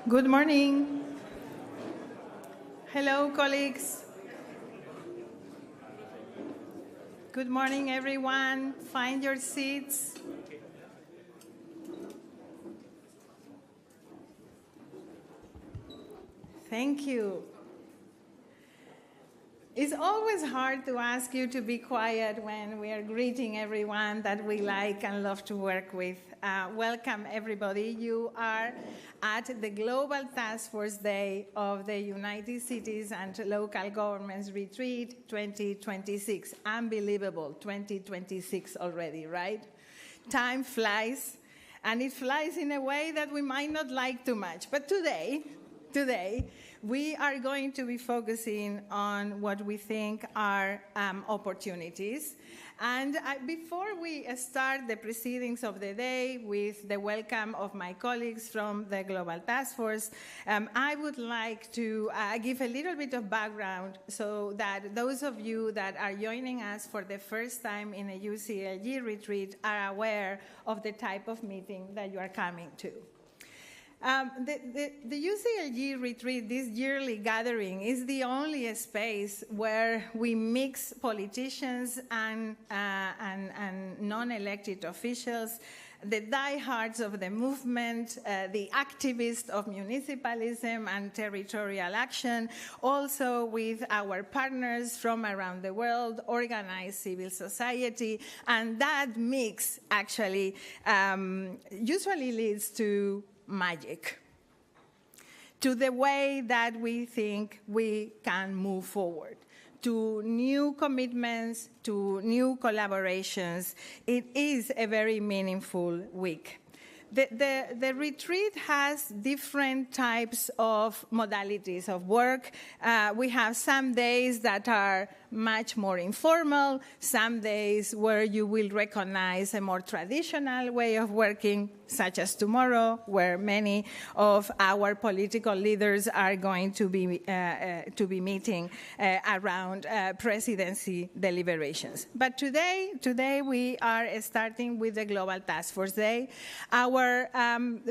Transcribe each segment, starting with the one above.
Good morning. Hello, colleagues. Good morning, everyone. Find your seats. Thank you. It's always hard to ask you to be quiet when we are greeting everyone that we like and love to work with. Welcome, everybody. You are at the Global Taskforce Day of the United Cities and Local Governments Retreat 2026. Unbelievable, 2026 already, right? Time flies, and it flies in a way that we might not like too much. But today, we are going to be focusing on what we think are opportunities. And before we start the proceedings of the day with the welcome of my colleagues from the Global Task Force, I would like to give a little bit of background so that those of you that are joining us for the first time in a UCLG retreat are aware of the type of meeting that you are coming to. The UCLG retreat, this yearly gathering, is the only space where we mix politicians and non-elected officials, the diehards of the movement, the activists of municipalism and territorial action, also with our partners from around the world, organized civil society, and that mix actually usually leads to magic, to the way that we think we can move forward, to new commitments, to new collaborations. It is a very meaningful week. The retreat has different types of modalities of work. We have some days that are much more informal, some days where you will recognize a more traditional way of working, such as tomorrow, where many of our political leaders are going to be meeting around presidency deliberations. But today we are starting with the Global Task Force Day. Our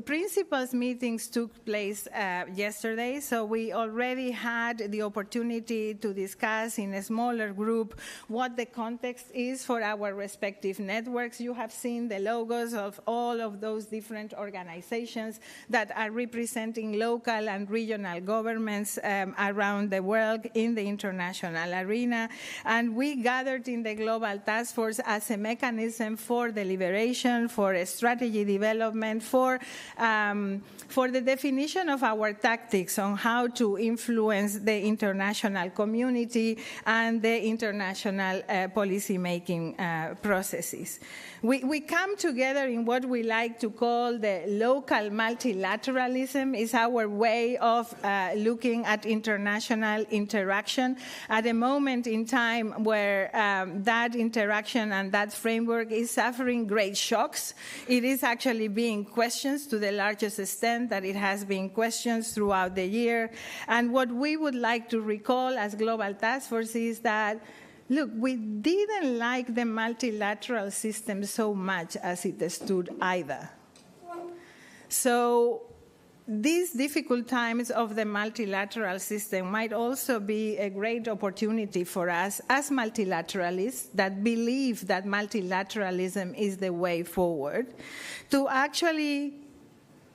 principals meetings took place yesterday, so we already had the opportunity to discuss in a smaller group what the context is for our respective networks. You have seen the logos of all of those different organizations that are representing local and regional governments around the world in the international arena. And we gathered in the Global Task Force as a mechanism for deliberation, for strategy development, for the definition of our tactics on how to influence the international community and the international policy-making processes. We come together in what we like to call the local multilateralism. Is our way of looking at international interaction at a moment in time where that interaction and that framework is suffering great shocks. It is actually being questioned to the largest extent that it has been questioned throughout the year. And what we would like to recall as Global Task Force is that, look, we didn't like the multilateral system so much as it stood either. So these difficult times of the multilateral system might also be a great opportunity for us as multilateralists that believe that multilateralism is the way forward to actually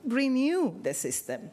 renew the system,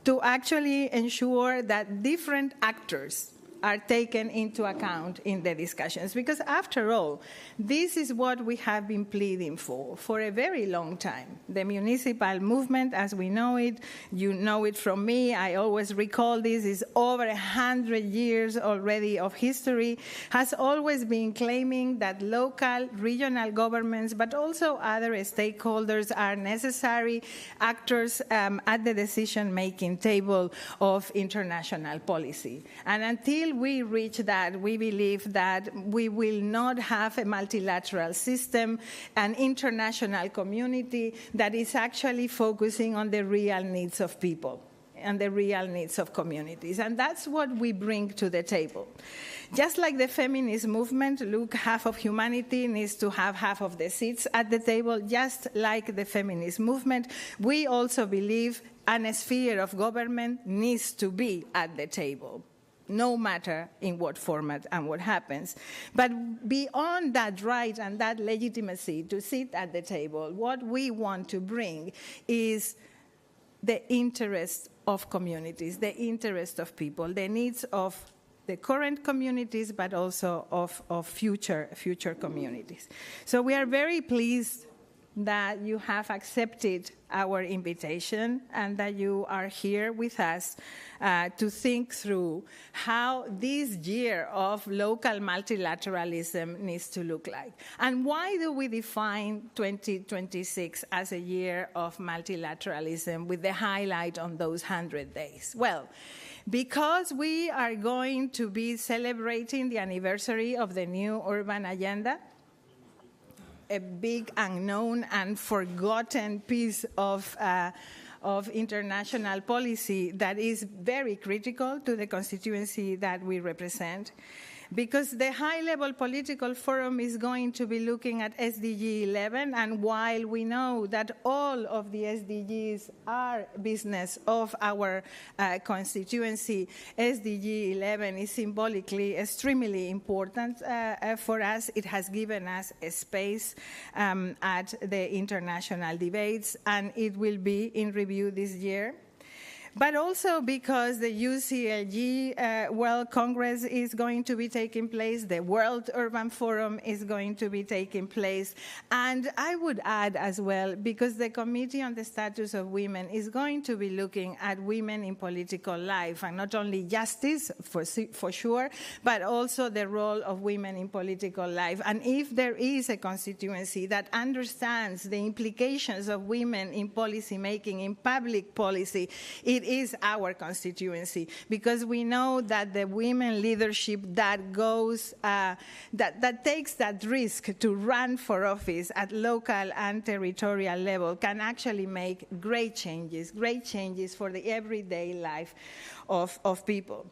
to actually ensure that different actors are taken into account in the discussions. Because after all, this is what we have been pleading for a very long time. The municipal movement, as we know it, you know it from me, I always recall this, is over 100 years already of history, has always been claiming that local, regional governments, but also other stakeholders are necessary actors at the decision-making table of international policy. And until we reach that, we believe that we will not have a multilateral system, an international community that is actually focusing on the real needs of people. the real needs of communities. And that's what we bring to the table. Just like the feminist movement, look, half of humanity needs to have half of the seats at the table. Just like the feminist movement, we also believe a sphere of government needs to be at the table, no matter in what format and what happens. But beyond that right and that legitimacy to sit at the table, what we want to bring is the interest of communities, the interest of people, the needs of the current communities, but also of future communities. So we are very pleased that you have accepted our invitation and that you are here with us to think through how this year of local multilateralism needs to look like. And why do we define 2026 as a year of multilateralism with the highlight on those 100 days? Well, because we are going to be celebrating the anniversary of the new urban agenda, a big unknown and forgotten piece of international policy that is very critical to the constituency that we represent. Because the high-level political forum is going to be looking at SDG 11, and while we know that all of the SDGs are business of our constituency, SDG 11 is symbolically extremely important for us. It has given us a space at the international debates, and it will be in review this year. But also because the UCLG World Congress is going to be taking place, the World Urban Forum is going to be taking place, and I would add as well, because the Committee on the Status of Women is going to be looking at women in political life, and not only justice, for sure, but also the role of women in political life. And if there is a constituency that understands the implications of women in policy making, in public policy, it is our constituency, because we know that the women leadership that goes, that takes that risk to run for office at local and territorial level can actually make great changes for the everyday life of people.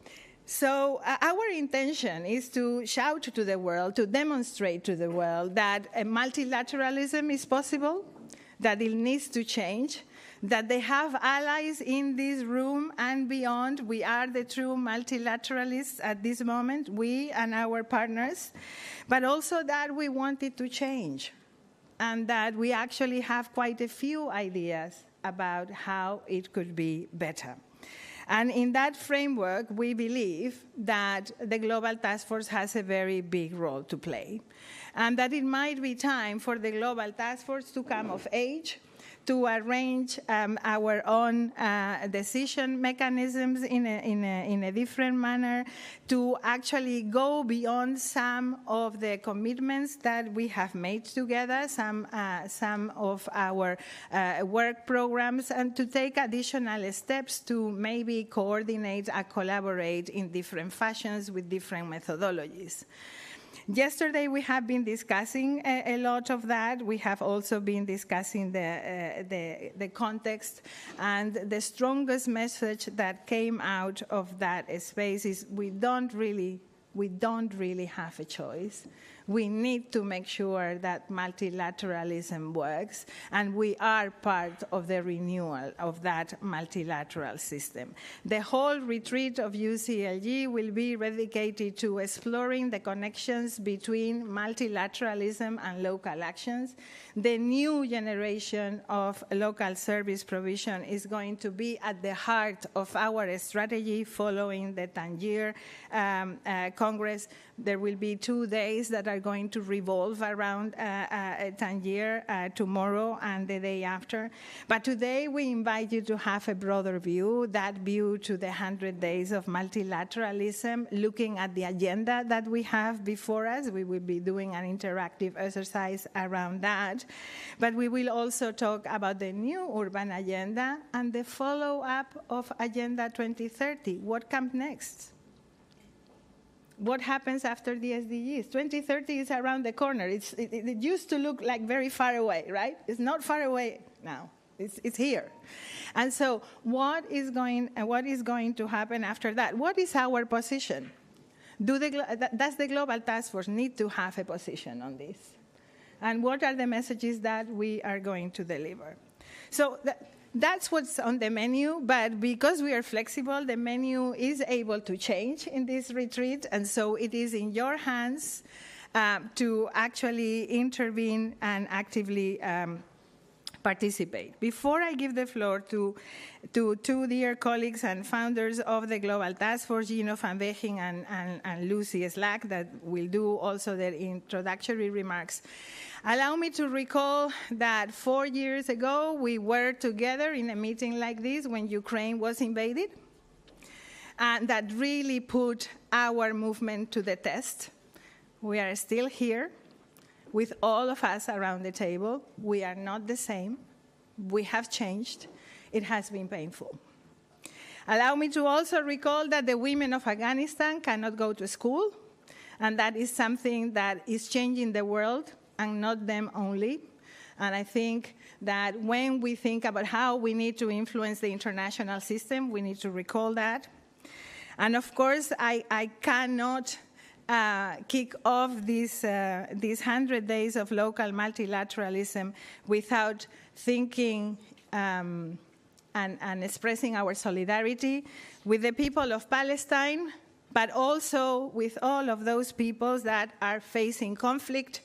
So our intention is to shout to the world, to demonstrate to the world that multilateralism is possible, that it needs to change, that they have allies in this room and beyond. We are the true multilateralists at this moment, we and our partners, but also that we want it to change, and that we actually have quite a few ideas about how it could be better. And in that framework, we believe that the Global Taskforce has a very big role to play, and that it might be time for the Global Taskforce to come of age, to arrange our own decision mechanisms in a different manner, to actually go beyond some of the commitments that we have made together, some of our work programs, and to take additional steps to maybe coordinate and collaborate in different fashions with different methodologies. Yesterday, we have been discussing a lot of that. We have also been discussing the context, and the strongest message that came out of that space is we don't really have a choice. We need to make sure that multilateralism works, and we are part of the renewal of that multilateral system. The whole retreat of UCLG will be dedicated to exploring the connections between multilateralism and local actions. The new generation of local service provision is going to be at the heart of our strategy following the Tangier Congress. There will be 2 days that are going to revolve around Tangier, tomorrow and the day after. But today we invite you to have a broader view, that view to the 100 days of multilateralism, looking at the agenda that we have before us. We will be doing an interactive exercise around that. But we will also talk about the new urban agenda and the follow-up of Agenda 2030. What comes next? What happens after the SDGs? 2030 is around the corner. It used to look like very far away, right? It's not far away now. It's here. And so what is going to happen after that? What is our position? Does the Global Taskforce need to have a position on this? And what are the messages that we are going to deliver? So that's what's on the menu, but because we are flexible, the menu is able to change in this retreat, and so it is in your hands to actually intervene and actively participate. Before I give the floor to two dear colleagues and founders of the Global Taskforce, Gino van Weging and Lucy Slack, that will do also their introductory remarks, allow me to recall that 4 years ago, we were together in a meeting like this when Ukraine was invaded, and that really put our movement to the test. We are still here with all of us around the table. We are not the same. We have changed. It has been painful. Allow me to also recall that the women of Afghanistan cannot go to school, and that is something that is changing the world, and not them only. And I think that when we think about how we need to influence the international system, we need to recall that. And of course, I cannot kick off these 100 days of local multilateralism without thinking and expressing our solidarity with the people of Palestine, but also with all of those peoples that are facing conflict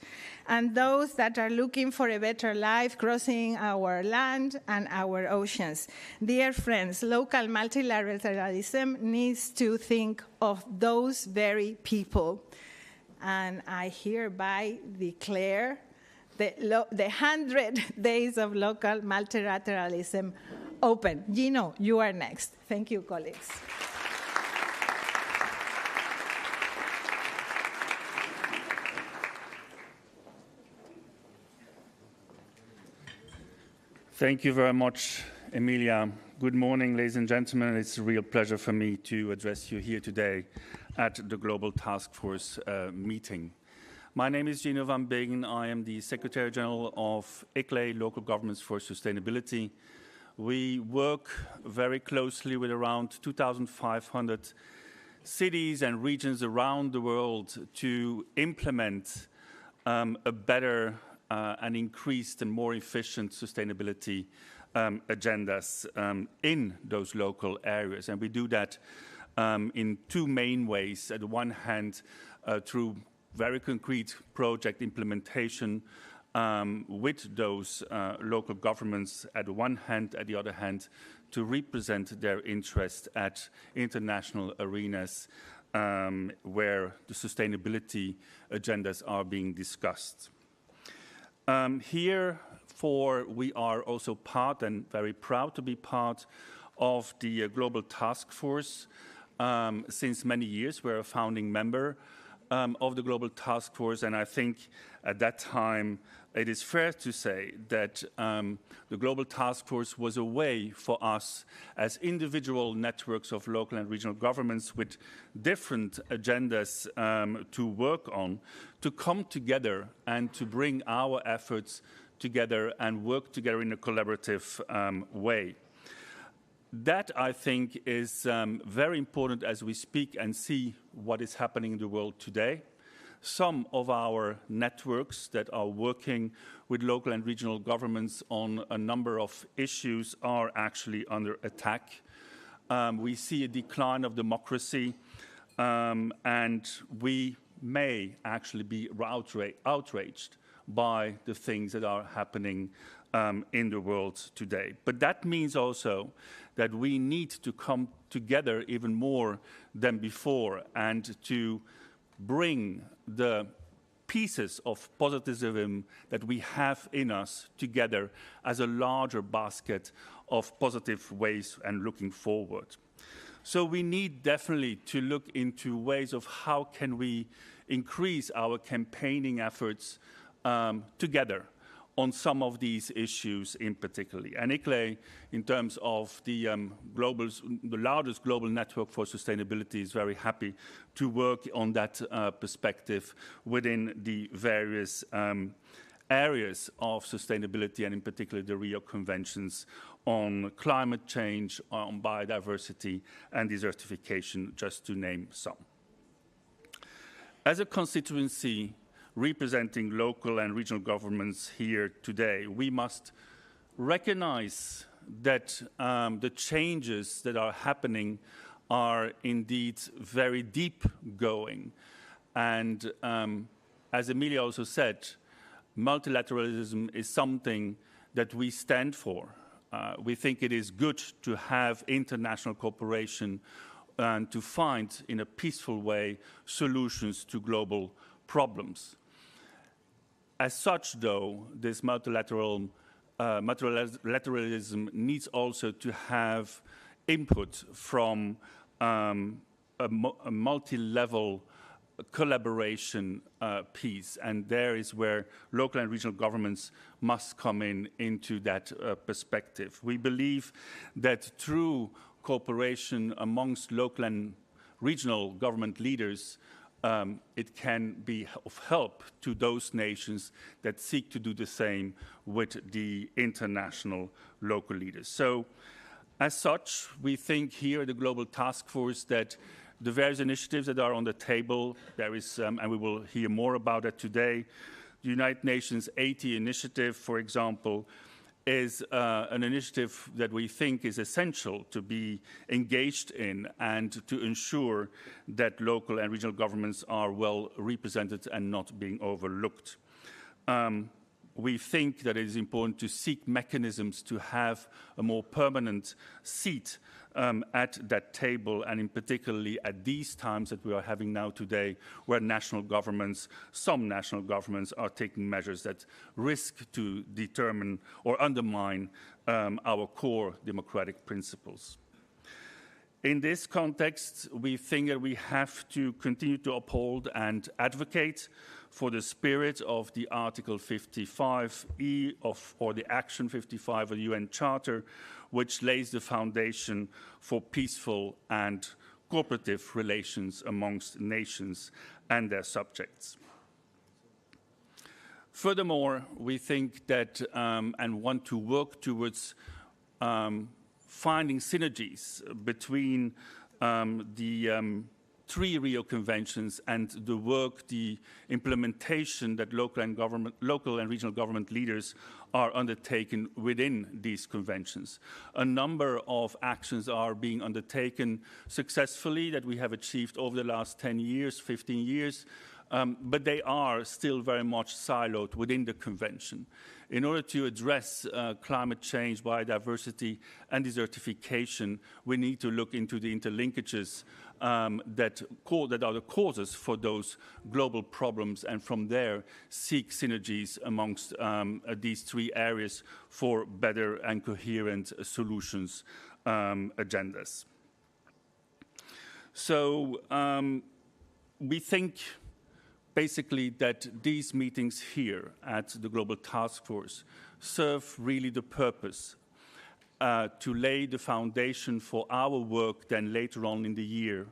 and those that are looking for a better life crossing our land and our oceans. Dear friends, local multilateralism needs to think of those very people. And I hereby declare the 100 days of local multilateralism open. Gino, you are next. Thank you, colleagues. Thank you very much, Emilia. Good morning, ladies and gentlemen. It's a real pleasure for me to address you here today at the Global Taskforce meeting. My name is Gino van Weging. I am the Secretary General of ICLE, Local Governments for Sustainability. We work very closely with around 2,500 cities and regions around the world to implement a better and increased and more efficient sustainability agendas in those local areas. And we do that in two main ways. At the one hand, through very concrete project implementation with those local governments at the one hand, at the other hand, to represent their interest at international arenas where the sustainability agendas are being discussed. We are also part, and very proud to be part, of the Global Taskforce. Since many years, we're a founding member of the Global Taskforce, and I think at that time it is fair to say that the Global Taskforce was a way for us as individual networks of local and regional governments with different agendas to work on, to come together and to bring our efforts together and work together in a collaborative way. That, I think, is very important as we speak and see what is happening in the world today. Some of our networks that are working with local and regional governments on a number of issues are actually under attack. We see a decline of democracy, and we may actually be outraged by the things that are happening in the world today. But that means also that we need to come together even more than before and to bring the pieces of positivism that we have in us together as a larger basket of positive ways and looking forward. So we need definitely to look into ways of how can we increase our campaigning efforts together on some of these issues in particular. And ICLE, in terms of the largest global network for sustainability, is very happy to work on that perspective within the various areas of sustainability, and in particular the Rio Conventions on climate change, on biodiversity and desertification, just to name some. As a constituency representing local and regional governments here today, we must recognize that the changes that are happening are indeed very deep going. And as Emilia also said, multilateralism is something that we stand for. We think it is good to have international cooperation and to find, in a peaceful way, solutions to global problems. As such, though, this multilateralism needs also to have input from a multi-level collaboration piece, and there is where local and regional governments must come into that perspective. We believe that through cooperation amongst local and regional government leaders, it can be of help to those nations that seek to do the same with the international local leaders. So, as such, we think here at the Global Taskforce that the various initiatives that are on the table, there is, and we will hear more about it today, the United Nations 80 initiative, for example, is an initiative that we think is essential to be engaged in and to ensure that local and regional governments are well represented and not being overlooked. We think that it is important to seek mechanisms to have a more permanent seat at that table, and in particularly at these times that we are having now today, where some national governments are taking measures that risk to determine or undermine our core democratic principles. In this context, we think that we have to continue to uphold and advocate for the spirit of the Article 55E or the Action 55 of the UN Charter, which lays the foundation for peaceful and cooperative relations amongst nations and their subjects. Furthermore, we think that and want to work towards finding synergies between the three Rio Conventions and the work, the implementation that local and regional government leaders are undertaken within these conventions. A number of actions are being undertaken successfully that we have achieved over the last 10 years, 15 years, but they are still very much siloed within the convention. In order to address climate change, biodiversity, and desertification, we need to look into the interlinkages that are the causes for those global problems, and from there seek synergies amongst these three areas for better and coherent solutions agendas. So we think basically that these meetings here at the Global Taskforce serve really the purpose to lay the foundation for our work then later on in the year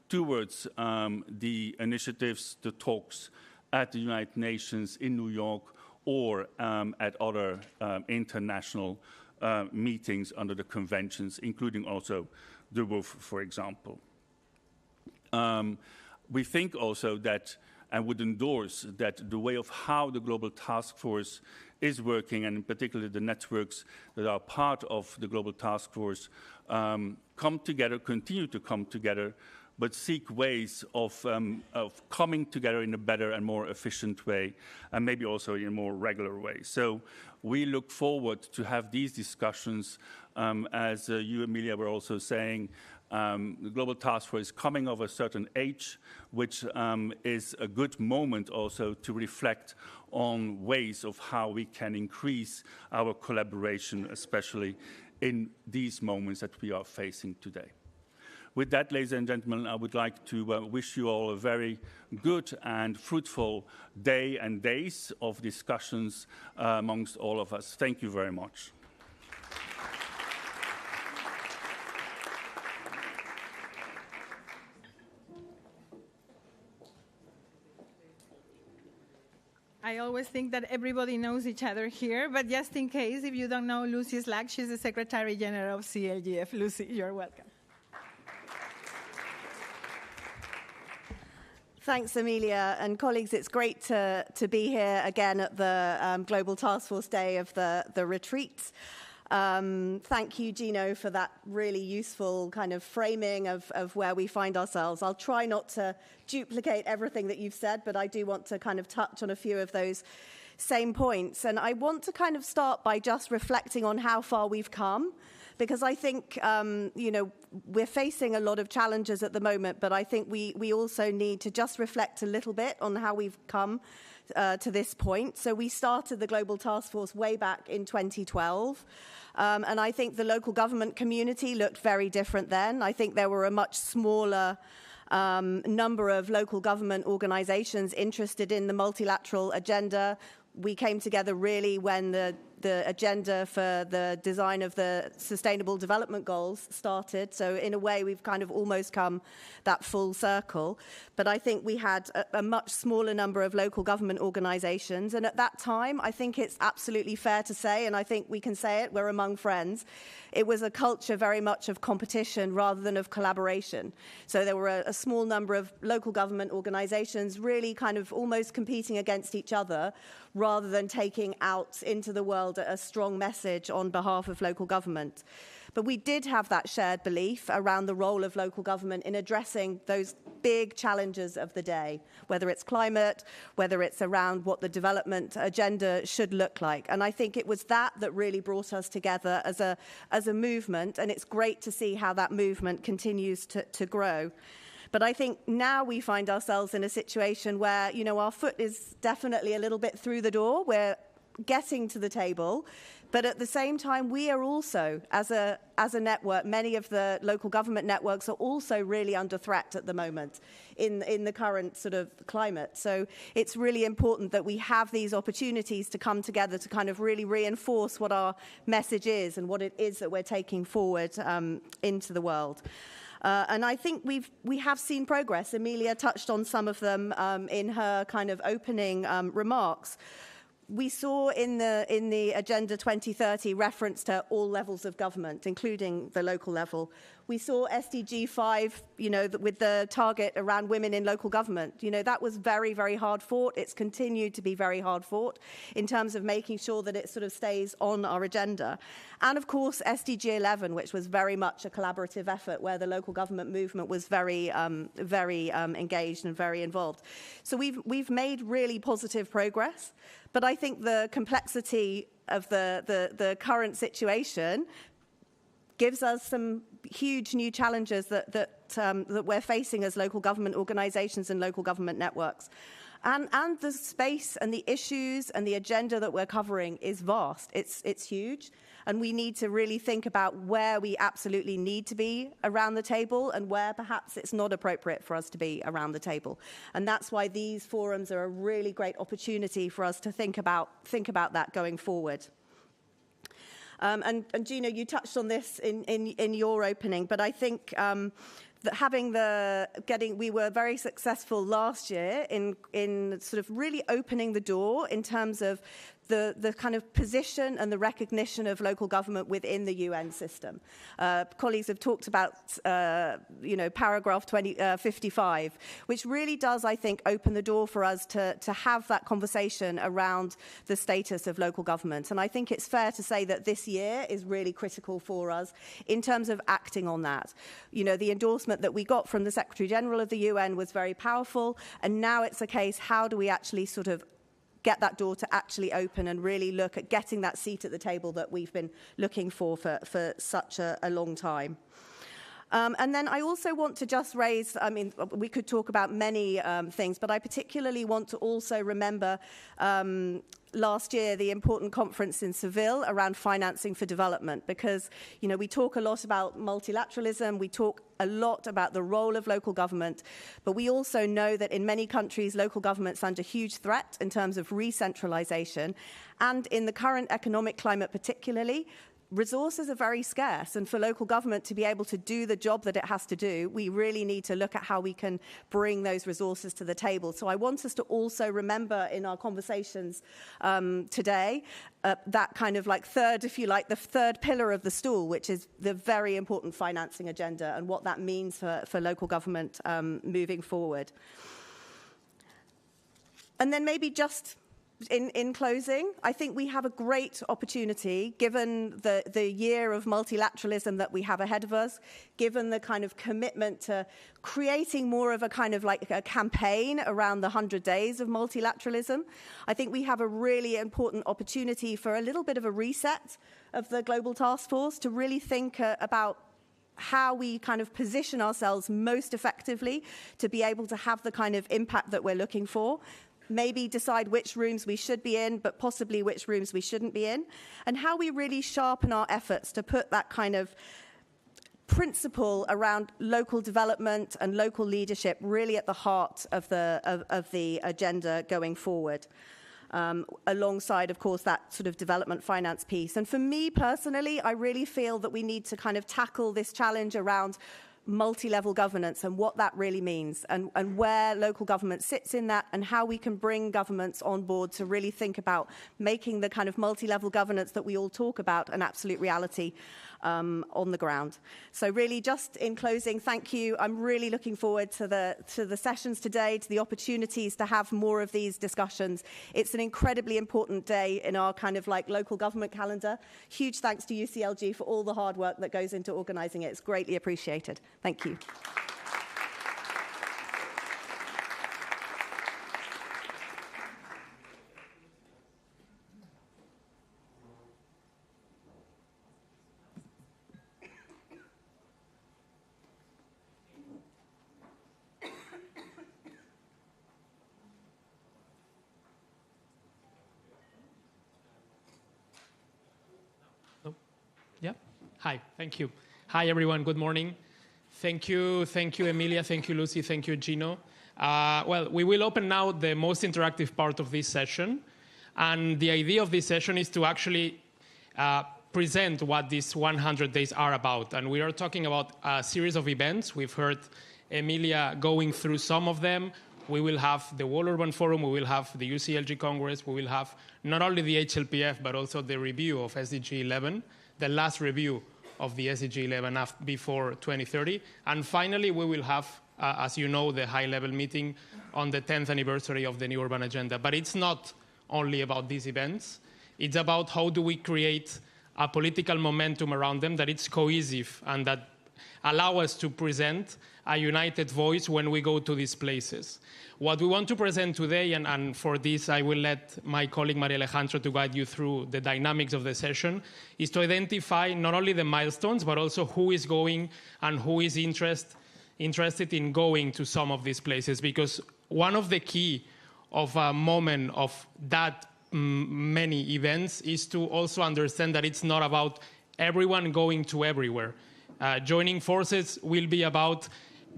towards the initiatives, the talks at the United Nations in New York or at other international meetings under the conventions, including also the WOF, for example. We think also that and would endorse that the way of how the Global Taskforce is working, and in particular the networks that are part of the Global Taskforce, come together, continue to come together, but seek ways of coming together in a better and more efficient way, and maybe also in a more regular way. So we look forward to have these discussions, as you, Emilia, were also saying. The Global Taskforce is coming of a certain age, which is a good moment also to reflect on ways of how we can increase our collaboration, especially in these moments that we are facing today. With that, ladies and gentlemen, I would like to wish you all a very good and fruitful day and days of discussions amongst all of us. Thank you very much. I always think that everybody knows each other here, but just in case, if you don't know Lucy Slack, she's the Secretary General of CLGF. Lucy, you're welcome. Thanks, Amelia. And colleagues, it's great to be here again at the Global Taskforce Day of the retreat. Thank you, Gino, for that really useful kind of framing of where we find ourselves. I'll try not to duplicate everything that you've said, but I do want to kind of touch on a few of those same points. And I want to kind of start by just reflecting on how far we've come, because I think, we're facing a lot of challenges at the moment, but I think we also need to just reflect a little bit on how we've come to this point. So we started the Global Taskforce way back in 2012. And I think the local government community looked very different then. I think there were a much smaller number of local government organizations interested in the multilateral agenda. We came together really when the agenda for the design of the Sustainable Development Goals started. So in a way, we've kind of almost come that full circle. But I think we had a much smaller number of local government organizations. And at that time, I think it's absolutely fair to say, and I think we can say it, we're among friends, it was a culture very much of competition rather than of collaboration. So there were a small number of local government organizations really kind of almost competing against each other rather than taking out into the world a strong message on behalf of local government. But we did have that shared belief around the role of local government in addressing those big challenges of the day, whether it's climate, whether it's around what the development agenda should look like. And I think it was that really brought us together as a movement, and it's great to see how that movement continues to grow. But I think now we find ourselves in a situation where, our foot is definitely a little bit through the door. We're getting to the table. But at the same time, we are also, as a network, many of the local government networks are also really under threat at the moment in the current sort of climate. So it's really important that we have these opportunities to come together to kind of really reinforce what our message is and what it is that we're taking forward into the world. And I think we have seen progress. Amelia touched on some of them in her kind of opening remarks. We saw in the Agenda 2030 reference to all levels of government, including the local level. We saw SDG 5, with the target around women in local government. That was very, very hard fought. It's continued to be very hard fought in terms of making sure that it sort of stays on our agenda. And of course, SDG 11, which was very much a collaborative effort where the local government movement was very engaged and very involved. So we've made really positive progress. But I think the complexity of the current situation gives us some huge new challenges that we're facing as local government organizations and local government networks. And the space and the issues and the agenda that we're covering is vast. It's huge. And we need to really think about where we absolutely need to be around the table and where perhaps it's not appropriate for us to be around the table. And that's why these forums are a really great opportunity for us to think about that going forward. And Gino, you touched on this in your opening, but I think that we were very successful last year in sort of really opening the door in terms of the kind of position and the recognition of local government within the UN system. Colleagues have talked about, paragraph 55, which really does, I think, open the door for us to have that conversation around the status of local government. And I think it's fair to say that this year is really critical for us in terms of acting on that. The endorsement that we got from the Secretary General of the UN was very powerful. And now it's a case, how do we actually sort of get that door to actually open and really look at getting that seat at the table that we've been looking for such a long time. And then I also want to just raise, we could talk about many things, but I particularly want to also remember last year the important conference in Seville around financing for development, because we talk a lot about multilateralism, we talk a lot about the role of local government, but we also know that in many countries local government's under huge threat in terms of re-centralization, and in the current economic climate particularly, resources are very scarce, and for local government to be able to do the job that it has to do, we really need to look at how we can bring those resources to the table. So I want us to also remember in our conversations today that kind of like third, if you like, the third pillar of the stool, which is the very important financing agenda and what that means for local government moving forward. And then maybe just in closing, I think we have a great opportunity, given the year of multilateralism that we have ahead of us, given the kind of commitment to creating more of a kind of like a campaign around the 100 days of multilateralism. I think we have a really important opportunity for a little bit of a reset of the Global Taskforce to really think about how we kind of position ourselves most effectively to be able to have the kind of impact that we're looking for. Maybe decide which rooms we should be in, but possibly which rooms we shouldn't be in, and how we really sharpen our efforts to put that kind of principle around local development and local leadership really at the heart of the agenda going forward. Alongside, of course, that sort of development finance piece. And for me personally, I really feel that we need to kind of tackle this challenge around multi-level governance and what that really means, and where local government sits in that, and how we can bring governments on board to really think about making the kind of multi-level governance that we all talk about an absolute reality on the ground. So really, just in closing, thank you. I'm really looking forward to the sessions today, to the opportunities to have more of these discussions. It's an incredibly important day in our kind of like local government calendar. Huge thanks to UCLG for all the hard work that goes into organising it. It's greatly appreciated. Thank you. Yeah. Hi. Thank you. Hi, everyone. Good morning. Thank you, Emilia. Thank you, Lucy. Thank you, Gino. Well, we will open now the most interactive part of this session. And the idea of this session is to actually present what these 100 days are about. And we are talking about a series of events. We've heard Emilia going through some of them. We will have the World Urban Forum. We will have the UCLG Congress. We will have not only the HLPF, but also the review of SDG 11, the last review of the SDG 11 before 2030. And finally, we will have, as you know, the high-level meeting on the 10th anniversary of the New Urban Agenda. But it's not only about these events. It's about how do we create a political momentum around them that it's cohesive and that allow us to present a united voice when we go to these places. What we want to present today, and for this I will let my colleague Maria Alejandra to guide you through the dynamics of the session, is to identify not only the milestones, but also who is going and who is interested in going to some of these places. Because one of the key of a moment of that many events is to also understand that it's not about everyone going to everywhere. Joining forces will be about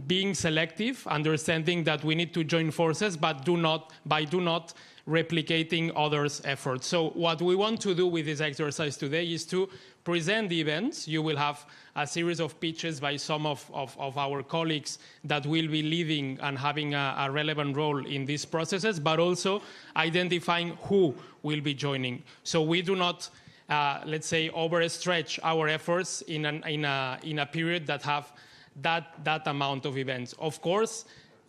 being selective, understanding that we need to join forces, but do not replicating others' efforts. So what we want to do with this exercise today is to present the events. You will have a series of pitches by some of our colleagues that will be leading and having a relevant role in these processes, but also identifying who will be joining. So we do not, let's say, overstretch our efforts in a period that have that amount of events. Of course,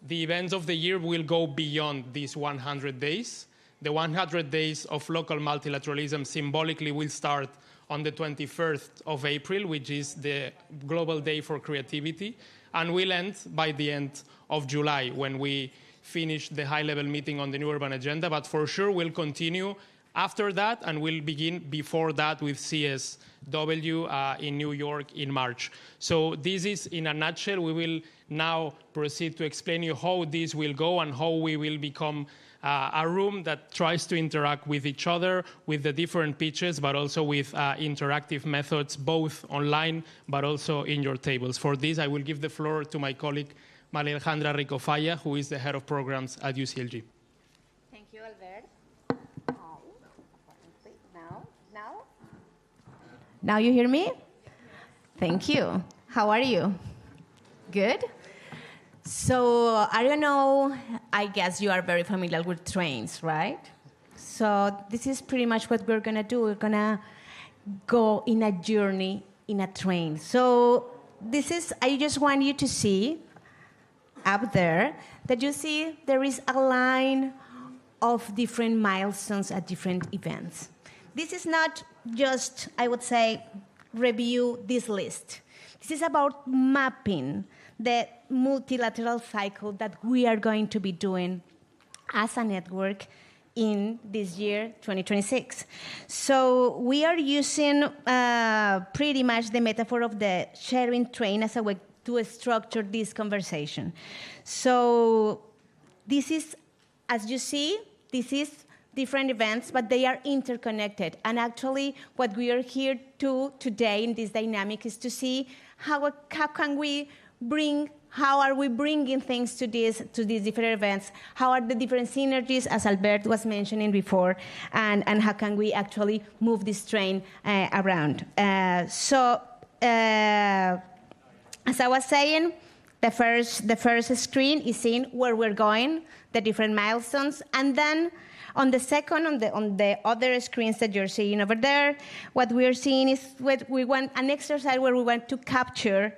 the events of the year will go beyond these 100 days. The 100 days of local multilateralism symbolically will start on the 21st of April, which is the Global Day for Creativity, and will end by the end of July when we finish the high-level meeting on the New Urban Agenda. But for sure, we'll continue after that, and we'll begin before that with CSW in New York in March. So this is, in a nutshell, we will now proceed to explain you how this will go and how we will become a room that tries to interact with each other, with the different pitches, but also with interactive methods, both online, but also in your tables. For this, I will give the floor to my colleague, Maria Alejandra Ricofaya, who is the head of programs at UCLG. Thank you, Albert. Now you hear me? Thank you. How are you? Good? So, I don't know, I guess you are very familiar with trains, right? So, this is pretty much what we're going to do. We're going to go in a journey in a train. So, I just want you to see up there that you see there is a line of different milestones at different events. This is not just, I would say, review this list. This is about mapping the multilateral cycle that we are going to be doing as a network in this year, 2026. So we are using pretty much the metaphor of the sharing train as a way to structure this conversation. So this is, as you see, this is different events, but they are interconnected. And actually, what we are here to today in this dynamic is to see how are we bringing things to these different events? How are the different synergies, as Albert was mentioning before, and how can we actually move this train around? So, as I was saying, the first screen is seeing where we're going, the different milestones, and then on the second, on the other screens that you're seeing over there, what we're seeing is we want an exercise where we want to capture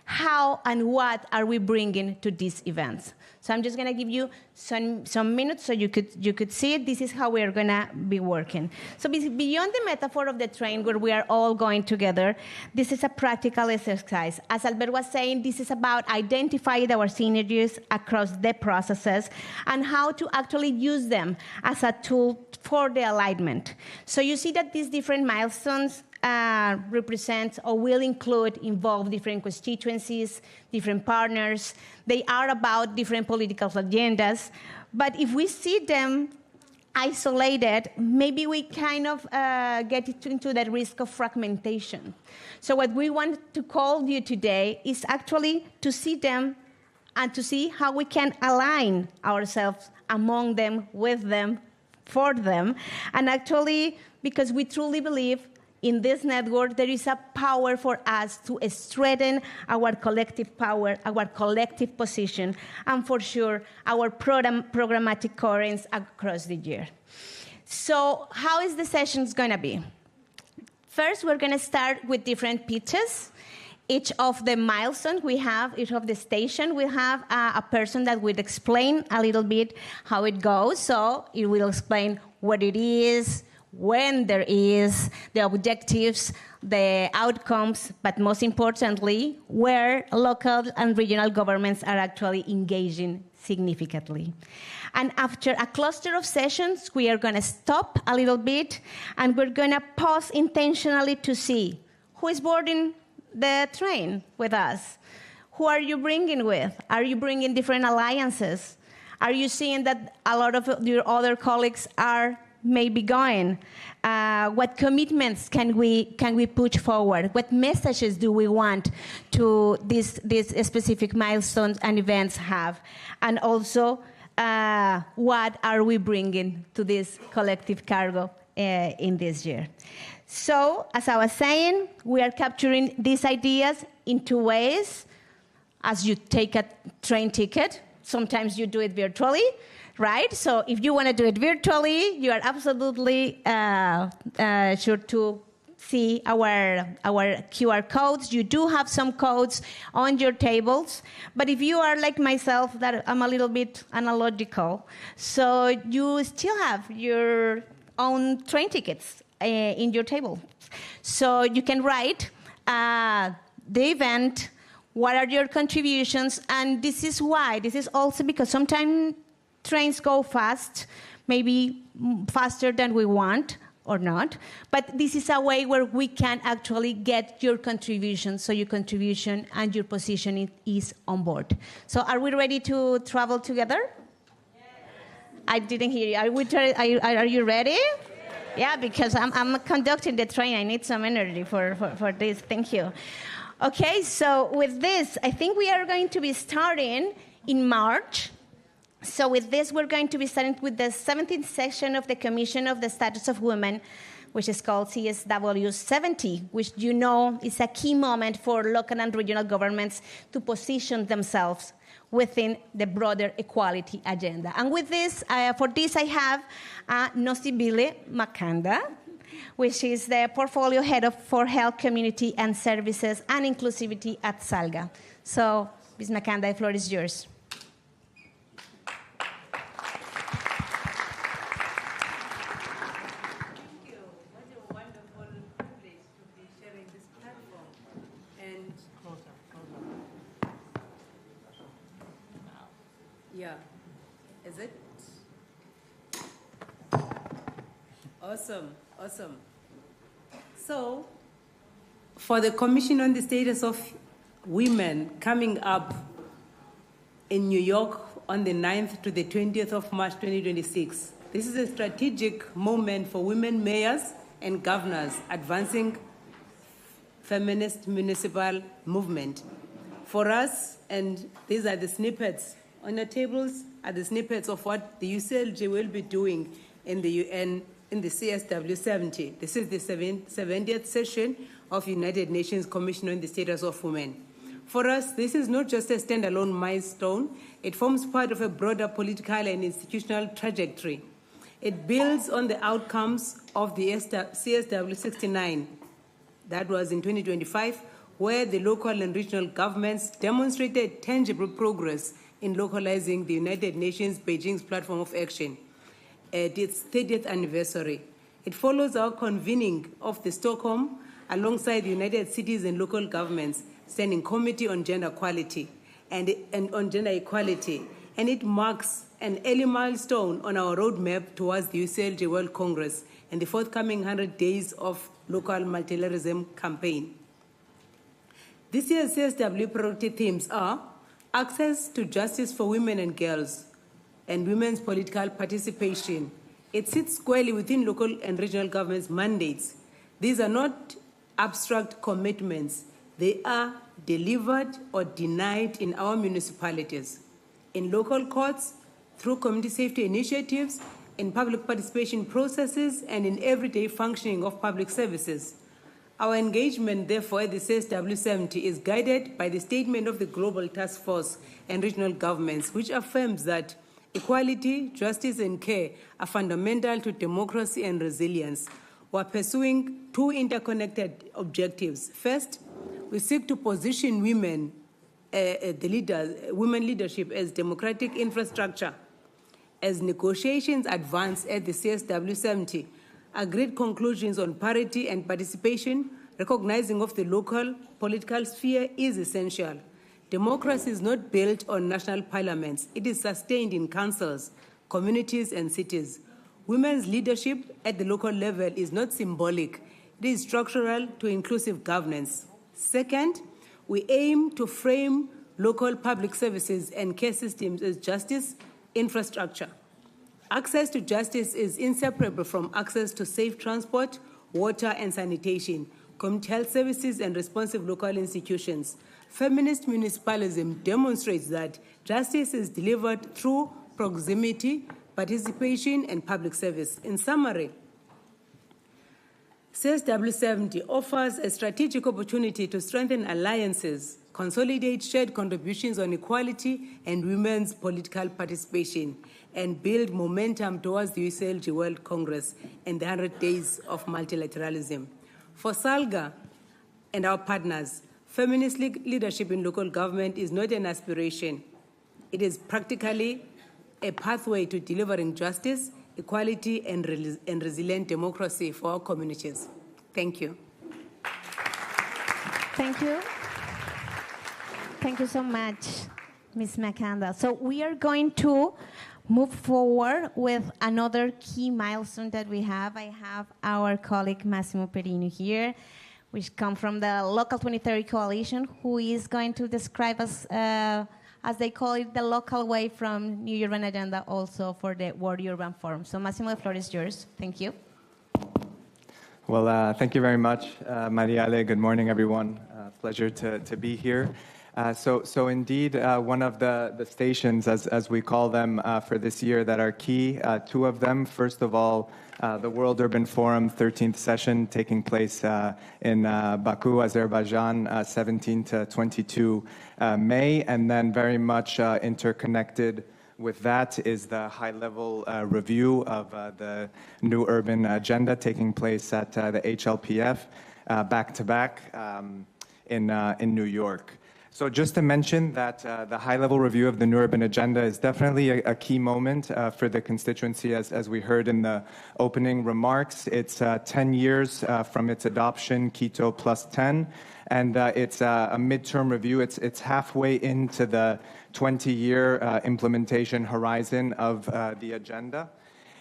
how and what are we bringing to these events. So I'm just going to give you some minutes so you could see it. This is how we are going to be working. So beyond the metaphor of the train where we are all going together, this is a practical exercise. As Albert was saying, this is about identifying our synergies across the processes and how to actually use them as a tool for the alignment. So you see that these different milestones represent or will involve different constituencies, different partners. They are about different political agendas. But if we see them isolated, maybe we kind of get into the risk of fragmentation. So what we want to call you today is actually to see them and to see how we can align ourselves among them, with them, for them. And actually, because we truly believe in this network, there is a power for us to strengthen our collective power, our collective position, and for sure, our programmatic coherence across the year. So how is the sessions going to be? First, we're going to start with different pitches. Each of the milestones we have, each of the station, we have a person that will explain a little bit how it goes. So it will explain what it is, when there is, the objectives, the outcomes, but most importantly, where local and regional governments are actually engaging significantly. And after a cluster of sessions, we are going to stop a little bit, and we're going to pause intentionally to see who is boarding the train with us. Who are you bringing with? Are you bringing different alliances? Are you seeing that a lot of your other colleagues are maybe going? What commitments can we push forward? What messages do we want to these specific milestones and events have? And also, what are we bringing to this collective cargo in this year? So, as I was saying, we are capturing these ideas in two ways. As you take a train ticket, sometimes you do it virtually, right? So if you want to do it virtually, you are absolutely sure to see our QR codes. You do have some codes on your tables. But if you are like myself, that I'm a little bit analogical, so you still have your own train tickets in your table. So you can write the event, what are your contributions, and this is why. This is also because sometimes trains go fast, maybe faster than we want or not, but this is a way where we can actually get your contribution, so your contribution and your position is on board. So are we ready to travel together? Yes. I didn't hear you. Are you ready? Yes. Yeah, because I'm conducting the train. I need some energy for this. Thank you. Okay, so with this, I think we are going to be starting in March. So with this, we're going to be starting with the 17th session of the Commission of the Status of Women, which is called CSW 70, which you know is a key moment for local and regional governments to position themselves within the broader equality agenda. And with this, for this I have Nosibile Makanda, which is the portfolio head for health, community and services and inclusivity at SALGA. So, Ms. Makanda, the floor is yours. Yeah, is it? Awesome, awesome. So, for the Commission on the Status of Women coming up in New York on the 9th to the 20th of March 2026, this is a strategic moment for women mayors and governors advancing feminist municipal movement. For us, and these are the snippets on the tables, are the snippets of what the UCLG will be doing in the UN in the CSW 70. This is the 70th session of United Nations Commission on the Status of Women. For us, this is not just a standalone milestone. It forms part of a broader political and institutional trajectory. It builds on the outcomes of the CSW 69, that was in 2025, where the local and regional governments demonstrated tangible progress in localizing the United Nations Beijing's Platform of Action at its 30th anniversary. It follows our convening of the Stockholm alongside the United Cities and local governments Standing Committee on Gender Equality and on Gender Equality, and it marks an early milestone on our roadmap towards the UCLG World Congress and the forthcoming 100 days of local multilateralism campaign. This year's CSW priority themes are access to justice for women and girls, and women's political participation. It sits squarely within local and regional governments' mandates. These are not abstract commitments. They are delivered or denied in our municipalities, in local courts, through community safety initiatives, in public participation processes, and in everyday functioning of public services. Our engagement, therefore, at the CSW 70 is guided by the statement of the Global Taskforce and regional governments, which affirms that equality, justice, and care are fundamental to democracy and resilience. We're pursuing two interconnected objectives. First, we seek to position women, women leadership as democratic infrastructure. As negotiations advance at the CSW 70, agreed conclusions on parity and participation, recognizing of the local political sphere is essential. Democracy is not built on national parliaments. It is sustained in councils, communities, and cities. Women's leadership at the local level is not symbolic. It is structural to inclusive governance. Second, we aim to frame local public services and care systems as justice infrastructure. Access to justice is inseparable from access to safe transport, water and sanitation, community health services, and responsive local institutions. Feminist municipalism demonstrates that justice is delivered through proximity, participation, and public service. In summary, CSW 70 offers a strategic opportunity to strengthen alliances, consolidate shared contributions on equality and women's political participation, and build momentum towards the UCLG World Congress and the 100 Days of Multilateralism. For SALGA and our partners, feminist leadership in local government is not an aspiration. It is practically a pathway to delivering justice, equality, and resilient democracy for our communities. Thank you. Thank you. Thank you so much, Ms. Makanda. So we are going to move forward with another key milestone that we have. I have our colleague Massimo Perino here, which comes from the Local 2030 Coalition, who is going to describe us, as they call it, the local way from New Urban Agenda also for the World Urban Forum. So Massimo, the floor is yours. Thank you. Well, thank you very much, Mariale. Good morning, everyone. Pleasure to be here. So indeed, one of the stations, as we call them for this year, that are key, two of them. First of all, the World Urban Forum 13th session taking place in Baku, Azerbaijan, 17 to 22 May, and then very much interconnected with that is the high-level review of the new urban agenda taking place at the HLPF back-to-back in New York. So just to mention that the high-level review of the new urban agenda is definitely a key moment for the constituency, as we heard in the opening remarks. It's 10 years from its adoption, Quito plus 10, and it's a midterm review. It's halfway into the 20-year implementation horizon of the agenda.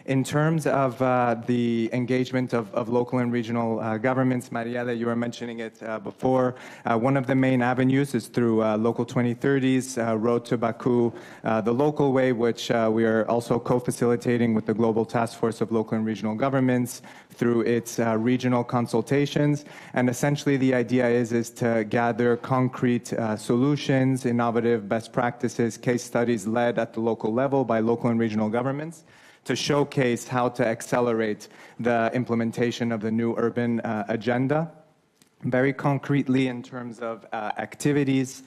In terms of the engagement of local and regional governments, Marielle, you were mentioning it before. One of the main avenues is through Local 2030's Road to Baku, the local way, which we are also co-facilitating with the Global Taskforce of Local and Regional Governments through its regional consultations. And essentially the idea is to gather concrete solutions, innovative best practices, case studies led at the local level by local and regional governments, to showcase how to accelerate the implementation of the new urban agenda. Very concretely, in terms of activities,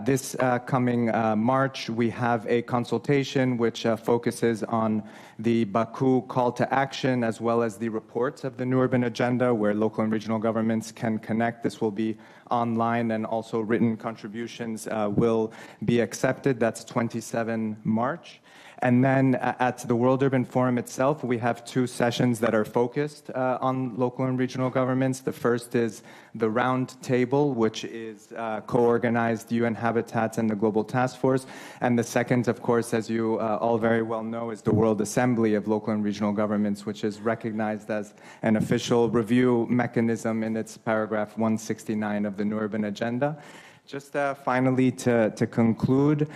this coming March, we have a consultation which focuses on the Baku call to action, as well as the reports of the new urban agenda, where local and regional governments can connect. This will be online, and also written contributions will be accepted. That's 27 March. And then at the World Urban Forum itself, we have two sessions that are focused on local and regional governments. The first is the Round Table, which is co-organized UN Habitats and the Global Taskforce. And the second, of course, as you all very well know, is the World Assembly of Local and Regional Governments, which is recognized as an official review mechanism in its paragraph 169 of the New Urban Agenda. Just finally, to conclude,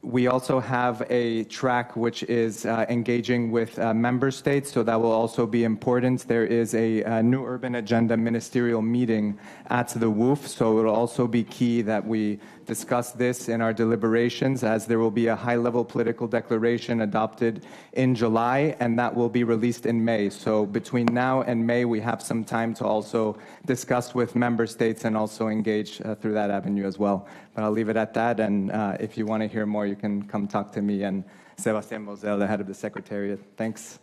we also have a track which is engaging with member states, so that will also be important. There is a new urban agenda ministerial meeting at the WOOF, so it will also be key that we discuss this in our deliberations, as there will be a high-level political declaration adopted in July, and that will be released in May. So between now and May, we have some time to also discuss with member states and also engage through that avenue as well. But I'll leave it at that, and if you want to hear more, you can come talk to me and Sebastián Mosel, the head of the Secretariat. Thanks.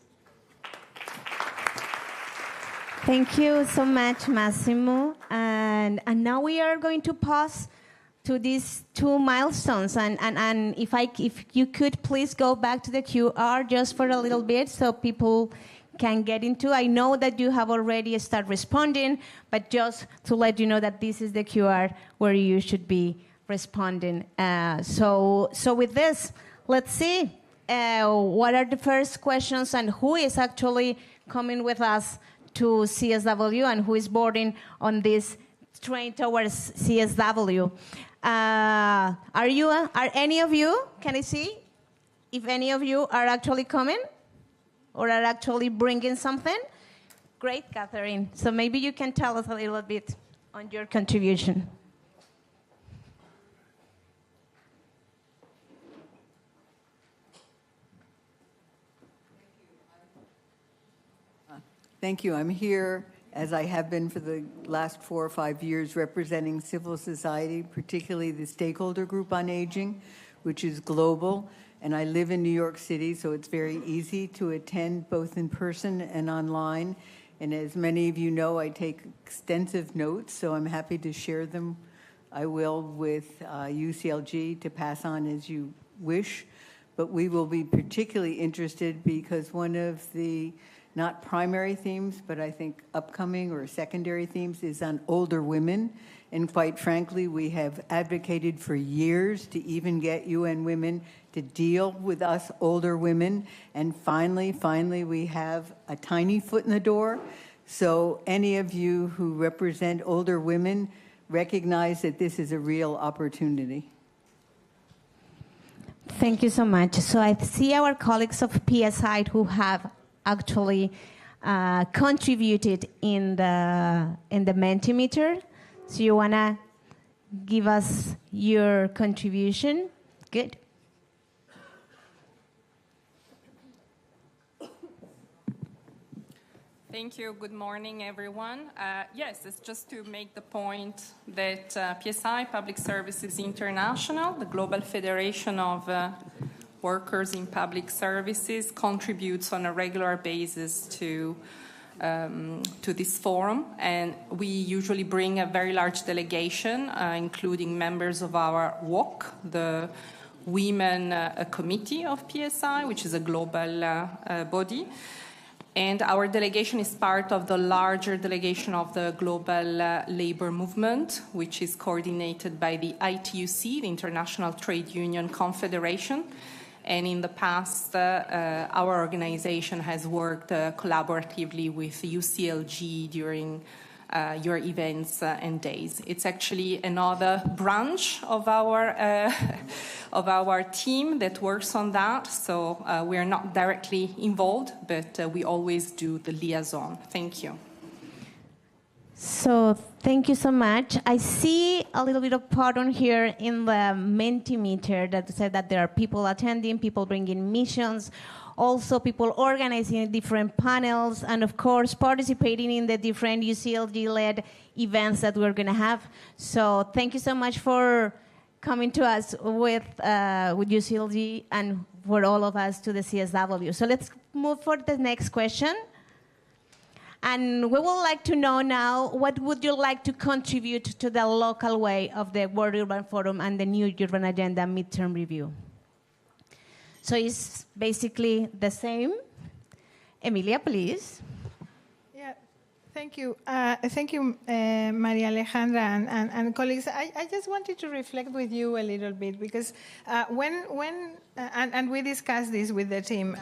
Thank you so much, Massimo. And now we are going to pause to these two milestones. And if you could please go back to the QR just for a little bit so people can get into. I know that you have already started responding, but just to let you know that this is the QR where you should be responding. So with this, let's see what are the first questions and who is actually coming with us to CSW and who is boarding on this train towards CSW. Are any of you, can I see if any of you are actually coming or are actually bringing something? Great, Catherine. So maybe you can tell us a little bit on your contribution. Thank you. I'm here, as I have been for the last 4 or 5 years, representing civil society, particularly the stakeholder group on aging, which is global. And I live in New York City, so it's very easy to attend both in person and online. And as many of you know, I take extensive notes, so I'm happy to share them. I will with UCLG to pass on as you wish. But we will be particularly interested because one of the not primary themes, but I think upcoming or secondary themes is on older women. And quite frankly, we have advocated for years to even get UN Women to deal with us older women. And finally, we have a tiny foot in the door. So any of you who represent older women recognize that this is a real opportunity. Thank you so much. So I see our colleagues of PSI who have actually contributed in the Mentimeter. So you wanna give us your contribution. Good. Thank you. Good morning, everyone. Yes, it's just to make the point that PSI, Public Services International, the Global Federation of Workers in Public Services, contributes on a regular basis to this forum, and we usually bring a very large delegation, including members of our WOC, the Women Committee of PSI, which is a global body. And our delegation is part of the larger delegation of the global labor movement, which is coordinated by the ITUC, the International Trade Union Confederation. And in the past, our organization has worked collaboratively with UCLG during your events and days. It's actually another branch of our team that works on that. So we are not directly involved, but we always do the liaison. Thank you. So thank you so much. I see a little bit of pattern here in the Mentimeter that said that there are people attending, people bringing missions, also people organizing different panels, and of course participating in the different UCLG-led events that we're going to have. So thank you so much for coming to us with UCLG and for all of us to the CSW. So let's move for the next question. And we would like to know now, what would you like to contribute to the local way of the World Urban Forum and the New Urban Agenda midterm review? So it's basically the same. Emilia, please. Yeah, thank you. Thank you, Maria Alejandra and colleagues. I just wanted to reflect with you a little bit, because when we discussed this with the team,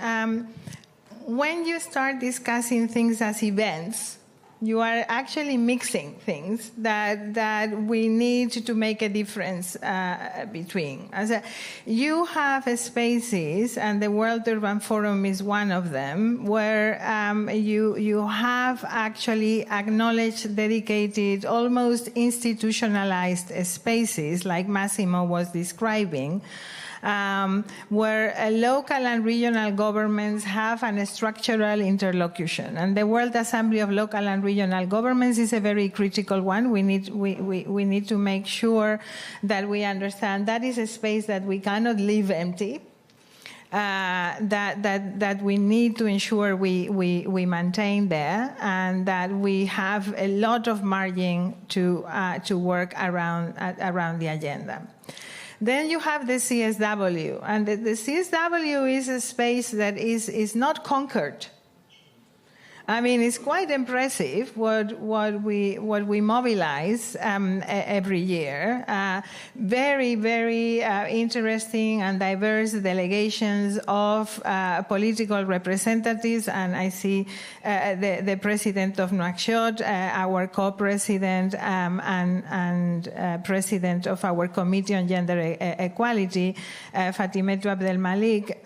when you start discussing things as events, you are actually mixing things that we need to make a difference between. You have spaces, and the World Urban Forum is one of them, where you have actually acknowledged, dedicated, almost institutionalized spaces, like Massimo was describing, where local and regional governments have a structural interlocution. And the World Assembly of Local and Regional Governments is a very critical one. We need to make sure that we understand that is a space that we cannot leave empty, that we need to ensure we maintain there, and that we have a lot of margin to work around the agenda. Then you have the CSW, and the CSW is a space that is not conquered. I mean, it's quite impressive what we mobilize every year. Very, very interesting and diverse delegations of political representatives, and I see the president of Nouakchott, our co-president and president of our Committee on Gender Equality, Fatimetou Abdelmalik.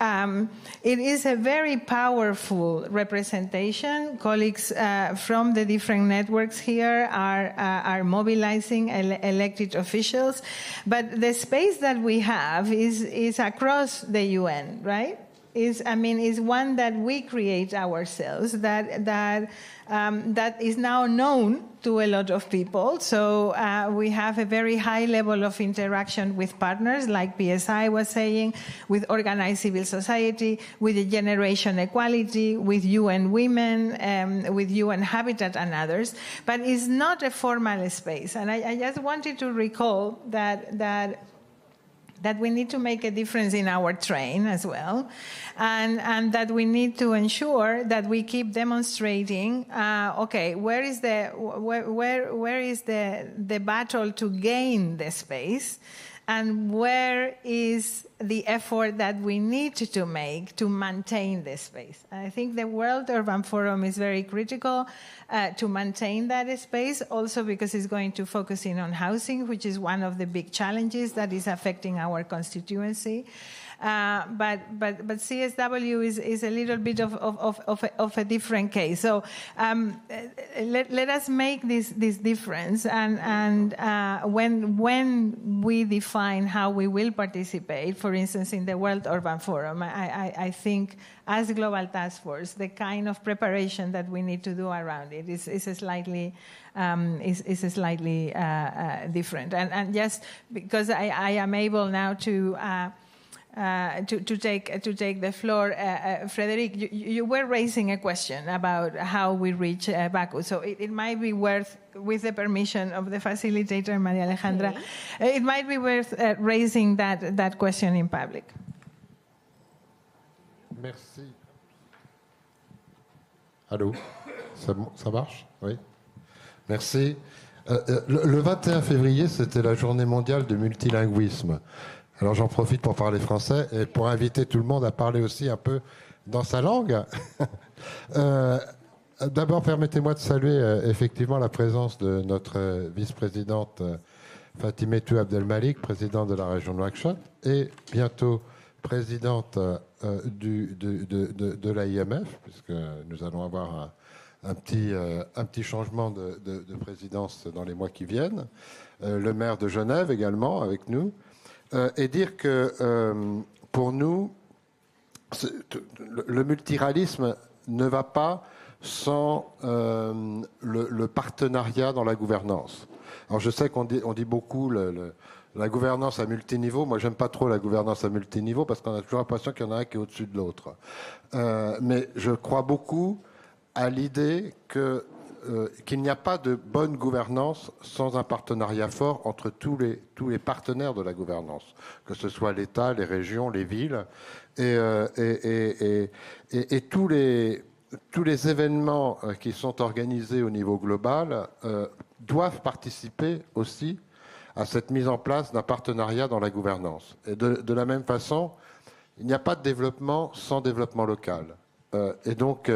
It is a very powerful representation. Colleagues from the different networks here are mobilizing elected officials, but the space that we have is across the UN, right? Is one that we create ourselves, that is now known to a lot of people. So we have a very high level of interaction with partners, like PSI was saying, with organized civil society, with the Generation Equality, with UN Women, with UN Habitat and others. But it's not a formal space. And I just wanted to recall that we need to make a difference in our train as well, and that we need to ensure that we keep demonstrating, okay, where is the battle to gain the space, and where is the effort that we need to make to maintain this space. I think the World Urban Forum is very critical to maintain that space, also because it's going to focus in on housing, which is one of the big challenges that is affecting our constituency. But CSW is a little bit of a different case. So let us make this difference, and when we define how we will participate, for instance, in the World Urban Forum, I think as Global Task Force, the kind of preparation that we need to do around it is slightly different. And just because I am able now to take the floor, Frederic, you were raising a question about how we reach Baku. So it might be worth, with the permission of the facilitator, Maria Alejandra, it might be worth raising that question in public. Merci. Allô, ça marche? Oui. Merci. Le 21 février, c'était la journée mondiale du multilinguisme. Alors j'en profite pour parler français et pour inviter tout le monde à parler aussi un peu dans sa langue. D'abord, permettez-moi de saluer effectivement la présence de notre vice-présidente Fatimetou Abdelmalik, présidente de la région de Nouakchott, et bientôt présidente de l'AIMF, puisque nous allons avoir un petit changement de présidence dans les mois qui viennent. Le maire de Genève également avec nous. Et dire que pour nous, le multilateralisme ne va pas sans le partenariat dans la gouvernance. Alors je sais qu'on dit beaucoup la gouvernance à multiniveau. Moi, j'aime pas trop la gouvernance à multiniveau parce qu'on a toujours l'impression qu'il y en a un qui est au-dessus de l'autre. Mais je crois beaucoup à l'idée qu'il n'y a pas de bonne gouvernance sans un partenariat fort entre tous les partenaires de la gouvernance, que ce soit l'État, les régions, les villes, et tous les événements qui sont organisés au niveau global doivent participer aussi à cette mise en place d'un partenariat dans la gouvernance. Et de la même façon, il n'y a pas de développement sans développement local. Et donc,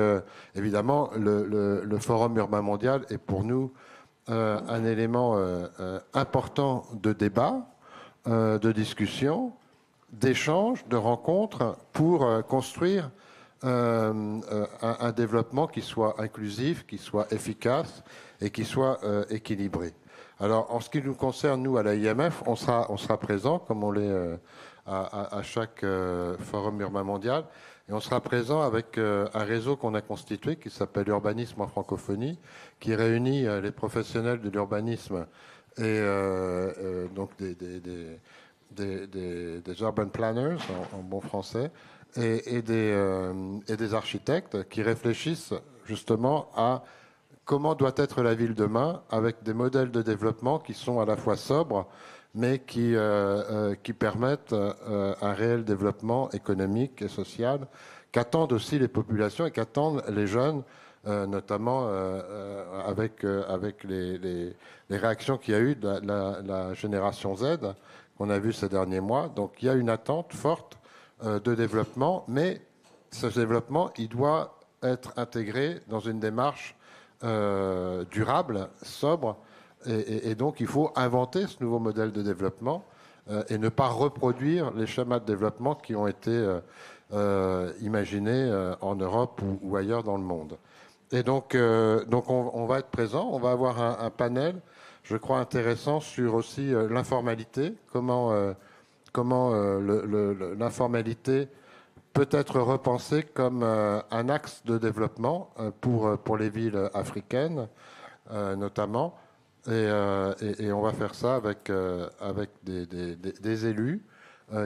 évidemment, le Forum urbain mondial est pour nous un élément important de débat, de discussion, d'échange, de rencontre pour construire un développement qui soit inclusif, qui soit efficace et qui soit équilibré. Alors, en ce qui nous concerne, nous, à l'AIMF, on sera présent, comme on l'est à chaque Forum urbain mondial. Et on sera présent avec un réseau qu'on a constitué qui s'appelle Urbanisme en francophonie, qui réunit les professionnels de l'urbanisme et donc des urban planners en bon français et des architectes qui réfléchissent justement à comment doit être la ville demain avec des modèles de développement qui sont à la fois sobres mais qui permettent un réel développement économique et social qu'attendent aussi les populations et qu'attendent les jeunes, notamment avec les réactions qu'il y a eu de la génération Z qu'on a vu ces derniers mois. Donc il y a une attente forte de développement, mais ce développement, il doit être intégré dans une démarche durable, sobre, et donc il faut inventer ce nouveau modèle de développement et ne pas reproduire les schémas de développement qui ont été imaginés en Europe ou ailleurs dans le monde. Et donc on va être présent, on va avoir un panel, je crois, intéressant sur aussi l'informalité, comment l'informalité peut être repensée comme un axe de développement pour les villes africaines, notamment. Et on va faire ça avec des élus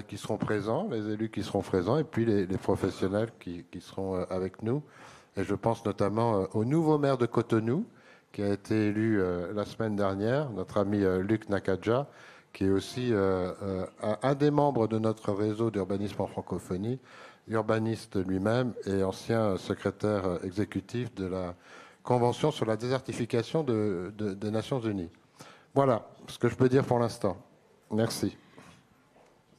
qui seront présents, les élus qui seront présents, et puis les professionnels qui seront avec nous. Et je pense notamment au nouveau maire de Cotonou, qui a été élu la semaine dernière, notre ami Luc Nakadja, qui est aussi un des membres de notre réseau d'urbanisme en francophonie, urbaniste lui-même et ancien secrétaire exécutif de la Convention sur la désertification des Nations Unies. Voilà ce que je peux dire pour l'instant. Merci.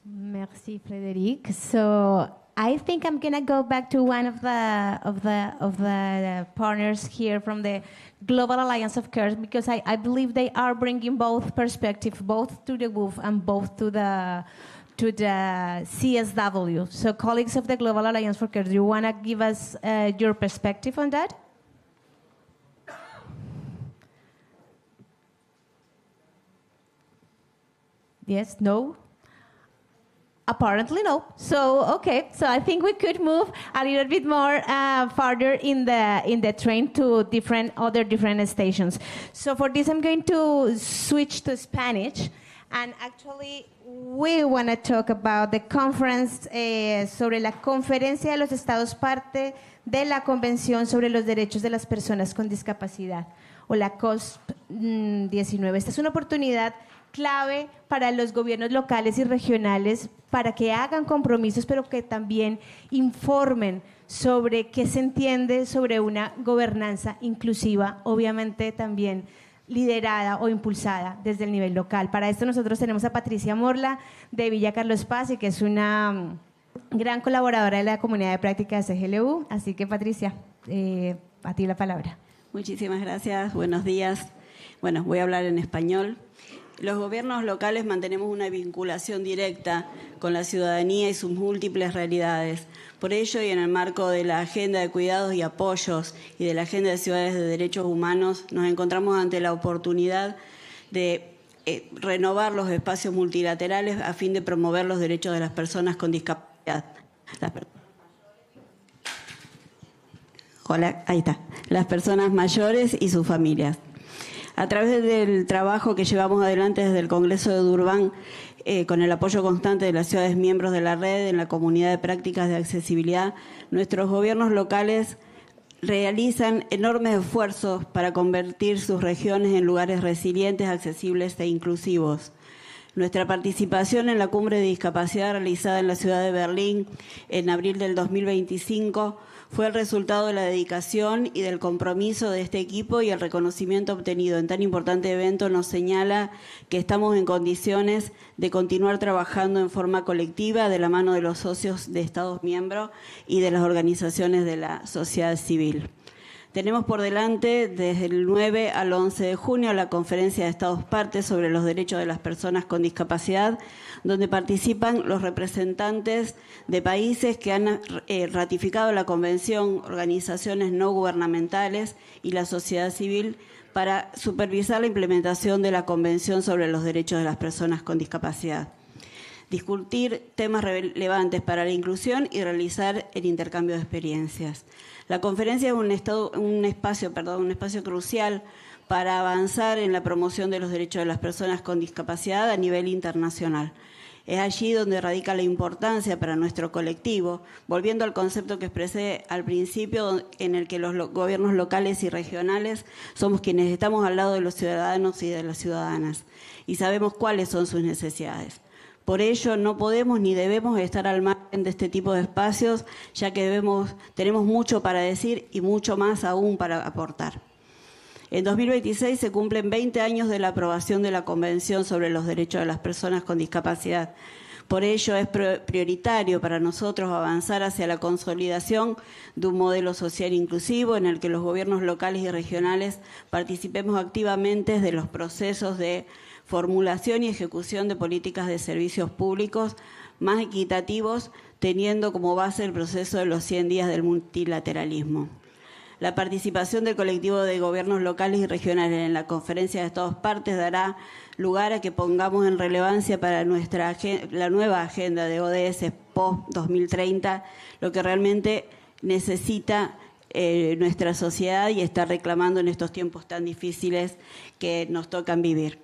Merci, Frédéric. So I think I'm gonna go back to one of the partners here from the Global Alliance of Care, because I believe they are bringing both perspectives, both to the WOOF and both to the CSW. So colleagues of the Global Alliance for Care, do you want to give us your perspective on that? Yes, no? Apparently no. So, okay. So I think we could move a little bit more farther in the train to other different stations. So for this, I'm going to switch to Spanish. And actually, we want to talk about the conference sobre la Conferencia de los Estados parte de la Convención sobre los Derechos de las Personas con Discapacidad, o la COSP-19. Esta es una oportunidad clave para los gobiernos locales y regionales para que hagan compromisos, pero que también informen sobre qué se entiende sobre una gobernanza inclusiva, obviamente también liderada o impulsada desde el nivel local. Para esto nosotros tenemos a Patricia Morla de Villa Carlos Paz, y que es una gran colaboradora de la comunidad de prácticas de CGLU. Así que, Patricia, a ti la palabra. Muchísimas gracias, buenos días. Bueno, voy a hablar en español. Los gobiernos locales mantenemos una vinculación directa con la ciudadanía y sus múltiples realidades. Por ello, y en el marco de la Agenda de Cuidados y Apoyos y de la Agenda de Ciudades de Derechos Humanos, nos encontramos ante la oportunidad de renovar los espacios multilaterales a fin de promover los derechos de las personas con discapacidad. Las personas mayores y sus familias. A través del trabajo que llevamos adelante desde el Congreso de Durban, con el apoyo constante de las ciudades miembros de la red en la comunidad de prácticas de accesibilidad, nuestros gobiernos locales realizan enormes esfuerzos para convertir sus regiones en lugares resilientes, accesibles e inclusivos. Nuestra participación en la Cumbre de Discapacidad realizada en la ciudad de Berlín en abril del 2025 fue el resultado de la dedicación y del compromiso de este equipo, y el reconocimiento obtenido en tan importante evento nos señala que estamos en condiciones de continuar trabajando en forma colectiva de la mano de los socios de Estados miembros y de las organizaciones de la sociedad civil. Tenemos por delante desde el 9 al 11 de junio la Conferencia de Estados Partes sobre los Derechos de las Personas con Discapacidad, donde participan los representantes de países que han ratificado la Convención, organizaciones no gubernamentales y la sociedad civil para supervisar la implementación de la Convención sobre los Derechos de las Personas con Discapacidad, discutir temas relevantes para la inclusión y realizar el intercambio de experiencias. La conferencia es un espacio crucial para avanzar en la promoción de los derechos de las personas con discapacidad a nivel internacional. Es allí donde radica la importancia para nuestro colectivo, volviendo al concepto que expresé al principio, en el que los gobiernos locales y regionales somos quienes estamos al lado de los ciudadanos y de las ciudadanas, y sabemos cuáles son sus necesidades. Por ello, no podemos ni debemos estar al margen de este tipo de espacios, ya que tenemos mucho para decir y mucho más aún para aportar. En 2026 se cumplen 20 años de la aprobación de la Convención sobre los Derechos de las Personas con Discapacidad. Por ello, es prioritario para nosotros avanzar hacia la consolidación de un modelo social inclusivo en el que los gobiernos locales y regionales participemos activamente de los procesos de formulación y ejecución de políticas de servicios públicos más equitativos, teniendo como base el proceso de los 100 días del multilateralismo. La participación del colectivo de gobiernos locales y regionales en la Conferencia de Estados Partes dará lugar a que pongamos en relevancia para la nueva agenda de ODS post-2030 lo que realmente necesita nuestra sociedad y está reclamando en estos tiempos tan difíciles que nos tocan vivir.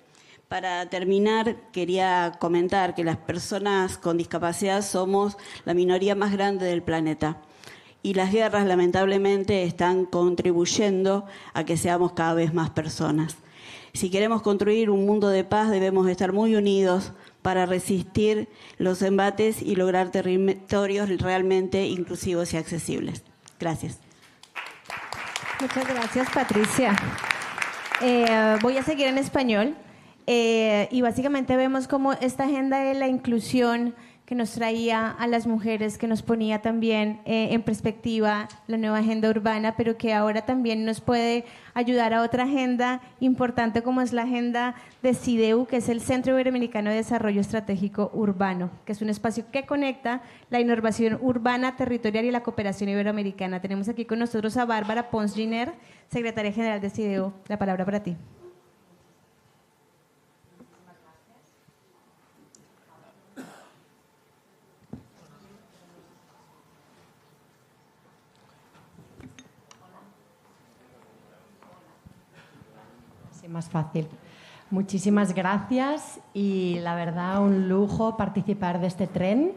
Para terminar, quería comentar que las personas con discapacidad somos la minoría más grande del planeta, y las guerras lamentablemente están contribuyendo a que seamos cada vez más personas. Si queremos construir un mundo de paz, debemos estar muy unidos para resistir los embates y lograr territorios realmente inclusivos y accesibles. Gracias. Muchas gracias, Patricia. Voy a seguir en español. Y básicamente vemos cómo esta agenda de la inclusión que nos traía a las mujeres, que nos ponía también en perspectiva la nueva agenda urbana, pero que ahora también nos puede ayudar a otra agenda importante como es la agenda de CIDEU, que es el Centro Iberoamericano de Desarrollo Estratégico Urbano, que es un espacio que conecta la innovación urbana, territorial y la cooperación iberoamericana. Tenemos aquí con nosotros a Bárbara Pons Giner, secretaria general de CIDEU. La palabra para ti. Más fácil. Muchísimas gracias y la verdad un lujo participar de este tren,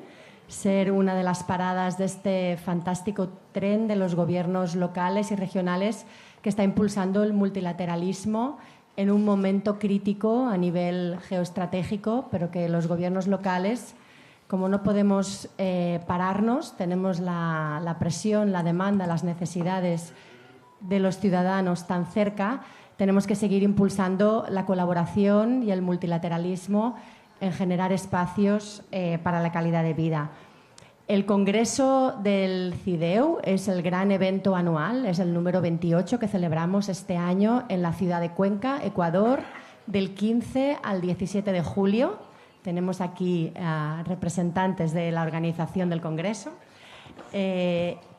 ser una de las paradas de este fantástico tren de los gobiernos locales y regionales que está impulsando el multilateralismo en un momento crítico a nivel geoestratégico, pero que los gobiernos locales, como no podemos pararnos, tenemos la presión, la demanda, las necesidades de los ciudadanos tan cerca, tenemos que seguir impulsando la colaboración y el multilateralismo en generar espacios para la calidad de vida. El Congreso del CIDEU es el gran evento anual, es el número 28 que celebramos este año en la ciudad de Cuenca, Ecuador, del 15 al 17 de julio. Tenemos aquí representantes de la organización del Congreso.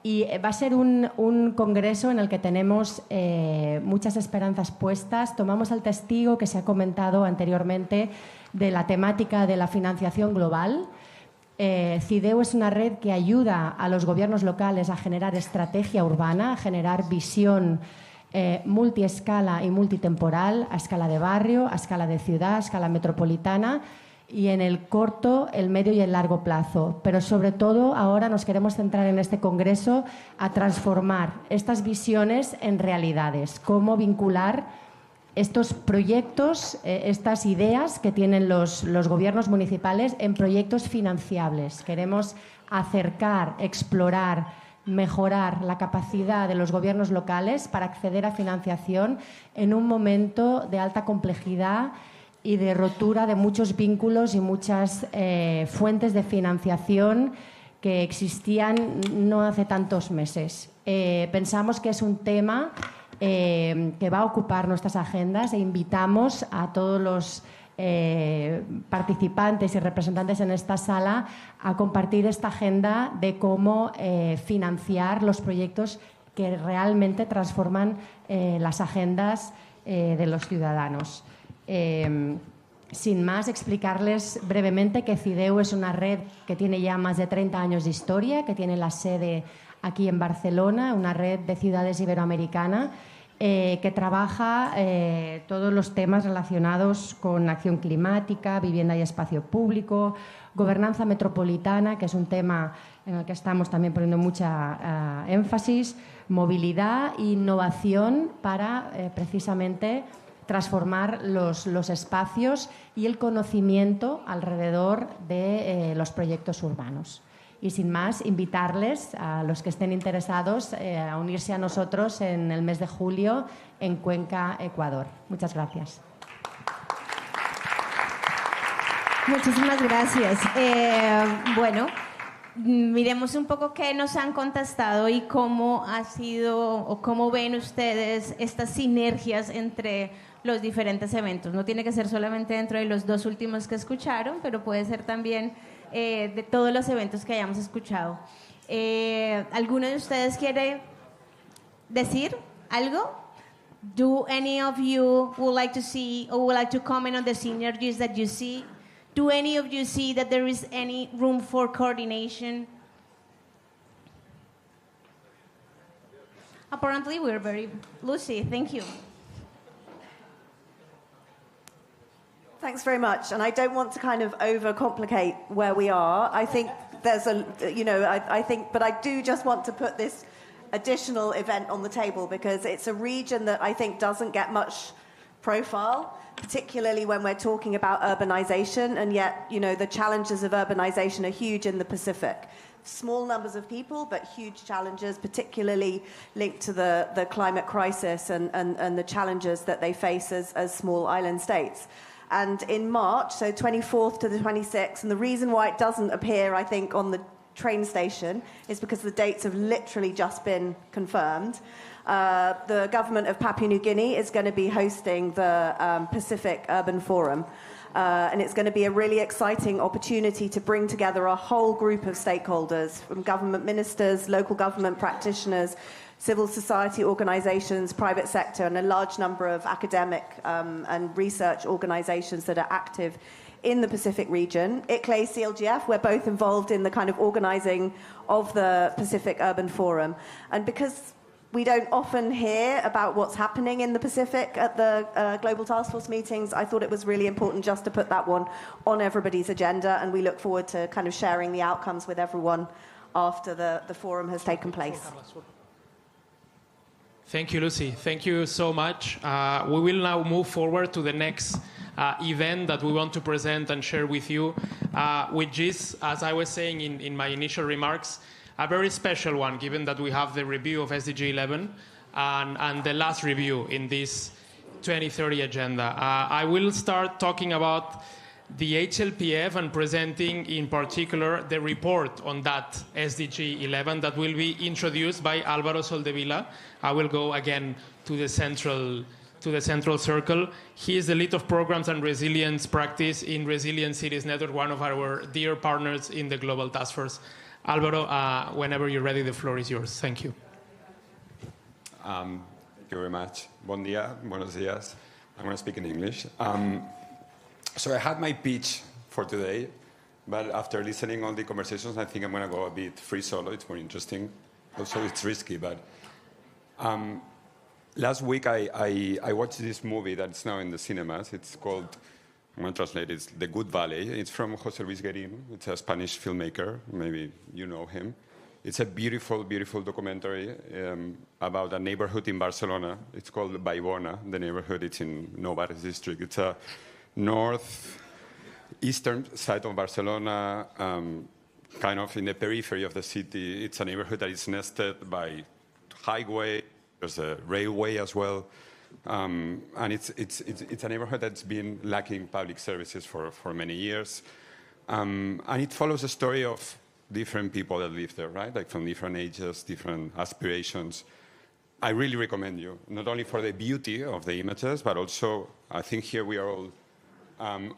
Y va a ser un congreso en el que tenemos muchas esperanzas puestas. Tomamos el testigo que se ha comentado anteriormente de la temática de la financiación global. CIDEU es una red que ayuda a los gobiernos locales a generar estrategia urbana, a generar visión multiescala y multitemporal, a escala de barrio, a escala de ciudad, a escala metropolitana, y en el corto, el medio y el largo plazo. Pero sobre todo ahora nos queremos centrar en este congreso a transformar estas visiones en realidades, cómo vincular estos proyectos, estas ideas que tienen los gobiernos municipales en proyectos financiables. Queremos acercar, explorar, mejorar la capacidad de los gobiernos locales para acceder a financiación en un momento de alta complejidad y de rotura de muchos vínculos y muchas fuentes de financiación que existían no hace tantos meses. Pensamos que es un tema que va a ocupar nuestras agendas e invitamos a todos los participantes y representantes en esta sala a compartir esta agenda de cómo financiar los proyectos que realmente transforman las agendas de los ciudadanos. Sin más, explicarles brevemente que CIDEU es una red que tiene ya más de 30 años de historia, que tiene la sede aquí en Barcelona, una red de ciudades iberoamericana que trabaja todos los temas relacionados con acción climática, vivienda y espacio público, gobernanza metropolitana, que es un tema en el que estamos también poniendo mucha énfasis, movilidad e innovación para precisamente transformar los espacios y el conocimiento alrededor de los proyectos urbanos. Y sin más, invitarles a los que estén interesados a unirse a nosotros en el mes de julio en Cuenca, Ecuador. Muchas gracias. Muchísimas gracias. Bueno, miremos un poco qué nos han contestado y cómo ha sido o cómo ven ustedes estas sinergias entre los diferentes eventos. No tiene que ser solamente dentro de los dos últimos que escucharon, pero puede ser también de todos los eventos que hayamos escuchado. ¿Alguno de ustedes quiere decir algo? Do any of you would like to see or would like to comment on the synergies that you see? Do any of you see that there is any room for coordination? Apparently, we're very... Lucy, thank you. Thanks very much. And I don't want to kind of overcomplicate where we are. I think there's a, I think, but I do just want to put this additional event on the table because it's a region that I think doesn't get much profile, particularly when we're talking about urbanization. And yet, the challenges of urbanization are huge in the Pacific. Small numbers of people, but huge challenges, particularly linked to the climate crisis and the challenges that they face as small island states. And in March, so 24th to the 26th, and the reason why it doesn't appear, I think, on the train station is because the dates have literally just been confirmed. The government of Papua New Guinea is going to be hosting the Pacific Urban Forum. And it's going to be a really exciting opportunity to bring together a whole group of stakeholders, from government ministers, local government practitioners, civil society organizations, private sector, and a large number of academic and research organizations that are active in the Pacific region. ICLEI, CLGF, we're both involved in the kind of organizing of the Pacific Urban Forum. And because we don't often hear about what's happening in the Pacific at the Global Taskforce meetings, I thought it was really important just to put that one on everybody's agenda, and we look forward to kind of sharing the outcomes with everyone after the forum has taken place. Thank you, Lucy. Thank you so much. We will now move forward to the next event that we want to present and share with you, which is, as I was saying in my initial remarks, a very special one, given that we have the review of SDG 11 and the last review in this 2030 agenda. I will start talking about the HLPF and presenting in particular the report on that SDG 11 that will be introduced by Álvaro Soldevila. I will go again to the central circle. He is the lead of programs and resilience practice in Resilient Cities Network, one of our dear partners in the Global Taskforce. Álvaro, whenever you're ready, the floor is yours. Thank you. Thank you very much. Bon dia, buenos dias. I'm going to speak in English. So I had my pitch for today, but after listening on the conversations, I think I'm going to go a bit free solo. It's more interesting. Also, it's risky, but last week I watched this movie that's now in the cinemas. It's called, I'm going to translate it, it's The Good Valley. It's from José Luis Guerin. It's a Spanish filmmaker. Maybe you know him. It's a beautiful, beautiful documentary about a neighborhood in Barcelona. It's called Baibona, the neighborhood. It's in Novares district. It's a northeastern side of Barcelona, kind of in the periphery of the city. It's a neighborhood that is nested by highway. There's a railway as well. And it's a neighborhood that's been lacking public services for many years. And it follows a story of different people that live there, right? Like from different ages, different aspirations. I really recommend you, not only for the beauty of the images, but also I think here we are all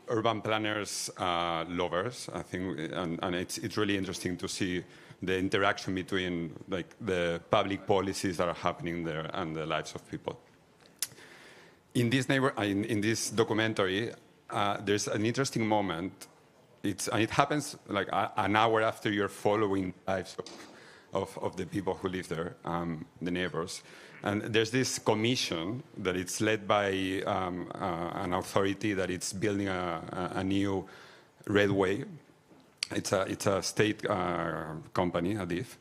urban planners, lovers. I think, and it's really interesting to see the interaction between like the public policies that are happening there and the lives of people. In this documentary, there's an interesting moment. And it happens like an hour after you're following lives of the people who live there, the neighbors. And there's this commission that it's led by an authority that it's building a new railway. It's a state company, ADIF.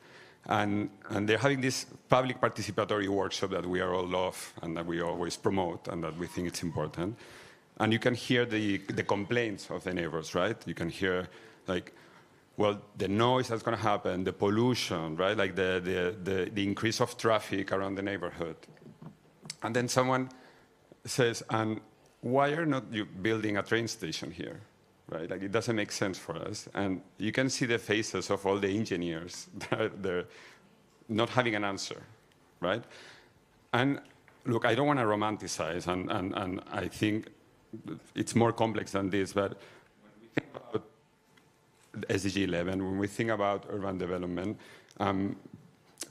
And they're having this public participatory workshop that we all love and that we always promote and that we think it's important. And you can hear the complaints of the neighbors, right? You can hear like, well, the noise that's going to happen, the pollution, right? Like the increase of traffic around the neighborhood. And then someone says, and why are not you building a train station here? Right? Like it doesn't make sense for us. And you can see the faces of all the engineers. They're not having an answer, right? And look, I don't want to romanticize, and I think it's more complex than this, but when we think about SDG 11, when we think about urban development,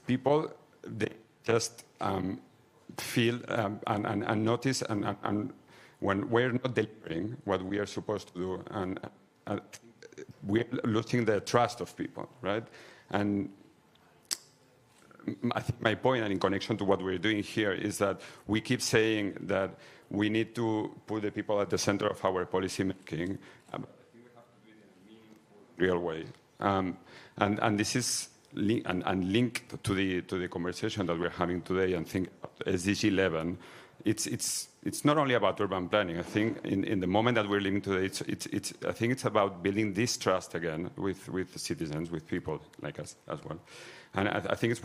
people, they just feel and notice and when we're not delivering what we are supposed to do, and we're losing the trust of people, right? And I think my point, and in connection to what we're doing here, is that we keep saying that we need to put the people at the center of our policy making, but I think we have to do it in a meaningful, real way. And this is linked to the conversation that we're having today, and think about SDG 11. it's not only about urban planning. I think in the moment that we're living today, I think it's about building this trust again with the citizens, with people like us as well. And I think it's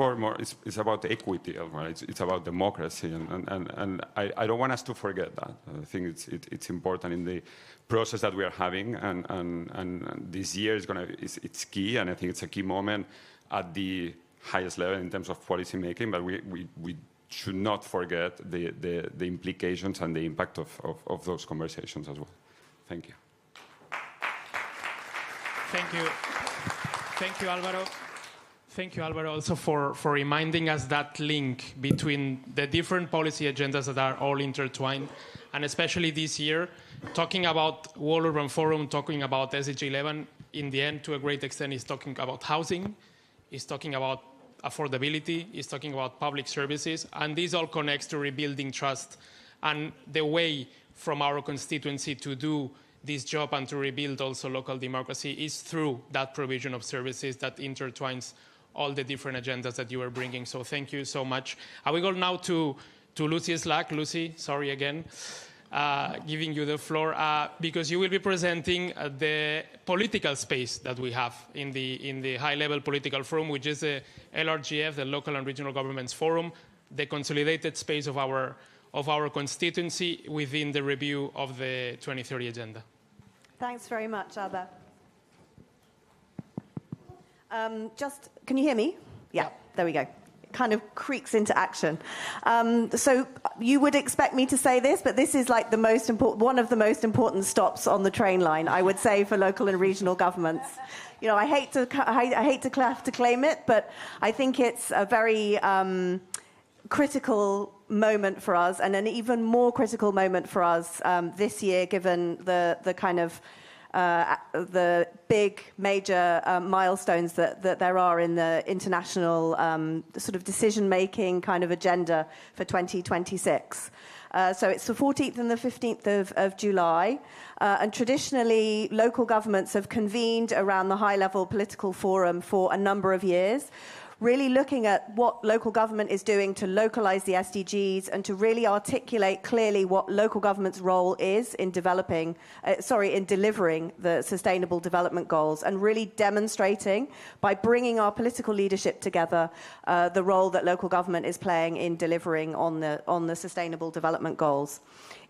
it's about equity as well. It's about democracy, and I don't want us to forget that. I think it's important in the process that we are having, and this year it's key, and I think it's a key moment at the highest level in terms of policy making. But we should not forget the implications and the impact of those conversations as well. Thank you. Thank you, Alvaro. Thank you, Alvaro, also for reminding us that link between the different policy agendas that are all intertwined, and especially this year, talking about World Urban Forum, talking about SDG 11, in the end, to a great extent, is talking about housing, is talking about affordability, is talking about public services, and this all connects to rebuilding trust. And the way from our constituency to do this job and to rebuild also local democracy is through that provision of services that intertwines all the different agendas that you are bringing. So thank you so much. I will go now to Lucy Slack. Lucy, sorry again, giving you the floor, because you will be presenting the political space that we have in the high-level political forum, which is the LRGF, the Local and Regional Governments Forum, the consolidated space of our constituency within the review of the 2030 agenda. Thanks very much, Alba. Can you hear me? Yeah, there we go. It kind of creaks into action. So you would expect me to say this, but this is like one of the most important stops on the train line, I would say, for local and regional governments. You know, I hate to have to claim it, but I think it's a very critical moment for us, and an even more critical moment for us this year, given the kind of the big major milestones that there are in the international sort of decision-making kind of agenda for 2026. So it's the 14th and the 15th of July, and traditionally local governments have convened around the high-level political forum for a number of years, really looking at what local government is doing to localize the SDGs and to really articulate clearly what local government's role is in delivering the Sustainable Development Goals, and really demonstrating by bringing our political leadership together the role that local government is playing in delivering on the Sustainable Development Goals.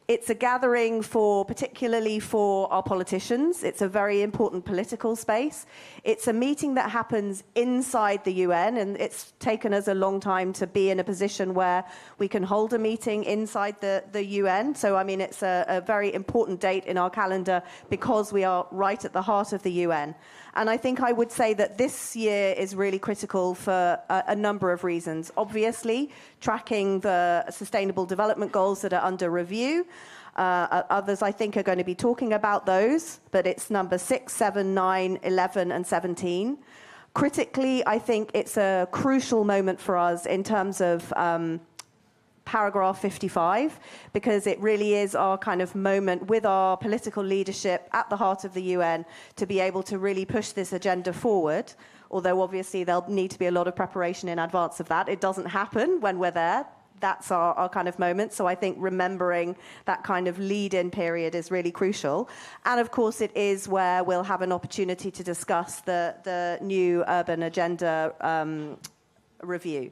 It's a gathering particularly for our politicians. It's a very important political space. It's a meeting that happens inside the UN, and it's taken us a long time to be in a position where we can hold a meeting inside the UN. So, I mean, it's a very important date in our calendar because we are right at the heart of the UN. And I think I would say that this year is really critical for a number of reasons. Obviously, tracking the Sustainable Development Goals that are under review. Others, I think, are going to be talking about those, but it's number 6, 7, 9, 11, and 17. Critically, I think it's a crucial moment for us in terms of paragraph 55, because it really is our kind of moment with our political leadership at the heart of the UN to be able to really push this agenda forward. Although obviously there'll need to be a lot of preparation in advance of that. It doesn't happen when we're there. That's our kind of moment. So I think remembering that kind of lead-in period is really crucial. And of course it is where we'll have an opportunity to discuss the new urban agenda review.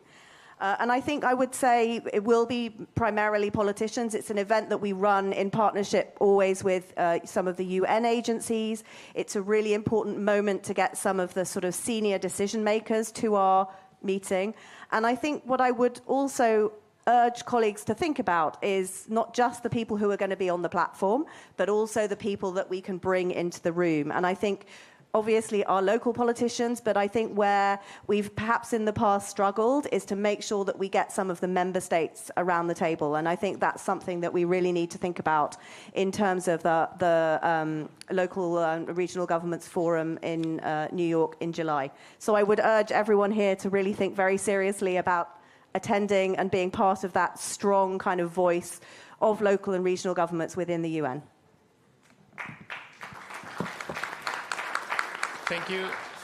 And I think I would say it will be primarily politicians. It's an event that we run in partnership always with some of the UN agencies. It's a really important moment to get some of the sort of senior decision makers to our meeting. And I think what I would also urge colleagues to think about is not just the people who are going to be on the platform, but also the people that we can bring into the room. And I think obviously our local politicians, but I think where we've perhaps in the past struggled is to make sure that we get some of the member states around the table. And I think that's something that we really need to think about in terms of the local regional governments forum in New York in July. So I would urge everyone here to really think very seriously about attending and being part of that strong kind of voice of local and regional governments within the UN.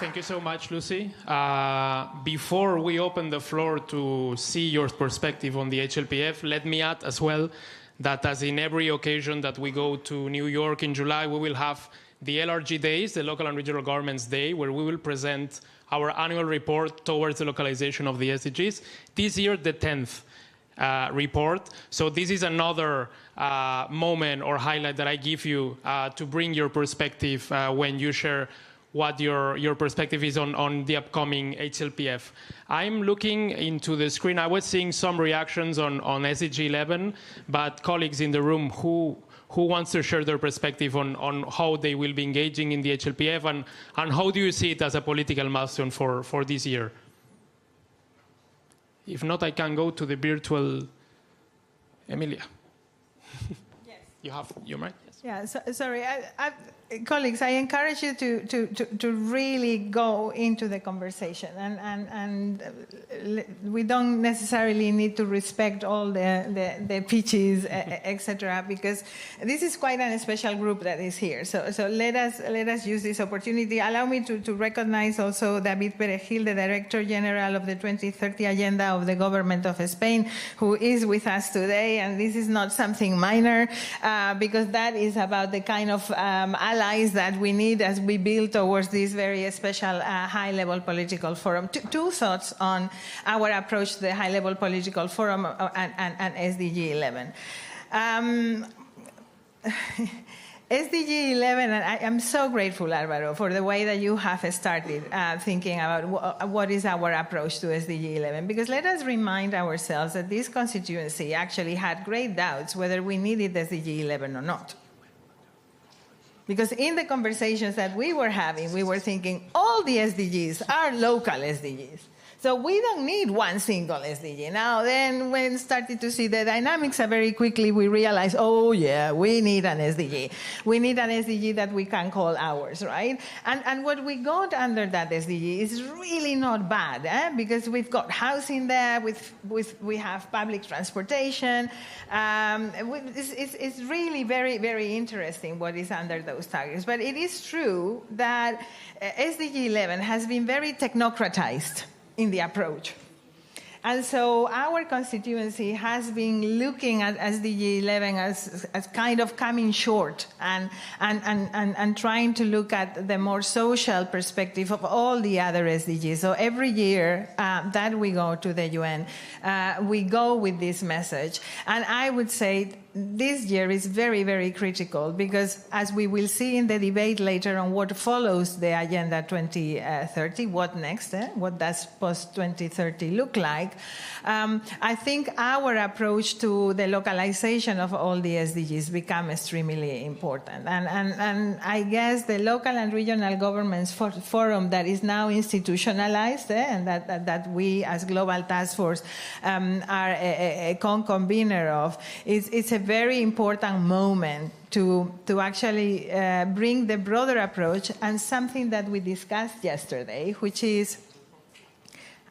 Thank you so much, Lucy. Before we open the floor to see your perspective on the HLPF, let me add as well that as in every occasion that we go to New York in July, we will have the LRG Days, the Local and Regional Governments Day, where we will present our annual report towards the localization of the SDGs. This year, the 10th report. So this is another moment or highlight that I give you to bring your perspective when you share what your perspective is on the upcoming HLPF. I'm looking into the screen. I was seeing some reactions on SDG 11, but colleagues in the room, who wants to share their perspective on how they will be engaging in the HLPF and how do you see it as a political milestone for this year? If not, I can go to the virtual Emilia. Yes. You have your mic? Yes. Yeah, sorry. Colleagues, I encourage you to really go into the conversation, and we don't necessarily need to respect all the pitches, etc., because this is quite a special group that is here. So let us use this opportunity. Allow me to recognize also David Perejil, the Director General of the 2030 Agenda of the Government of Spain, who is with us today, and this is not something minor, because that is about the kind of allies that we need as we build towards this very special high-level political forum. Two thoughts on our approach to the high-level political forum and SDG 11. SDG 11, and I am so grateful, Álvaro, for the way that you have started thinking about what is our approach to SDG 11, because let us remind ourselves that this constituency actually had great doubts whether we needed SDG 11 or not. Because in the conversations that we were having, we were thinking all the SDGs are local SDGs. So we don't need one single SDG. Now then, when we started to see the dynamics, very quickly we realized, oh yeah, we need an SDG. We need an SDG that we can call ours, right? And what we got under that SDG is really not bad, because we've got housing there, we have public transportation. It's really very, very interesting what is under those targets. But it is true that SDG 11 has been very technocratized in the approach. And so our constituency has been looking at SDG 11 as kind of coming short and trying to look at the more social perspective of all the other SDGs. So every year that we go to the UN, we go with this message. And I would say this year is very, very critical because, as we will see in the debate later on what follows the Agenda 2030, what next? What does post-2030 look like? I think our approach to the localization of all the SDGs become extremely important. And I guess the local and regional governments forum that is now institutionalized, and that we as Global Taskforce are a co-convener of, it's a very important moment to actually bring the broader approach and something that we discussed yesterday, which is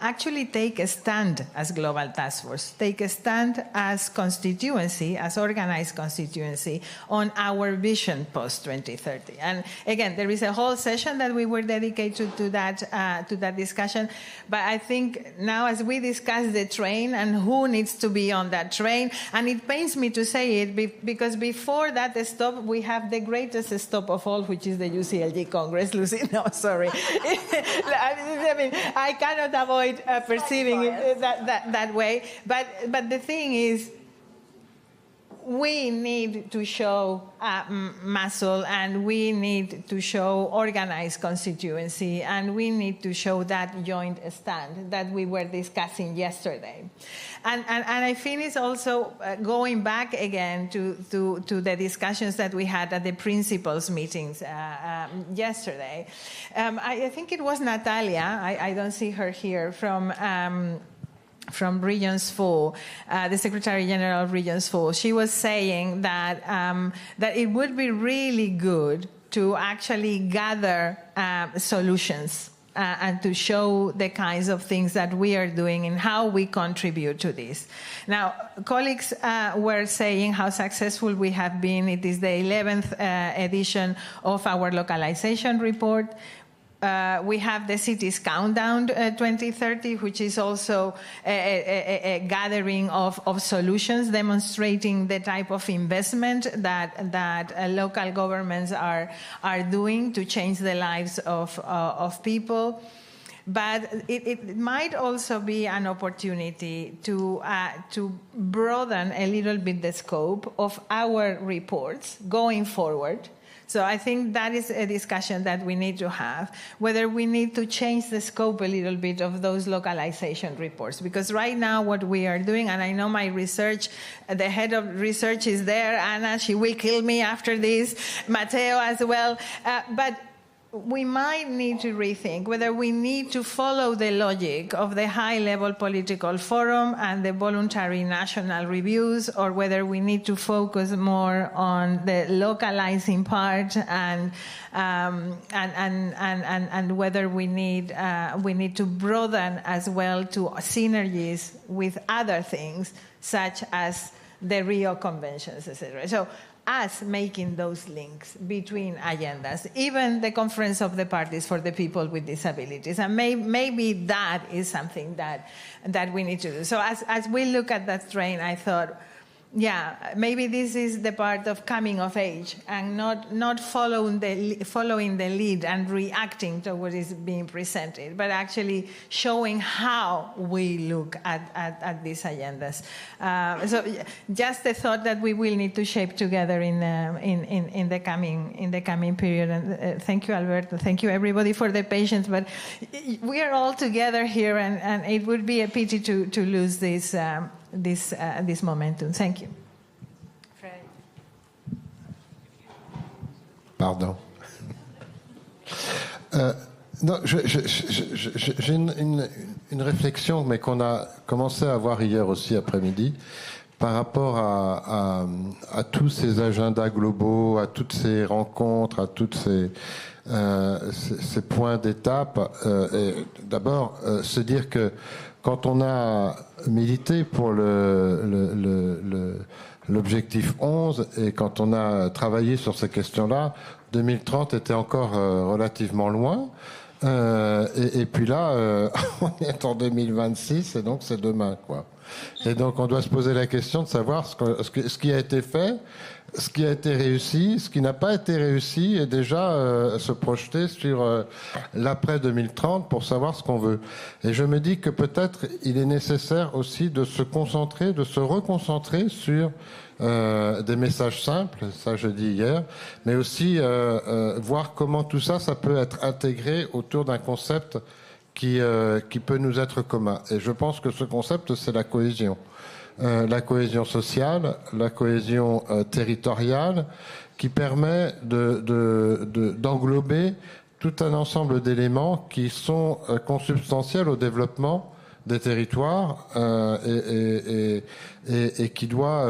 actually take a stand as Global Taskforce, take a stand as constituency, as organized constituency, on our vision post-2030. And again, there is a whole session that we were dedicated to that discussion. But I think now, as we discuss the train and who needs to be on that train, and it pains me to say it because before that stop, we have the greatest stop of all, which is the UCLG Congress. Lucy, no, sorry. I mean, I cannot avoid perceiving it that way. But the thing is, we need to show muscle, and we need to show organized constituency, and we need to show that joint stand that we were discussing yesterday. And I finish also going back again to the discussions that we had at the principals meetings yesterday. I think it was Natalia, I don't see her here, from Regions 4, the Secretary General of Regions 4, she was saying that that it would be really good to actually gather solutions and to show the kinds of things that we are doing and how we contribute to this. Now, colleagues were saying how successful we have been. It is the 11th edition of our localization report. We have the Cities Countdown 2030, which is also a gathering of solutions demonstrating the type of investment that local governments are doing to change the lives of people. But it might also be an opportunity to broaden a little bit the scope of our reports going forward. So I think that is a discussion that we need to have, whether we need to change the scope a little bit of those localization reports. Because right now what we are doing, and I know my research, the head of research is there, Anna, she will kill me after this, Matteo as well, but we might need to rethink whether we need to follow the logic of the high-level political forum and the voluntary national reviews, or whether we need to focus more on the localizing part and whether we need to broaden as well to synergies with other things, such as the Rio Conventions, etc. So, us making those links between agendas, even the Conference of the Parties for the People with Disabilities. And maybe that is something that we need to do. So as we look at that train, I thought, yeah, maybe this is the part of coming of age and not following the lead and reacting to what is being presented, but actually showing how we look at these agendas. So just the thought that we will need to shape together in the coming period. And thank you, Alberto. Thank you, everybody, for the patience. But we are all together here, and it would be a pity to lose this momentum. Thank you. Fred. Pardon. Non, j'ai une réflexion, mais qu'on a commencé à avoir hier aussi après-midi, par rapport à tous ces agendas globaux, à toutes ces rencontres, à tous ces points d'étape. D'abord, se dire que quand on a milité pour l'objectif 11 et quand on a travaillé sur ces questions-là, 2030 était encore relativement loin. Et puis là, on est en 2026 et donc c'est demain, quoi. Et donc on doit se poser la question de savoir ce qui a été fait, ce qui a été réussi, ce qui n'a pas été réussi, et déjà se projeter sur l'après 2030 pour savoir ce qu'on veut. Et je me dis que peut-être il est nécessaire aussi de se concentrer, de se reconcentrer sur des messages simples, ça je dis hier, mais aussi voir comment tout ça peut être intégré autour d'un concept qui peut nous être commun. Et je pense que ce concept, c'est la cohésion. La cohésion sociale, la cohésion territoriale, qui permet d'englober tout un ensemble d'éléments qui sont consubstantiels au développement des territoires et qui doit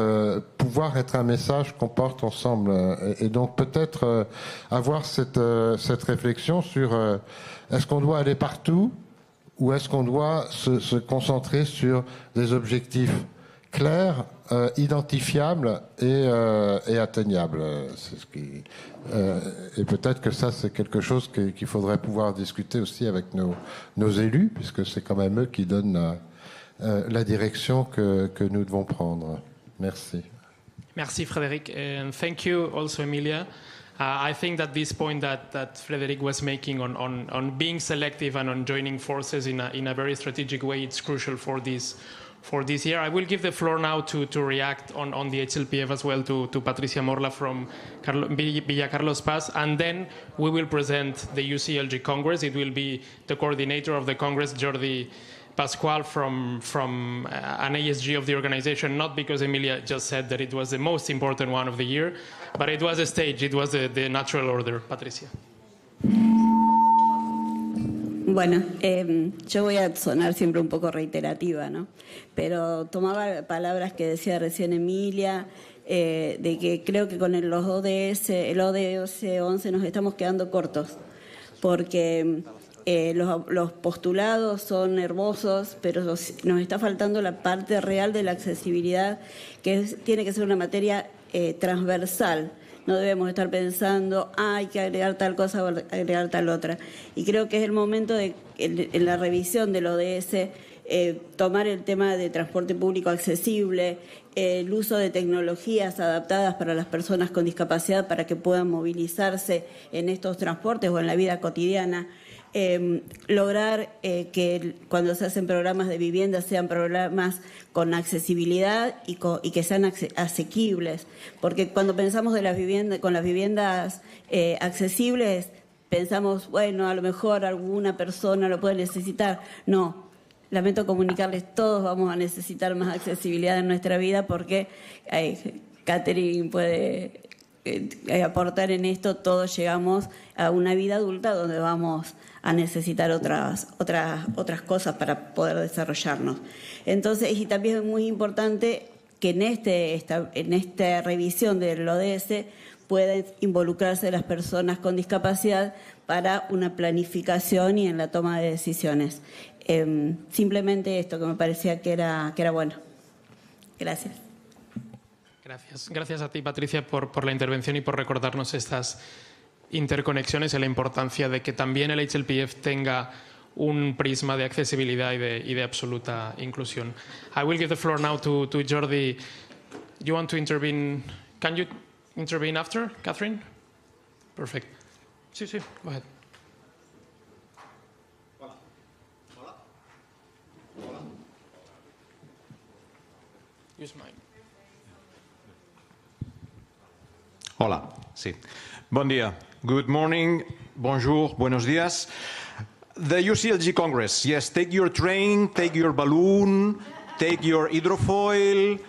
pouvoir être un message qu'on porte ensemble. Et donc peut-être avoir cette réflexion sur est-ce qu'on doit aller partout ou est-ce qu'on doit se concentrer sur des objectifs clairs, identifiables et atteignables. C'est ce qui, et peut-être que ça, c'est quelque chose qu'il faudrait pouvoir discuter aussi avec nos élus, puisque c'est quand même eux qui donnent la direction que nous devons prendre. Merci. Merci, Frédéric. And thank you also, Emilia. I think that this point that Frédéric was making on being selective and on joining forces in a very strategic way, it's crucial for this year. I will give the floor now to react on the HLPF as well to Patricia Morla from Villa Carlos Paz, and then we will present the UCLG Congress. It will be the coordinator of the Congress, Jordi Pascual, from an ASG of the organization, not because Emilia just said that it was the most important one of the year, but it was a stage, it was the natural order. Patricia. Bueno, yo voy a sonar siempre un poco reiterativa, ¿no? Pero tomaba palabras que decía recién Emilia, de que creo que con el ODS 11 nos estamos quedando cortos, porque los postulados son hermosos, pero nos está faltando la parte real de la accesibilidad, que tiene que ser una materia transversal. no debemos estar pensando, hay que agregar tal cosa o agregar tal otra. Y creo que es el momento de, en la revisión del ODS, tomar el tema de transporte público accesible, el uso de tecnologías adaptadas para las personas con discapacidad para que puedan movilizarse en estos transportes o en la vida cotidiana. Lograr que cuando se hacen programas de vivienda sean programas con accesibilidad y que sean asequibles, porque cuando pensamos de las viviendas, con las viviendas accesibles, pensamos, bueno, a lo mejor alguna persona lo puede necesitar. No, lamento comunicarles, todos vamos a necesitar más accesibilidad en nuestra vida porque Catherine puede aportar en esto. Todos llegamos a una vida adulta donde vamos a necesitar otras cosas para poder desarrollarnos. Entonces, y también es muy importante que en esta revisión del ODS puedan involucrarse las personas con discapacidad para una planificación y en la toma de decisiones. Simplemente esto que me parecía que era bueno. Gracias. Gracias a ti, Patricia, por la intervención y por recordarnos estas interconexiones y la importancia de que también el HLPF tenga un prisma de accesibilidad y de absoluta inclusión. I will give the floor now to Jordi. You want to intervene? Can you intervene after, Catherine? Perfect. Sí, go ahead. Use mine. Hola, sí. Bon dia. Good morning, bonjour, buenos días. The UCLG Congress, yes, take your train, take your balloon, take your hydrofoil,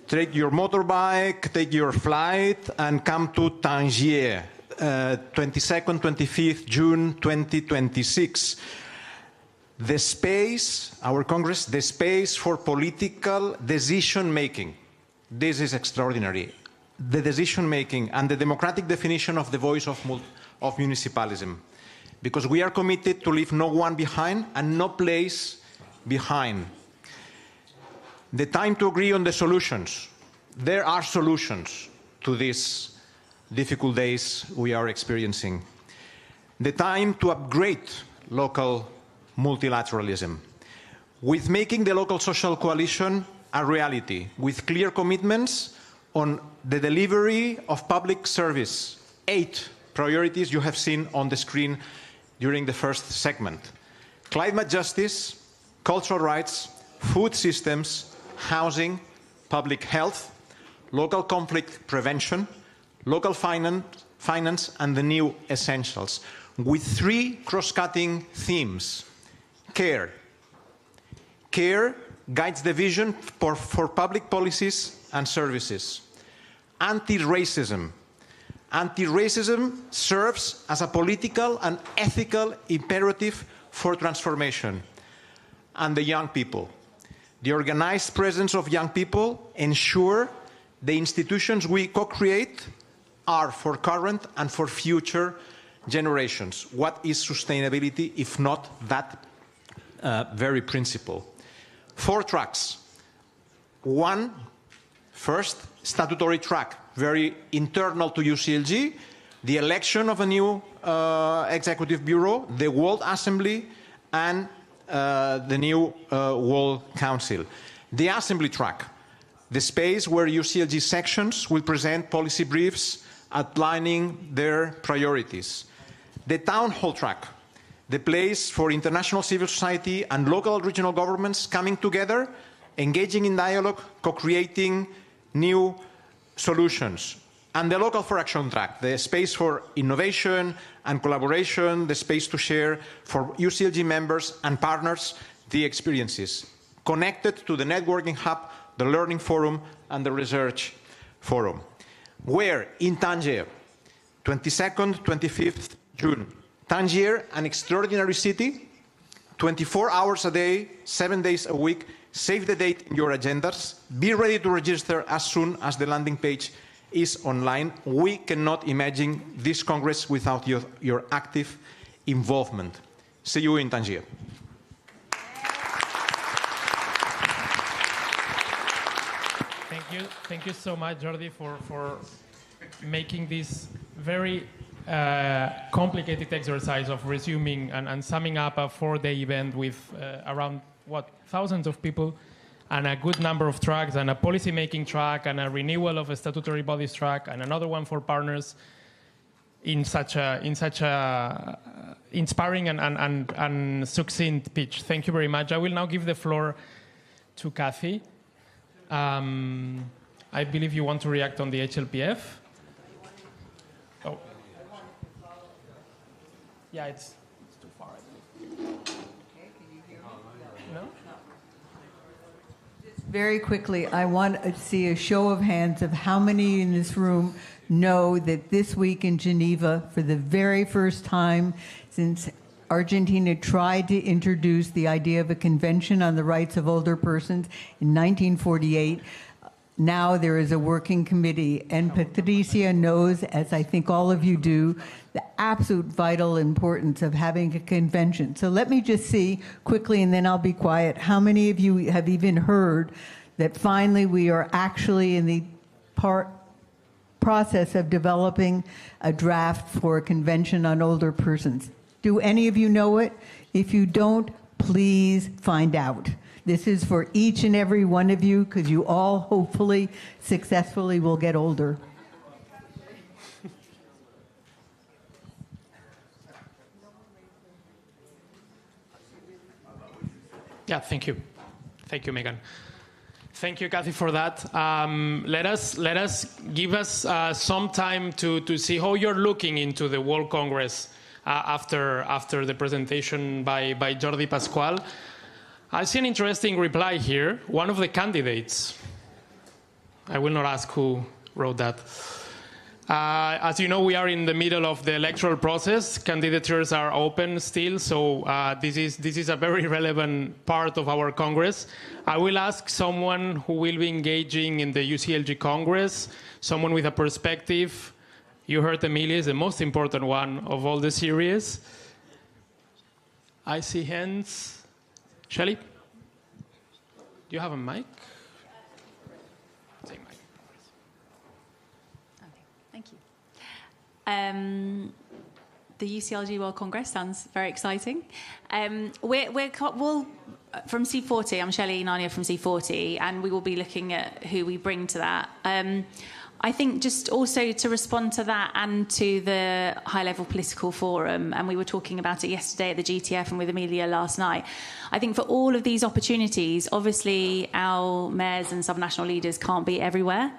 take your motorbike, take your flight, and come to Tangier, 22nd, 25th June 2026. The space, our Congress, the space for political decision-making. This is extraordinary. The decision-making and the democratic definition of the voice of municipalism. Because we are committed to leave no one behind and no place behind. The time to agree on the solutions. There are solutions to these difficult days we are experiencing. The time to upgrade local multilateralism. With making the local social coalition a reality, with clear commitments on the delivery of public service. 8 priorities you have seen on the screen during the first segment. Climate justice, cultural rights, food systems, housing, public health, local conflict prevention, local finance, and the new essentials, with 3 cross-cutting themes. Care. Care guides the vision for public policies and services. Anti-racism. Anti-racism serves as a political and ethical imperative for transformation. And the young people. The organized presence of young people ensure the institutions we co-create are for current and for future generations. What is sustainability if not that very principle? 4 tracks. 1, first, statutory track, very internal to UCLG, the election of a new executive bureau, the World Assembly, and the new World Council. The Assembly track, the space where UCLG sections will present policy briefs outlining their priorities. The Town Hall track, the place for international civil society and local regional governments coming together, engaging in dialogue, co-creating new solutions. And the Local for Action track, the space for innovation and collaboration, the space to share for UCLG members and partners the experiences, connected to the networking hub, the learning forum, and the research forum. Where? In Tangier, 22nd, 25th June. Tangier, an extraordinary city, 24 hours a day, 7 days a week. Save the date in your agendas. Be ready to register as soon as the landing page is online. We cannot imagine this Congress without your active involvement. See you in Tangier. Thank you so much, Jordi, for making this very complicated exercise of resuming and summing up a 4-day event with around, thousands of people, and a good number of tracks, and a policy-making track, and a renewal of a statutory bodies track, and another one for partners in such a inspiring and succinct pitch. Thank you very much. I will now give the floor to Kathy. I believe you want to react on the HLPF. Oh. Yeah, it's too far, I believe. Okay, can you hear me? No? Very quickly, I want to see a show of hands of how many in this room know that this week in Geneva, for the very first time since Argentina tried to introduce the idea of a convention on the rights of older persons in 1948, now there is a working committee, and Patricia knows, as I think all of you do, the absolute vital importance of having a convention. So let me just see quickly, and then I'll be quiet, how many of you have even heard that finally we are actually in the process of developing a draft for a convention on older persons? Do any of you know it? If you don't, please find out. This is for each and every one of you, because you all hopefully successfully will get older. Yeah, thank you. Thank you, Megan. Thank you, Kathy, for that. Let us give us some time to see how you're looking into the World Congress after the presentation by Jordi Pasqual. I see an interesting reply here. One of the candidates, I will not ask who wrote that. As you know, we are in the middle of the electoral process. Candidatures are open still, so this is a very relevant part of our Congress. I will ask someone who will be engaging in the UCLG Congress, someone with a perspective. You heard Emilia is the most important one of all the series. I see hands. Shelley, do you have a mic? Okay, thank you. The UCLG World Congress sounds very exciting. We're from C40. I'm Shelley Nania from C40, and we will be looking at who we bring to that. I think just also to respond to that and to the high-level political forum, and we were talking about it yesterday at the GTF and with Emilia last night. I think for all of these opportunities, obviously our mayors and subnational leaders can't be everywhere.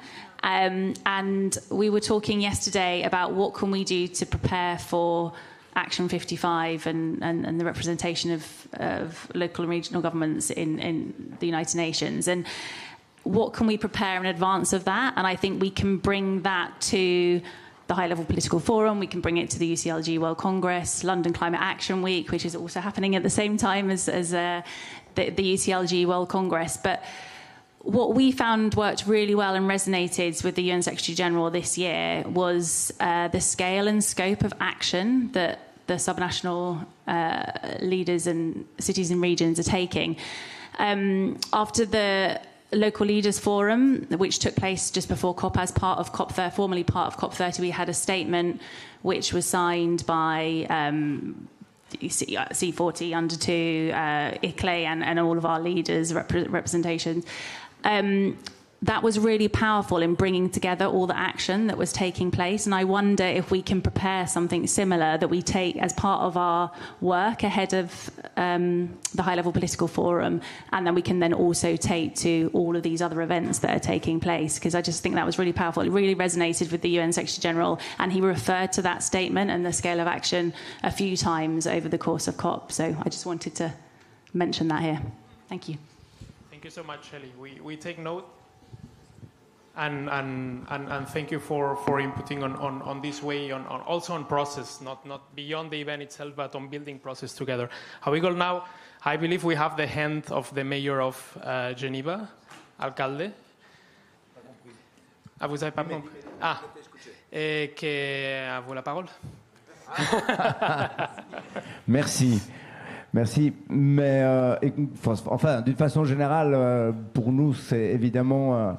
And we were talking yesterday about what can we do to prepare for Action 55 and the representation of local and regional governments in the United Nations. And what can we prepare in advance of that? And I think we can bring that to the high-level political forum. We can bring it to the UCLG World Congress, London Climate Action Week, which is also happening at the same time as the UCLG World Congress. But what we found worked really well and resonated with the UN Secretary General this year was the scale and scope of action that the subnational leaders and cities and regions are taking. After the Local Leaders Forum, which took place just before COP, as part of COP, formerly part of COP30, we had a statement which was signed by C40, Under 2, ICLE, and all of our leaders' representations. That was really powerful in bringing together all the action that was taking place. And I wonder if we can prepare something similar that we take as part of our work ahead of the high-level political forum, and then we can then also take to all of these other events that are taking place, because I just think that was really powerful. It really resonated with the UN Secretary General, and he referred to that statement and the scale of action a few times over the course of COP. So I just wanted to mention that here. Thank you. Thank you so much, Shelley. We take note. And thank you for inputting on this way, on also on process, not beyond the event itself, but on building process together. How we go now, I believe we have the hand of the mayor of Geneva, alcalde. Ah, vous avez pas compris. Ah, que à vous la parole. Merci. Merci. Mais enfin, d'une façon générale, pour nous, c'est évidemment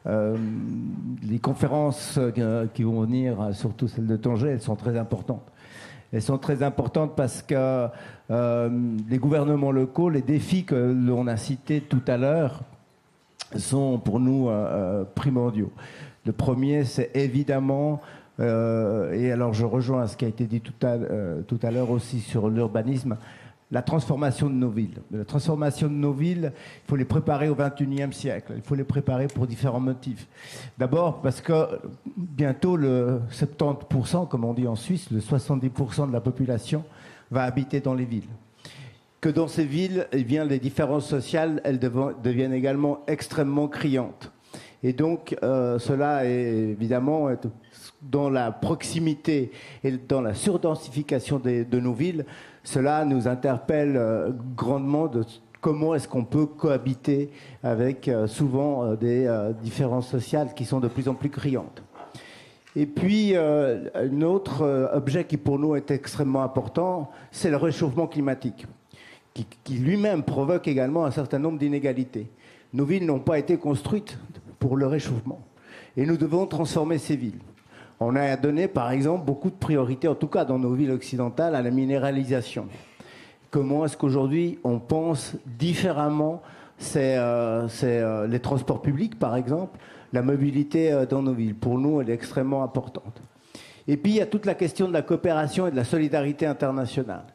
les conférences qui vont venir, surtout celle de Tanger, elles sont très importantes. Elles sont très importantes parce que les gouvernements locaux, les défis que l'on a cités tout à l'heure, sont pour nous primordiaux. Le premier, c'est évidemment, et alors je rejoins ce qui a été dit tout à l'heure aussi sur l'urbanisme, la transformation de nos villes. La transformation de nos villes, il faut les préparer au XXIe siècle. Il faut les préparer pour différents motifs. D'abord parce que bientôt le 70%, comme on dit en Suisse, le 70% de la population va habiter dans les villes. Que dans ces villes, eh bien, les différences sociales, elles deviennent également extrêmement criantes. Et donc, cela est évidemment dans la proximité et dans la surdensification de nos villes. Cela nous interpelle grandement de comment est-ce qu'on peut cohabiter avec souvent des différences sociales qui sont de plus en plus criantes. Et puis, un autre objet qui pour nous est extrêmement important, c'est le réchauffement climatique, qui lui-même provoque également un certain nombre d'inégalités. Nos villes n'ont pas été construites pour le réchauffement. Et nous devons transformer ces villes. On a donné, par exemple, beaucoup de priorité, en tout cas dans nos villes occidentales, à la minéralisation. Comment est-ce qu'aujourd'hui on pense différemment les transports publics, par exemple, la mobilité dans nos villes. Pour nous, elle est extrêmement importante. Et puis, il y a toute la question de la coopération et de la solidarité internationale.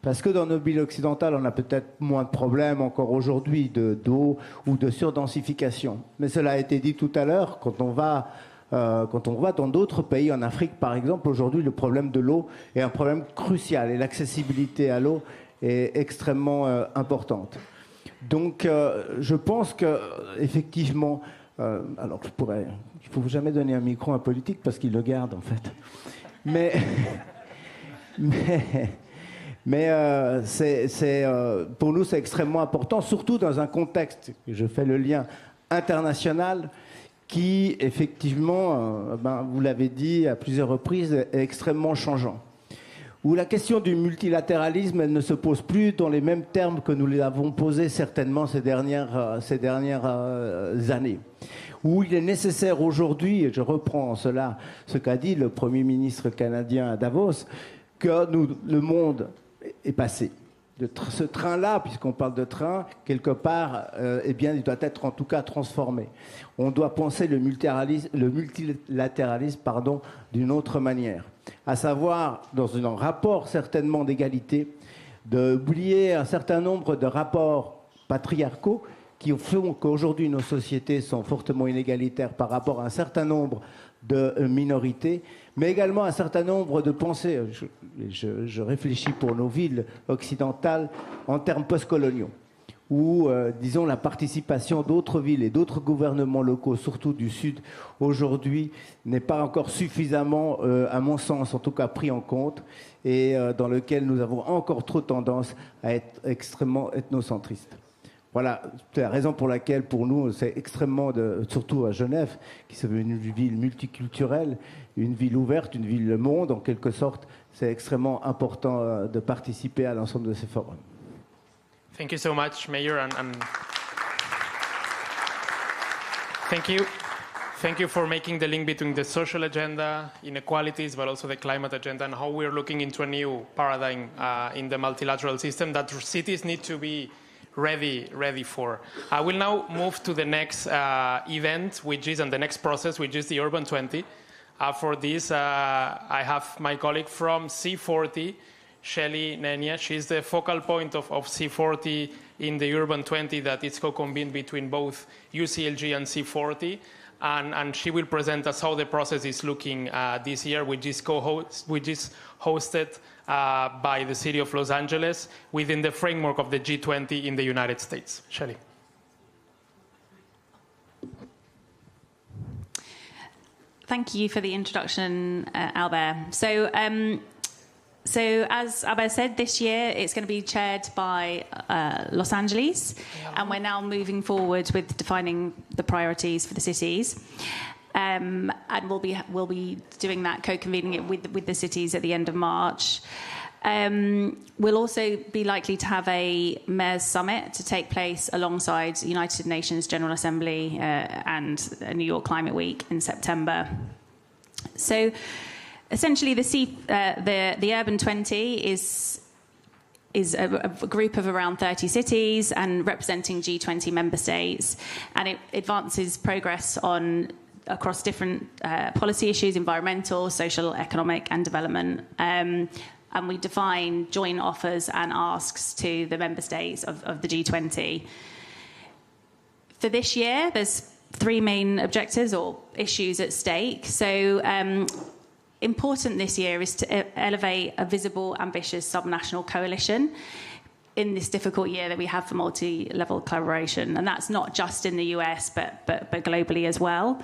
Parce que dans nos villes occidentales, on a peut-être moins de problèmes encore aujourd'hui d'eau ou de surdensification. Mais cela a été dit tout à l'heure, quand on va dans d'autres pays, en Afrique par exemple, aujourd'hui le problème de l'eau est un problème crucial et l'accessibilité à l'eau est extrêmement importante. Donc je pense qu'effectivement, alors il ne faut jamais donner un micro à un politique parce qu'il le garde en fait. Mais pour nous, c'est extrêmement important, surtout dans un contexte, je fais le lien, international, qui, effectivement, vous l'avez dit à plusieurs reprises, est extrêmement changeant. Où la question du multilatéralisme, elle ne se pose plus dans les mêmes termes que nous l'avons posé certainement ces dernières années. Où il est nécessaire aujourd'hui, et je reprends cela, ce qu'a dit le Premier ministre canadien à Davos, que le monde est passé. Ce train-là, puisqu'on parle de train, quelque part, eh bien, il doit être en tout cas transformé. On doit penser le multilatéralisme d'une autre manière. À savoir, dans un rapport certainement d'égalité, d'oublier un certain nombre de rapports patriarcaux qui font qu'aujourd'hui nos sociétés sont fortement inégalitaires par rapport à un certain nombre de minorités, mais également un certain nombre de pensées. Je réfléchis pour nos villes occidentales en termes postcoloniaux, où, disons, la participation d'autres villes et d'autres gouvernements locaux, surtout du Sud, aujourd'hui, n'est pas encore suffisamment, à mon sens, en tout cas, pris en compte, et dans lequel nous avons encore trop tendance à être extrêmement ethnocentristes. Voilà, c'est la raison pour laquelle, pour nous, c'est extrêmement, surtout à Genève, qui se veut une ville multiculturelle, une ville ouverte, une ville monde, en quelque sorte, c'est extrêmement important de participer à l'ensemble de ces forums. Thank you so much, Mayor, and thank you for making the link between the social agenda, inequalities, but also the climate agenda, and how we're looking into a new paradigm in the multilateral system that cities need to be ready for. I will now move to the next event, and the next process, which is the Urban 20. For this, I have my colleague from C40, Shelley Nenia. She's the focal point of C40 in the Urban 20 that is co-convened between both UCLG and C40. And she will present us how the process is looking this year, which is hosted by the city of Los Angeles within the framework of the G20 in the United States. Shelley. Thank you for the introduction, Albert. So as Albert said, this year it's going to be chaired by Los Angeles, and we're now moving forward with defining the priorities for the cities. And we'll be doing that, co-convening it with the cities at the end of March. We'll also be likely to have a Mayors Summit to take place alongside United Nations General Assembly and New York Climate Week in September. So essentially the Urban 20 is a group of around 30 cities and representing G20 member states, and it advances progress across different policy issues: environmental, social, economic, and development. And we define joint offers and asks to the member states of the G20. For this year, there's 3 main objectives or issues at stake. So important this year is to elevate a visible, ambitious subnational coalition in this difficult year that we have for multi-level collaboration. And that's not just in the US, but globally as well.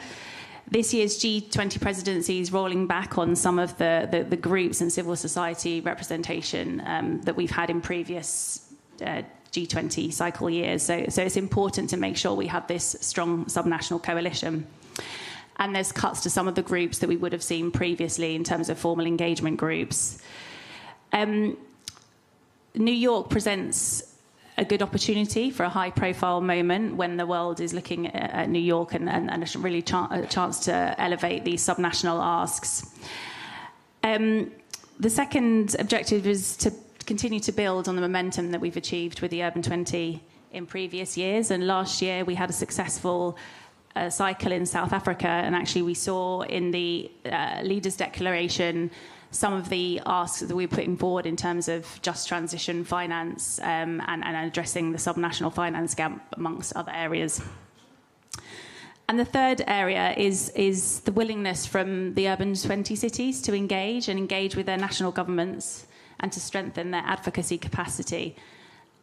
This year's G20 presidency is rolling back on some of the groups and civil society representation that we've had in previous G20 cycle years. So it's important to make sure we have this strong subnational coalition. And there's cuts to some of the groups that we would have seen previously in terms of formal engagement groups. New York presents a good opportunity for a high-profile moment when the world is looking at New York and a really a chance to elevate these subnational asks. The second objective is to continue to build on the momentum that we've achieved with the Urban 20 in previous years. And last year we had a successful cycle in South Africa, and actually we saw in the Leaders' Declaration some of the asks that we were putting forward in terms of just transition finance and addressing the subnational finance gap, amongst other areas. And the third area is the willingness from the Urban 20 cities to engage with their national governments and to strengthen their advocacy capacity.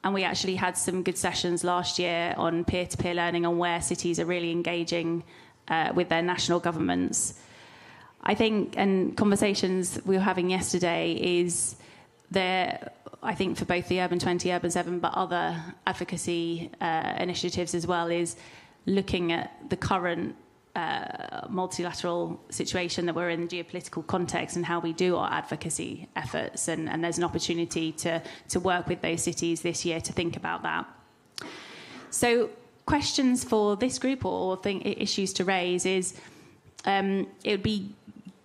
And we actually had some good sessions last year on peer-to-peer learning on where cities are really engaging with their national governments. I think, and conversations we were having yesterday, is there, I think for both the Urban 20, Urban 7, but other advocacy initiatives as well, is looking at the current multilateral situation that we're in, geopolitical context, and how we do our advocacy efforts. And there's an opportunity to work with those cities this year to think about that. So questions for this group or issues to raise is, it would be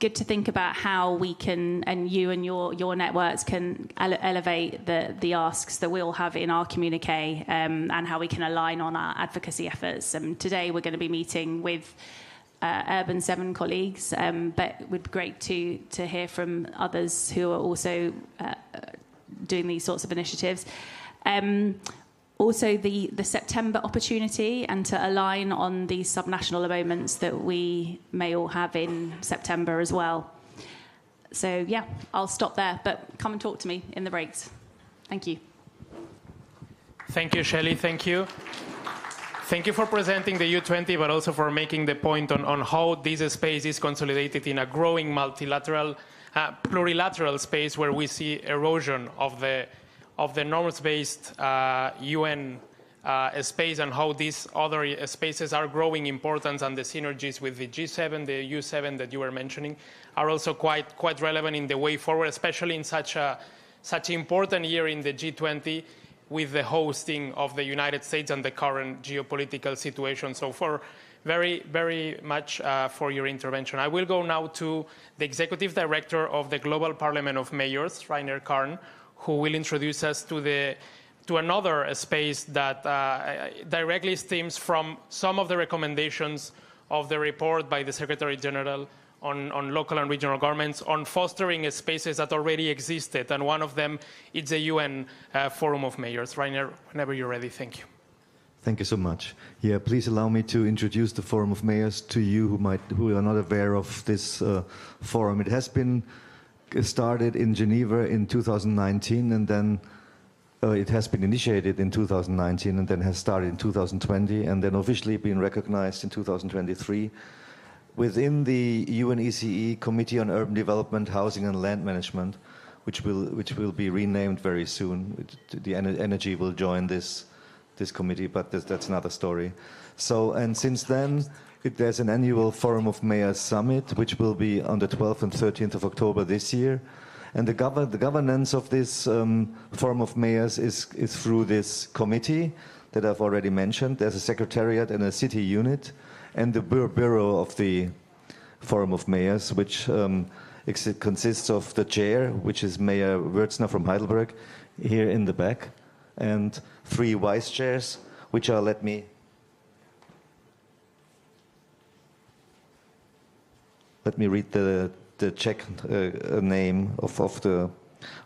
good to think about how we can, and you and your networks can elevate the asks that we all have in our communique, and how we can align on our advocacy efforts. Today we're going to be meeting with Urban 7 colleagues, but it would be great to hear from others who are also doing these sorts of initiatives. Also the September opportunity, and to align on the subnational moments that we may all have in September as well. So yeah, I'll stop there, but come and talk to me in the breaks. Thank you. Thank you, Shelley, thank you. Thank you for presenting the U20, but also for making the point on how this space is consolidated in a growing multilateral, plurilateral space where we see erosion of the norms-based UN space, and how these other spaces are growing importance, and the synergies with the G7, the U7 that you were mentioning are also quite relevant in the way forward, especially in such an important year in the G20 with the hosting of the United States and the current geopolitical situation. So for very much for your intervention. I will go now to the Executive Director of the Global Parliament of Mayors, Rainer Karn, who will introduce us to another space that directly stems from some of the recommendations of the report by the Secretary General on local and regional governments on fostering spaces that already existed. And one of them is the UN Forum of Mayors. Rainer, whenever you're ready, thank you. Thank you so much. Yeah, please allow me to introduce the Forum of Mayors to you who are not aware of this forum. It has been started in Geneva in 2019, and then it has been initiated in 2019, and then has started in 2020, and then officially been recognized in 2023 within the UNECE Committee on Urban Development, Housing and Land Management, which will be renamed very soon. The energy will join this committee, but that's another story. So, and since then, there's an annual Forum of Mayors Summit, which will be on the 12th and 13th of October this year. And the governance of this Forum of Mayors is through this committee that I've already mentioned. There's a secretariat and a city unit, and the bureau of the Forum of Mayors, which it consists of the chair, which is Mayor Würzner from Heidelberg, here in the back, and 3 vice chairs, which are, let me read the Czech name of the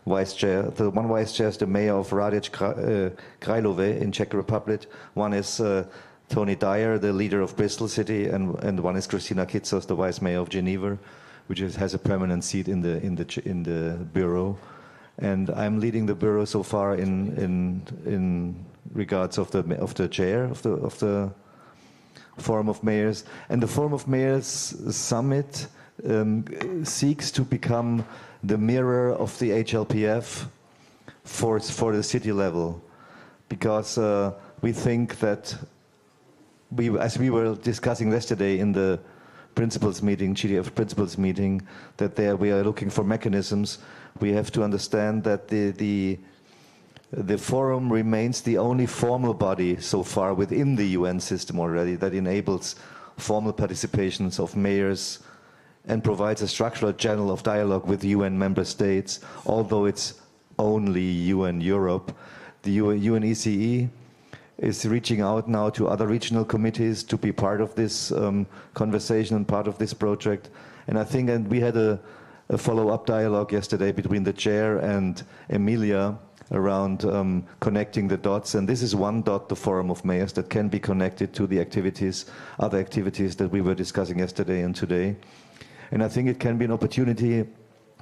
vice chair. The one vice chair is the mayor of Hradec Králové in Czech Republic. One is Tony Dyer, the leader of Bristol City, and one is Kristina Kitsos, the vice mayor of Geneva, which has a permanent seat in the bureau. And I'm leading the bureau so far in regards of the chair of the Forum of Mayors. And the Forum of Mayors Summit seeks to become the mirror of the HLPF for the city level, because we think that as we were discussing yesterday in the principals meeting, GDF principals meeting, that there we are looking for mechanisms. We have to understand that the forum remains the only formal body so far within the UN system already that enables formal participations of mayors and provides a structural channel of dialogue with UN member states, although it's only UN Europe. The UN ECE is reaching out now to other regional committees to be part of this conversation and part of this project. And I think, and we had a follow-up dialogue yesterday between the chair and Emilia around connecting the dots. And this is one dot, the Forum of Mayors, that can be connected to the activities, other activities that we were discussing yesterday and today. And I think it can be an opportunity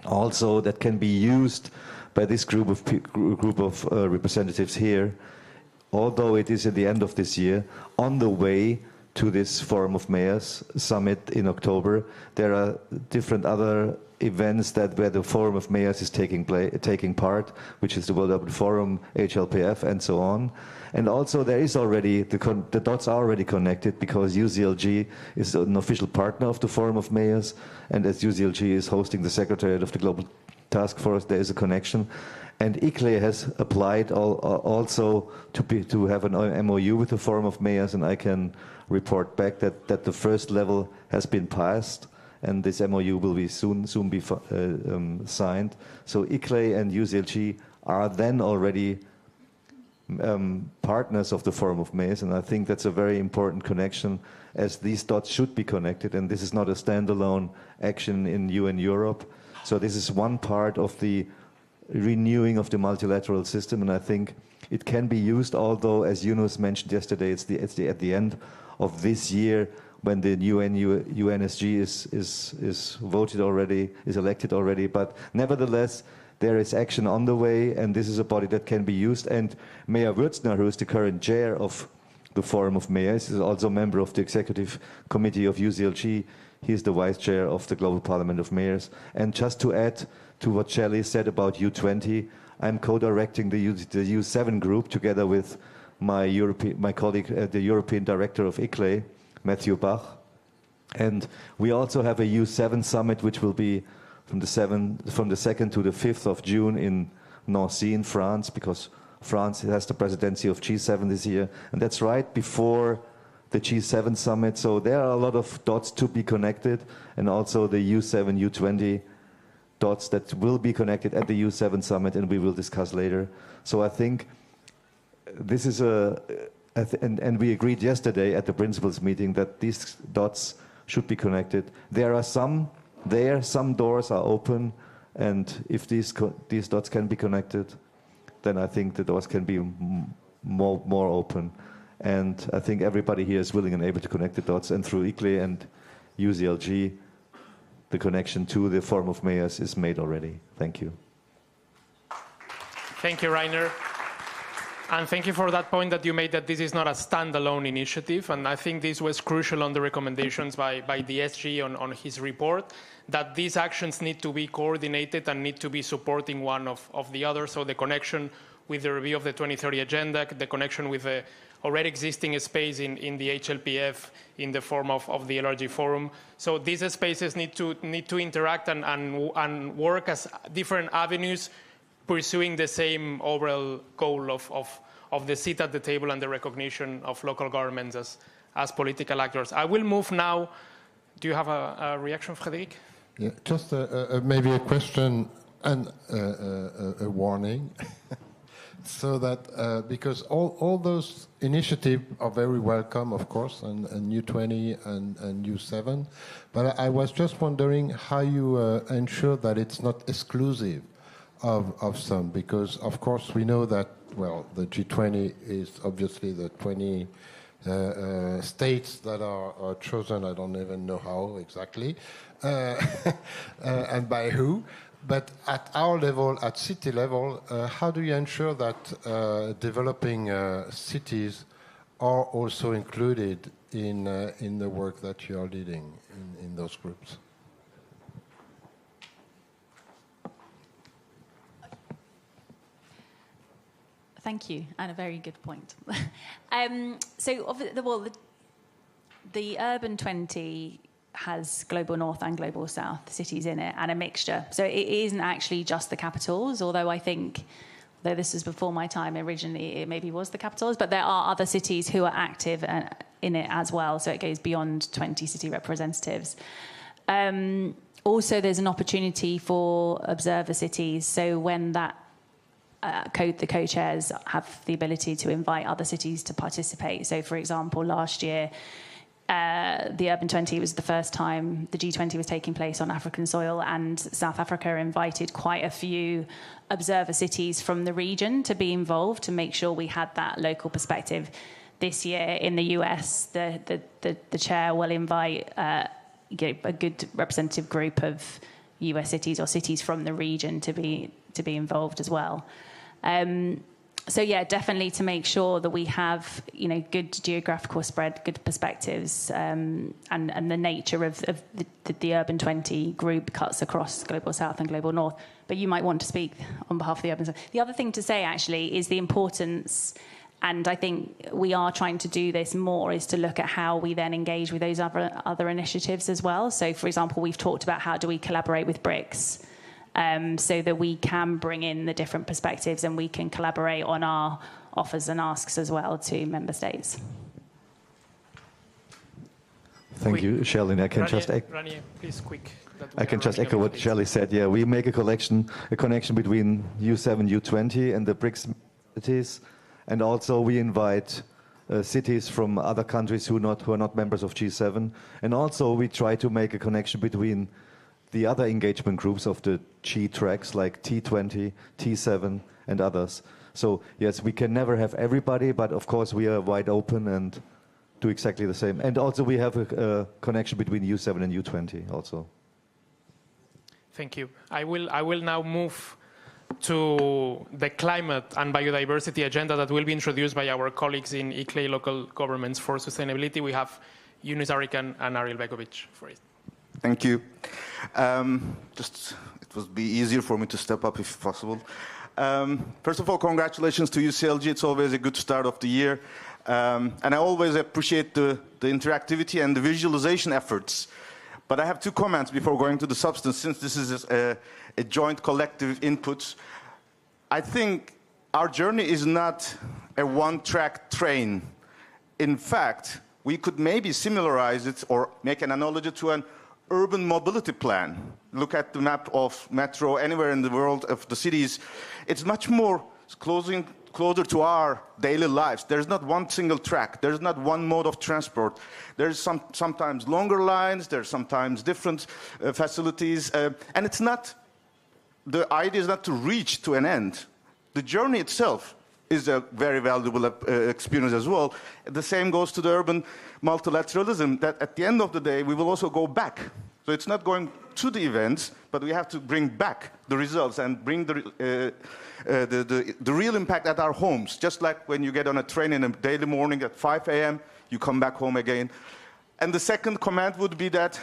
also that can be used by this group of representatives here, although it is at the end of this year, on the way to this Forum of Mayors summit in October. There are different other events where the Forum of Mayors is taking part, which is the World Urban Forum, HLPF, and so on. And also there is already, the dots are already connected, because UCLG is an official partner of the Forum of Mayors, and as UCLG is hosting the Secretariat of the Global Taskforce, there is a connection. And ICLE has applied also to have an MOU with the Forum of Mayors, and I can report back that the first level has been passed, and this MOU will be soon be signed. So ICLE and UCLG are then already partners of the Forum of Mayors, and I think that's a very important connection, as these dots should be connected, and this is not a standalone action in UN Europe. So this is one part of the renewing of the multilateral system, and I think it can be used, although, as Yunus mentioned yesterday, it's at the end of this year when the UNSG is voted already, is elected already, but nevertheless, there is action on the way, and this is a body that can be used. And Mayor Würzner, who is the current chair of the Forum of Mayors, is also a member of the executive committee of UCLG. He is the vice chair of the Global Parliament of Mayors. And just to add to what Shelley said about U20, I'm co-directing the U7 group together with my colleague, the European director of ICLE, Matthew Bach. And we also have a U7 summit, which will be from the 2nd to the 5th of June in Nancy in France, because France has the presidency of G7 this year. And that's right before the G7 summit. So there are a lot of dots to be connected, and also the U7, U20 dots that will be connected at the U7 summit, and we will discuss later. So I think this is and we agreed yesterday at the principals meeting that these dots should be connected. There are some doors are open, and if these dots can be connected, then I think the doors can be more open. And I think everybody here is willing and able to connect the dots, and through ICLE and UCLG, the connection to the Forum of Mayors is made already. Thank you. Thank you, Rainer. And thank you for that point that you made, that this is not a standalone initiative. And I think this was crucial on the recommendations by the SG on his report, that these actions need to be coordinated and need to be supporting one of the other. So the connection with the review of the 2030 agenda, the connection with the already existing space in the HLPF in the form of the LRG Forum. So these spaces need to interact and work as different avenues pursuing the same overall goal of the seat at the table and the recognition of local governments as political actors. I will move now. Do you have a reaction, Frédéric? Yeah, just maybe a question and a warning. So that, because all those initiatives are very welcome, of course, and U20 and U7, but I was just wondering how you ensure that it's not exclusive of some, because of course we know that, well, the G20 is obviously the 20 states that are chosen, I don't even know how exactly, and by who. But at our level, at city level, how do you ensure that developing cities are also included in the work that you are leading in those groups? Thank you, and a very good point. The Urban 20 has Global North and Global South cities in it, and a mixture. So it isn't actually just the capitals, although I think, though this was before my time, originally it maybe was the capitals, but there are other cities who are active in it as well, so it goes beyond 20 city representatives. Also, there's an opportunity for observer cities, so when that the co-chairs have the ability to invite other cities to participate. So, for example, last year, the Urban 20 was the first time the G20 was taking place on African soil, and South Africa invited quite a few observer cities from the region to be involved to make sure we had that local perspective. This year in the US, the chair will invite a good representative group of US cities or cities from the region to be involved as well. So yeah, definitely to make sure that we have, good geographical spread, good perspectives, and the nature of the Urban 20 group cuts across Global South and Global North. But you might want to speak on behalf of the Urban South. The other thing to say, actually, is the importance, and I think we are trying to do this more, is to look at how we then engage with those other initiatives as well. So, for example, we've talked about how do we collaborate with BRICS, so that we can bring in the different perspectives and we can collaborate on our offers and asks as well to member states. Thank you, Shelley. I can just echo what Shelley said. Yeah, we make a connection between U7, U20, and the BRICS cities, and also we invite cities from other countries who are not members of G7, and also we try to make a connection between the other engagement groups of the G tracks like T20, T7, and others. So yes, we can never have everybody, but of course we are wide open and do exactly the same. And also we have a connection between U7 and U20 also. Thank you. I will now move to the climate and biodiversity agenda that will be introduced by our colleagues in ICLEI Local Governments for Sustainability. We have Yunus Arikan and Ariel Begovic for it. Thank you. It would be easier for me to step up if possible. First of all, congratulations to UCLG. It's always a good start of the year. And I always appreciate the interactivity and the visualization efforts. But I have two comments before going to the substance, since this is a joint collective input. I think our journey is not a one-track train. In fact, we could maybe similarize it or make an analogy to an urban mobility plan. Look at the map of metro anywhere in the world of the cities. It's much more closer to our daily lives. There's not one single track. There's not one mode of transport. There's sometimes longer lines. There's sometimes different facilities. And it's not, the idea is not to reach to an end. The journey itself is a very valuable experience as well. The same goes to the urban multilateralism, that at the end of the day, we will also go back. So it's not going to the events, but we have to bring back the results and bring the real impact at our homes. Just like when you get on a train in a daily morning at 5 a.m., you come back home again. And the second comment would be that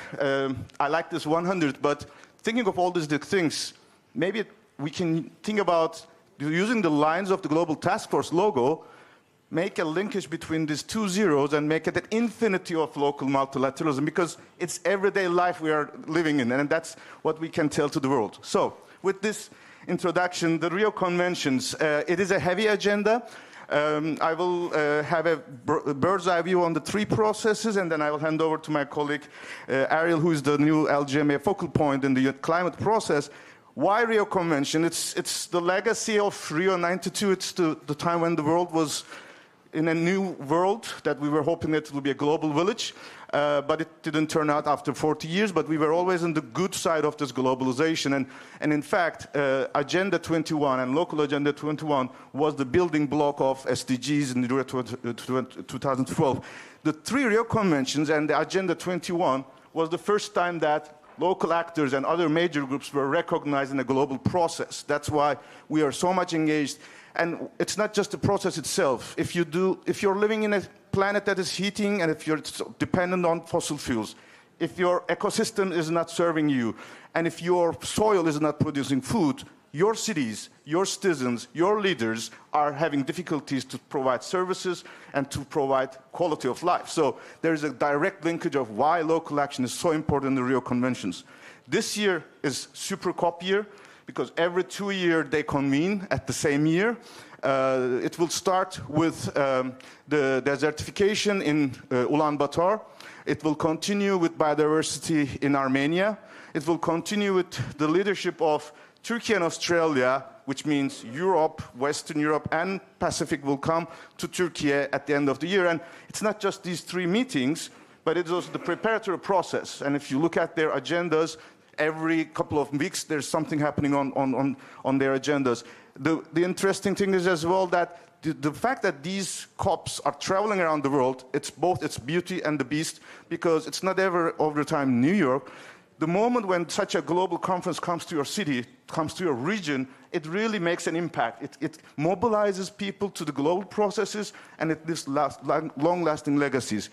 I like this 100, but thinking of all these things, maybe we can think about using the lines of the Global Taskforce logo. make a linkage between these two zeros and make it an infinity of local multilateralism, because it's everyday life we are living in, and that's what we can tell to the world. So, with this introduction, the Rio Conventions, it is a heavy agenda. I will have a bird's eye view on the three processes, and then I will hand over to my colleague Ariel, who is the new LGMA focal point in the climate process. Why Rio Convention? It's the legacy of Rio 92. It's the time when the world was in a new world that we were hoping that it would be a global village, but it didn't turn out after 40 years, but we were always on the good side of this globalization. And in fact, Agenda 21 and Local Agenda 21 was the building block of SDGs in Rio 2012. The three Rio Conventions and the Agenda 21 was the first time that local actors and other major groups were recognized in a global process. That's why we are so much engaged. And it's not just the process itself. If you're living in a planet that is heating, and if you're dependent on fossil fuels, if your ecosystem is not serving you, and if your soil is not producing food, your cities, your citizens, your leaders are having difficulties to provide services and to provide quality of life. So there is a direct linkage of why local action is so important in the Rio Conventions. This year is Super COP year, because every 2 years they convene at the same year. It will start with the desertification in Ulaanbaatar. It will continue with biodiversity in Armenia. It will continue with the leadership of Turkey and Australia, which means Europe, Western Europe, and Pacific will come to Turkey at the end of the year. And it's not just these three meetings, but it's also the preparatory process. And if you look at their agendas, every couple of weeks there's something happening on their agendas. The interesting thing is as well that the fact that these COPs are traveling around the world, it's both its beauty and the beast, because it's not ever over the time in New York. The moment when such a global conference comes to your city, comes to your region, it really makes an impact. It mobilizes people to the global processes, and it leaves long-lasting legacies.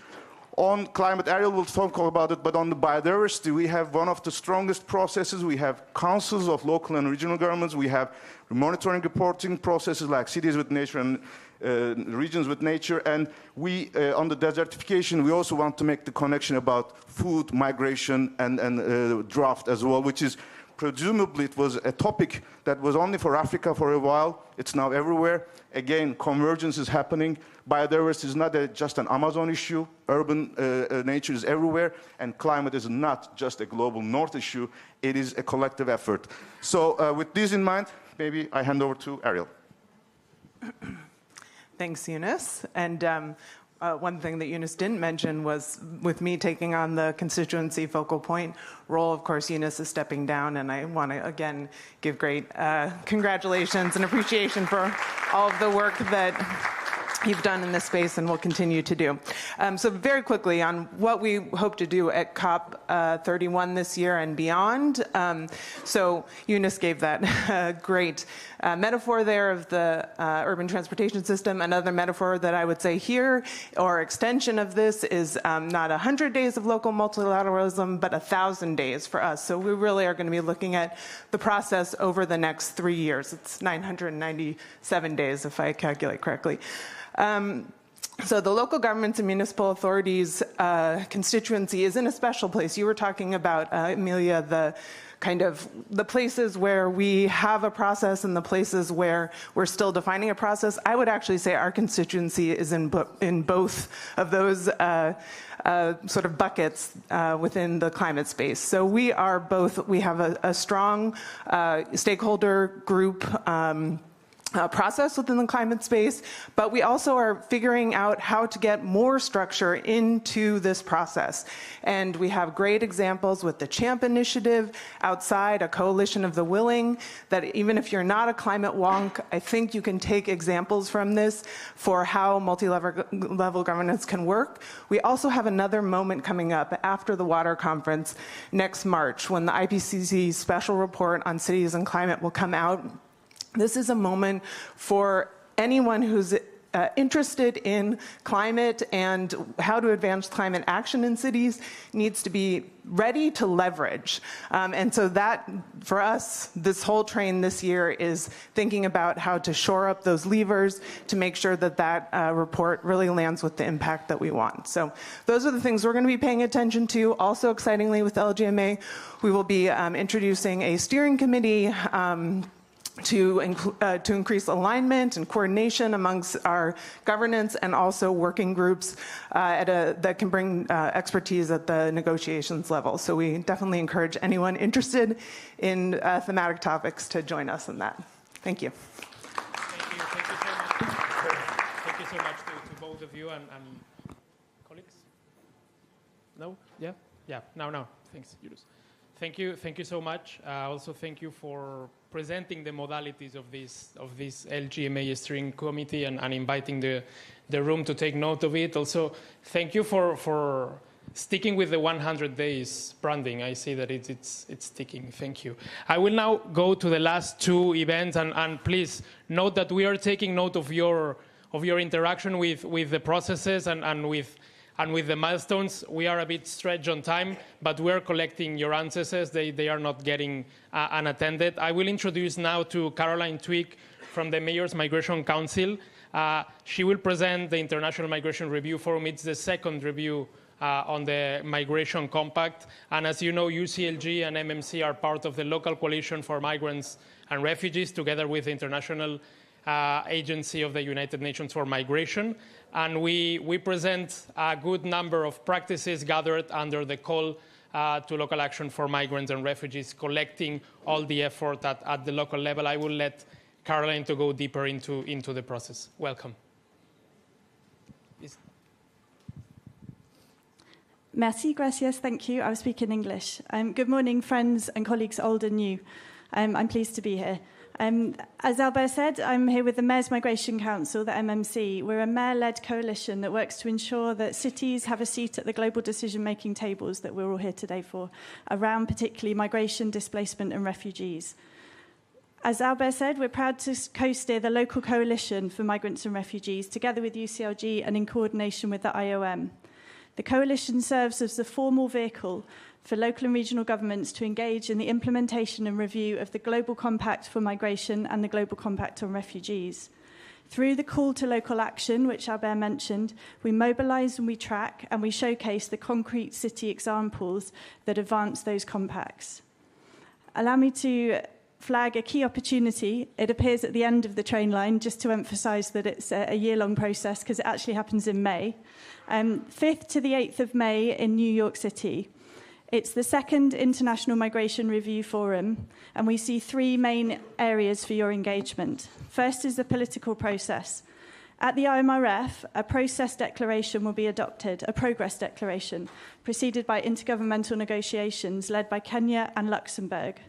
On climate, Ariel will talk about it, but on the biodiversity, we have one of the strongest processes. We have councils of local and regional governments. We have monitoring, reporting processes like Cities with Nature and Regions with Nature. And we, on the desertification, we also want to make the connection about food, migration, and drought as well, which is presumably it was a topic that was only for Africa for a while. It's now everywhere. Again, convergence is happening. Biodiversity is not just an Amazon issue. Urban nature is everywhere. And climate is not just a global north issue. It is a collective effort. So with this in mind, maybe I hand over to Ariel. Thanks, Eunice. And one thing that Eunice didn't mention was with me taking on the constituency focal point role, of course, Eunice is stepping down, and I want to, again, give great congratulations and appreciation for all of the work that you've done in this space and will continue to do. So very quickly on what we hope to do at COP 31 this year and beyond. So Eunice gave that great metaphor there of the urban transportation system. Another metaphor that I would say here, or extension of this, is not 100 days of local multilateralism, but 1,000 days for us. So we really are going to be looking at the process over the next 3 years. It's 997 days, if I calculate correctly. So the local governments and municipal authorities constituency is in a special place. You were talking about, Amelia, the kind of the places where we have a process and the places where we're still defining a process. I would actually say our constituency is in both of those sort of buckets within the climate space. So we are both, we have a strong stakeholder group process within the climate space, but we also are figuring out how to get more structure into this process. And we have great examples with the CHAMP initiative outside, a coalition of the willing, that even if you're not a climate wonk, I think you can take examples from this for how multi-level governance can work. We also have another moment coming up after the water conference next March, when the IPCC special report on cities and climate will come out. This is a moment for anyone who's interested in climate and how to advance climate action in cities needs to be ready to leverage. And so that, for us, this whole train this year is thinking about how to shore up those levers to make sure that that report really lands with the impact that we want. So those are the things we're going to be paying attention to. Also, excitingly, with LGMA, we will be introducing a steering committee to increase alignment and coordination amongst our governance, and also working groups that can bring expertise at the negotiations level. So we definitely encourage anyone interested in thematic topics to join us in that. Thank you. Thank you so much. Thank you so much to both of you and colleagues. No? Yeah? Yeah. No. Thanks, Julius. Thank you so much. Also, thank you for presenting the modalities of this LGMA steering committee and inviting the room to take note of it. Also, thank you for sticking with the 100 days branding. I see that it's sticking. Thank you. I will now go to the last two events, and please note that we are taking note of your interaction with the processes and with the milestones. We are a bit stretched on time, but we are collecting your answers. They are not getting unattended. I will introduce now to Caroline Twig from the Mayor's Migration Council. She will present the International Migration Review Forum. It's the second review on the Migration Compact. And as you know, UCLG and MMC are part of the local coalition for migrants and refugees, together with the International Agency of the United Nations for Migration. And we present a good number of practices gathered under the call to local action for migrants and refugees, collecting all the effort at the local level. I will let Caroline to go deeper into the process. Welcome. Merci, gracias, thank you. I'll speak in English. Good morning, friends and colleagues old and new. I'm pleased to be here. As Albert said, I'm here with the Mayor's Migration Council, the MMC. We're a mayor-led coalition that works to ensure that cities have a seat at the global decision-making tables that we're all here today for, around particularly migration, displacement and refugees. As Albert said, we're proud to co-steer the local coalition for migrants and refugees, together with UCLG and in coordination with the IOM. The coalition serves as the formal vehicle for local and regional governments to engage in the implementation and review of the Global Compact for Migration and the Global Compact on Refugees. Through the call to local action, which Albert mentioned, we mobilise and we track and we showcase the concrete city examples that advance those compacts. Allow me to flag a key opportunity. It appears at the end of the train line, just to emphasise that it's a year-long process, because it actually happens in May. 5th to the 8th of May in New York City. It's the second International Migration Review Forum, and we see three main areas for your engagement. First is the political process. At the IMRF, a process declaration will be adopted, a progress declaration, preceded by intergovernmental negotiations led by Kenya and Luxembourg.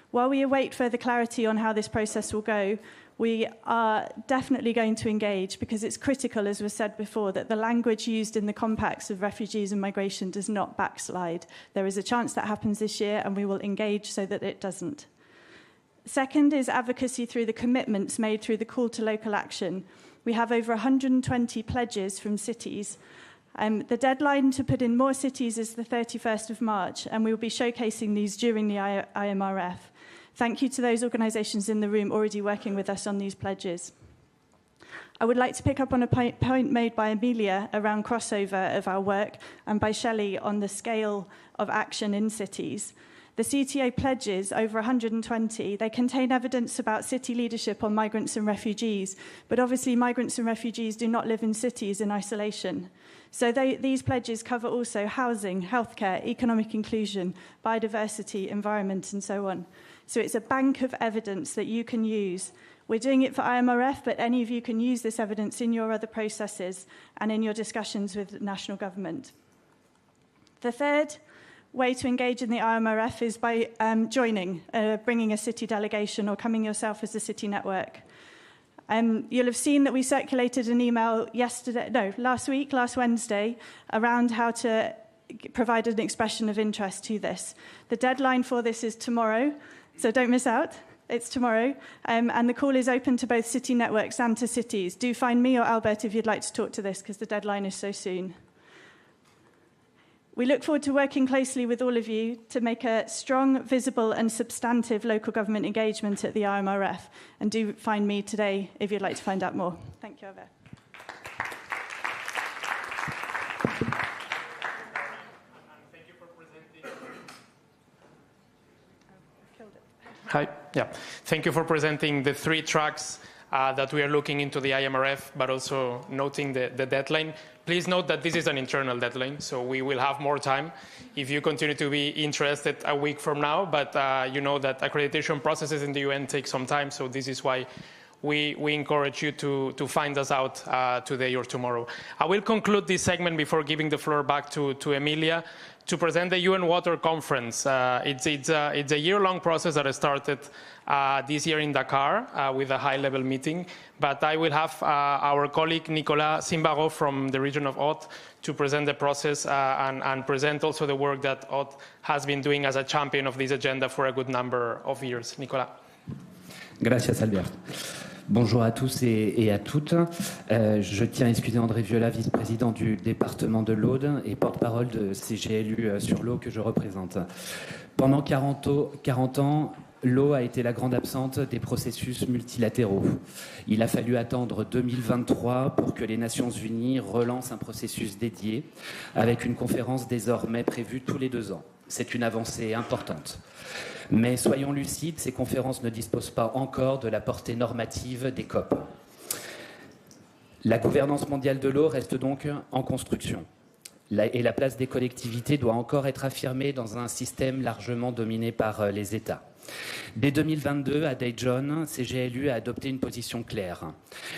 While we await further clarity on how this process will go, we are definitely going to engage, because it's critical, as was said before, that the language used in the compacts of refugees and migration does not backslide. There is a chance that happens this year, and we will engage so that it doesn't. Second is advocacy through the commitments made through the call to local action. We have over 120 pledges from cities. The deadline to put in more cities is the 31st of March, and we will be showcasing these during the IMRF. Thank you to those organisations in the room already working with us on these pledges. I would like to pick up on a point made by Amelia around crossover of our work, and by Shelley on the scale of action in cities. The CTA pledges, over 120, they contain evidence about city leadership on migrants and refugees, but obviously migrants and refugees do not live in cities in isolation. So these pledges cover also housing, healthcare, economic inclusion, biodiversity, environment, and so on. So it's a bank of evidence that you can use. We're doing it for IMRF, but any of you can use this evidence in your other processes and in your discussions with national government. The third way to engage in the IMRF is by bringing a city delegation or coming yourself as a city network. You'll have seen that we circulated an email last Wednesday, around how to provide an expression of interest to this. The deadline for this is tomorrow, so don't miss out. It's tomorrow, and the call is open to both city networks and to cities. Do find me or Albert if you'd like to talk to this, because the deadline is so soon. We look forward to working closely with all of you to make a strong, visible and substantive local government engagement at the RMRF. And do find me today if you'd like to find out more. Thank you, Albert. Hi. Yeah. Thank you for presenting the 3 tracks that we are looking into the IMRF, but also noting the deadline. Please note that this is an internal deadline, so we will have more time if you continue to be interested a week from now. But you know that accreditation processes in the UN take some time, so this is why we encourage you to find us out today or tomorrow. I will conclude this segment before giving the floor back to Emilia to present the UN Water Conference. It's a year-long process that started this year in Dakar with a high-level meeting. But I will have our colleague Nicolas Simbarot from the region of Haute to present the process and present also the work that Haute has been doing as a champion of this agenda for a good number of years. Nicolas. Gracias, Albert. Bonjour à tous et à toutes. Je tiens à excuser André Viola, vice-président du département de l'Aude et porte-parole de CGLU sur l'eau que je représente. Pendant 40 ans, l'eau a été la grande absente des processus multilatéraux. Il a fallu attendre 2023 pour que les Nations Unies relancent un processus dédié avec une conférence désormais prévue tous les 2 ans. C'est une avancée importante. Mais soyons lucides, ces conférences ne disposent pas encore de la portée normative des COP. La gouvernance mondiale de l'eau reste donc en construction. Et la place des collectivités doit encore être affirmée dans un système largement dominé par les États. Dès 2022, à Daejeon, CGLU a adopté une position claire.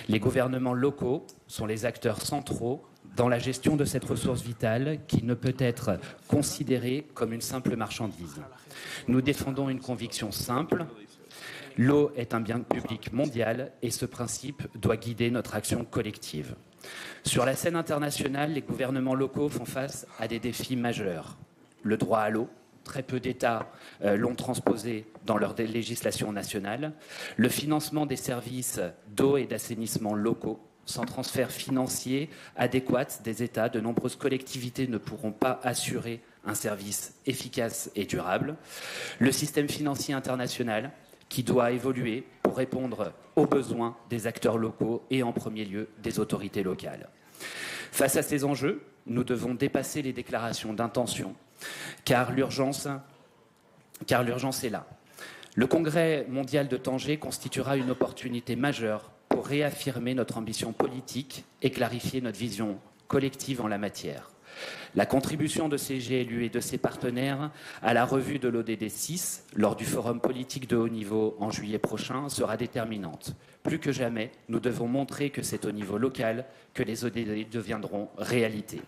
Les gouvernements locaux sont les acteurs centraux dans la gestion de cette ressource vitale qui ne peut être considérée comme une simple marchandise. Nous défendons une conviction simple. L'eau est un bien public mondial et ce principe doit guider notre action collective. Sur la scène internationale, les gouvernements locaux font face à des défis majeurs. Le droit à l'eau, très peu d'États l'ont transposé dans leur législation nationale. Le financement des services d'eau et d'assainissement locaux. Sans transfert financier adéquat des États, de nombreuses collectivités ne pourront pas assurer un service efficace et durable. Le système financier international qui doit évoluer pour répondre aux besoins des acteurs locaux et en premier lieu des autorités locales. Face à ces enjeux, nous devons dépasser les déclarations d'intention car l'urgence est là. Le Congrès mondial de Tanger constituera une opportunité majeure pour réaffirmer notre ambition politique et clarifier notre vision collective en la matière. La contribution de CGLU et de ses partenaires à la revue de l'ODD 6 lors du forum politique de haut niveau en juillet prochain sera déterminante. Plus que jamais, nous devons montrer que c'est au niveau local que les ODD deviendront réalité.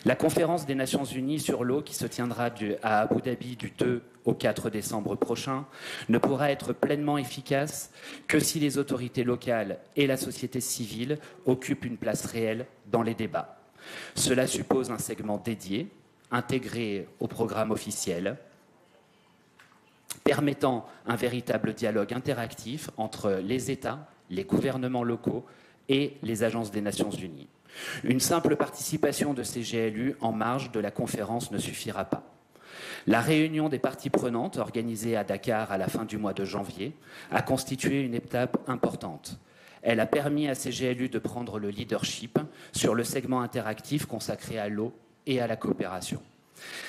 La conférence des Nations Unies sur l'eau qui se tiendra à Abu Dhabi du 2 au 4 décembre prochain ne pourra être pleinement efficace que si les autorités locales et la société civile occupent une place réelle dans les débats. Cela suppose un segment dédié, intégré au programme officiel, permettant un véritable dialogue interactif entre les États, les gouvernements locaux et les agences des Nations Unies. Une simple participation de CGLU en marge de la conférence ne suffira pas. La réunion des parties prenantes, organisée à Dakar à la fin du mois de janvier, a constitué une étape importante. Elle a permis à CGLU de prendre le leadership sur le segment interactif consacré à l'eau et à la coopération.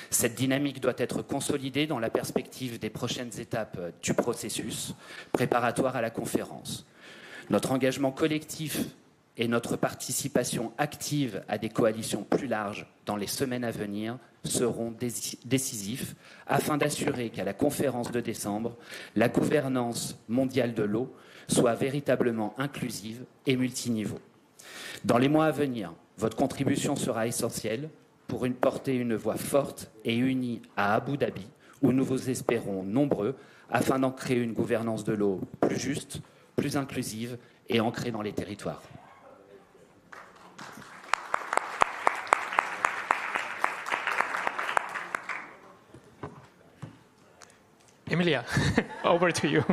Cette dynamique doit être consolidée dans la perspective des prochaines étapes du processus préparatoire à la conférence. Notre engagement collectif et notre participation active à des coalitions plus larges dans les semaines à venir seront décisifs afin d'assurer qu'à la conférence de décembre, la gouvernance mondiale de l'eau soit véritablement inclusive et multiniveau. Dans les mois à venir, votre contribution sera essentielle pour porter une voix forte et unie à Abu Dhabi, où nous vous espérons nombreux, afin d'ancrer une gouvernance de l'eau plus juste, plus inclusive et ancrée dans les territoires. Emilia, over to you.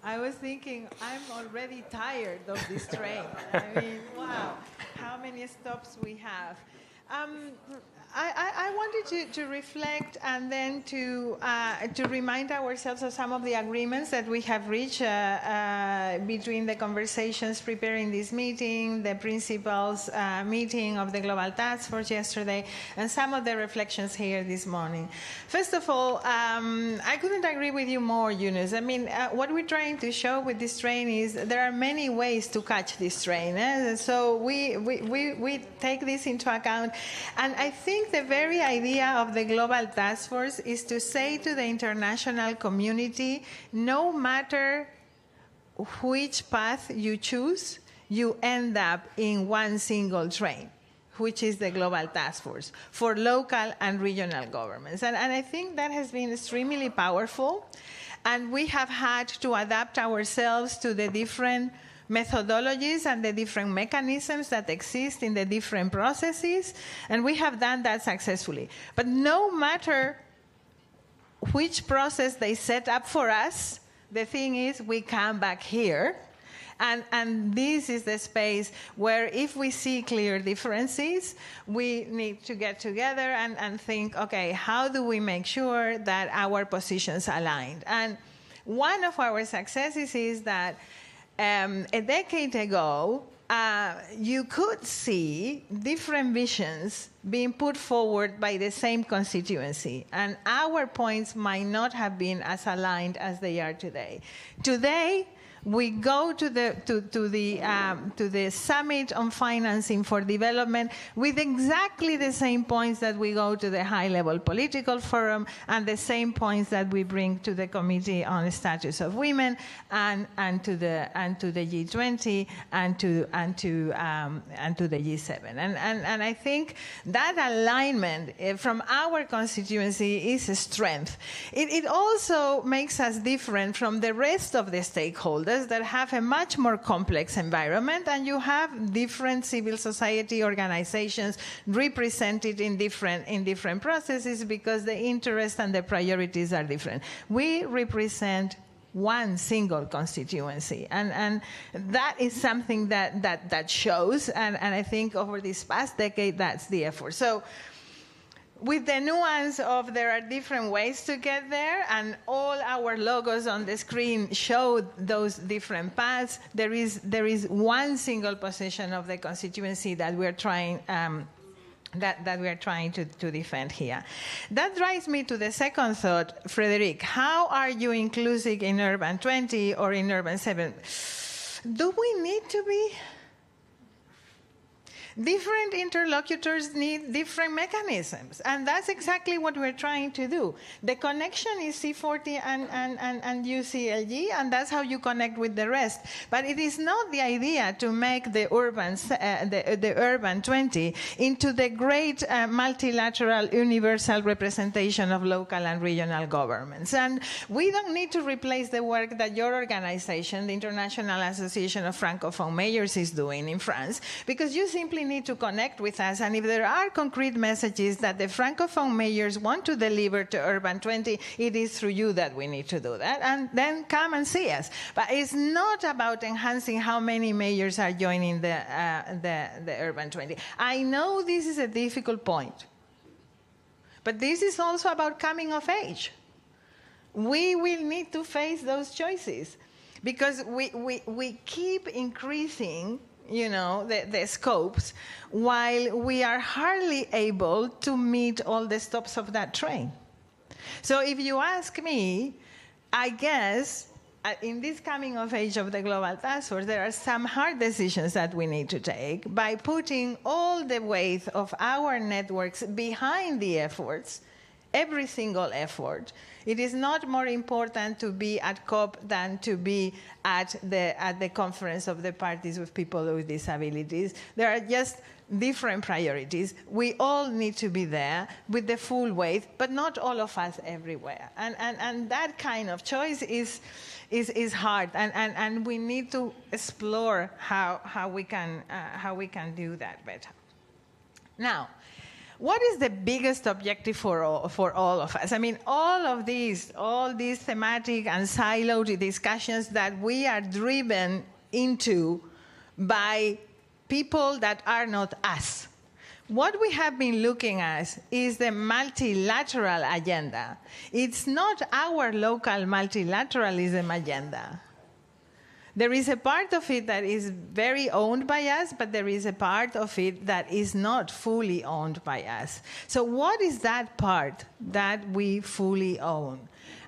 I was thinking, I'm already tired of this train. I mean, wow, how many stops we have. I wanted to reflect and then to remind ourselves of some of the agreements that we have reached between the conversations preparing this meeting, the principals meeting of the Global Taskforce yesterday, and some of the reflections here this morning. First of all, I couldn't agree with you more, Yunus. I mean, what we're trying to show with this train is there are many ways to catch this train. So we take this into account. And I think the very idea of the Global Task Force is to say to the international community, no matter which path you choose, you end up in one single train, which is the Global Task Force for local and regional governments. And I think that has been extremely powerful. And we have had to adapt ourselves to the different methodologies and the different mechanisms that exist in the different processes, and we have done that successfully. But no matter which process they set up for us, the thing is we come back here, and this is the space where if we see clear differences, we need to get together and think, okay, how do we make sure that our positions align? And one of our successes is that a decade ago, you could see different visions being put forward by the same constituency, and our points might not have been as aligned as they are today. Today, we go to the Summit on Financing for Development with exactly the same points that we go to the high-level political forum and the same points that we bring to the Committee on the Status of Women and to the G20 and to the G7. And I think that alignment from our constituency is a strength. It also makes us different from the rest of the stakeholders that have a much more complex environment, and you have different civil society organizations represented in different processes because the interests and the priorities are different. We represent one single constituency, and that is something that shows, and I think over this past decade that's the effort. So with the nuance of there are different ways to get there, and all our logos on the screen show those different paths, there is one single position of the constituency that we're trying that we are trying to defend here. That drives me to the second thought, Frederic. How are you inclusive in Urban 20 or in Urban 7? Do we need to be? Different interlocutors need different mechanisms, and that's exactly what we're trying to do. The connection is C40 and UCLG, and that's how you connect with the rest. But it is not the idea to make the Urban 20 into the great multilateral universal representation of local and regional governments. And we don't need to replace the work that your organization, the International Association of Francophone Mayors, is doing in France, because you simply need to connect with us, and if there are concrete messages that the Francophone mayors want to deliver to Urban 20, it is through you that we need to do that, and then come and see us. But it's not about enhancing how many mayors are joining the Urban 20. I know this is a difficult point, but this is also about coming of age. We will need to face those choices because we keep increasing the scopes, while we are hardly able to meet all the stops of that train. So if you ask me, I guess in this coming of age of the Global Task Force, there are some hard decisions that we need to take by putting all the weight of our networks behind the efforts, every single effort. It is not more important to be at COP than to be at the conference of the parties with people with disabilities. There are just different priorities. We all need to be there with the full weight, but not all of us everywhere. And that kind of choice is hard, and we need to explore how we can do that better. Now, what is the biggest objective for all of us? I mean, all these thematic and siloed discussions that we are driven into by people that are not us. What we have been looking at is the multilateral agenda. It's not our local multilateralism agenda. There is a part of it that is very owned by us, but there is a part of it that is not fully owned by us. So what is that part that we fully own?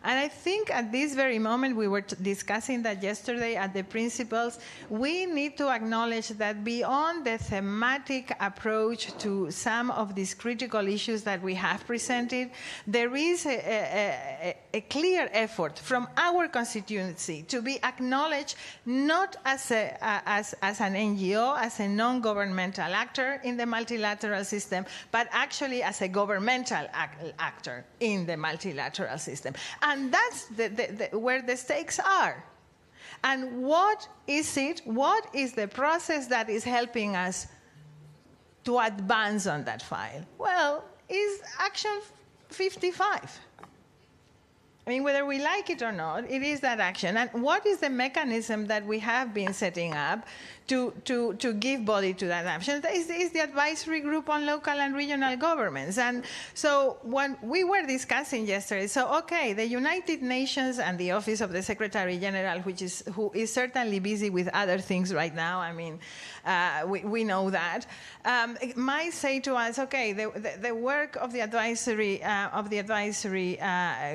And I think at this very moment, we were discussing that yesterday at the principles, we need to acknowledge that beyond the thematic approach to some of these critical issues that we have presented, there is a clear effort from our constituency to be acknowledged not as an NGO, as a non-governmental actor in the multilateral system, but actually as a governmental actor in the multilateral system. And that's where the stakes are. And what is it? What is the process that is helping us to advance on that file? Well, is Action 55. I mean, whether we like it or not, it is that action. And what is the mechanism that we have been setting up to give body to that action? Is the advisory group on local and regional governments. And so when we were discussing yesterday, so okay, the United Nations and the Office of the Secretary General, who is certainly busy with other things right now, I mean, we know that, might say to us, okay, the work of the advisory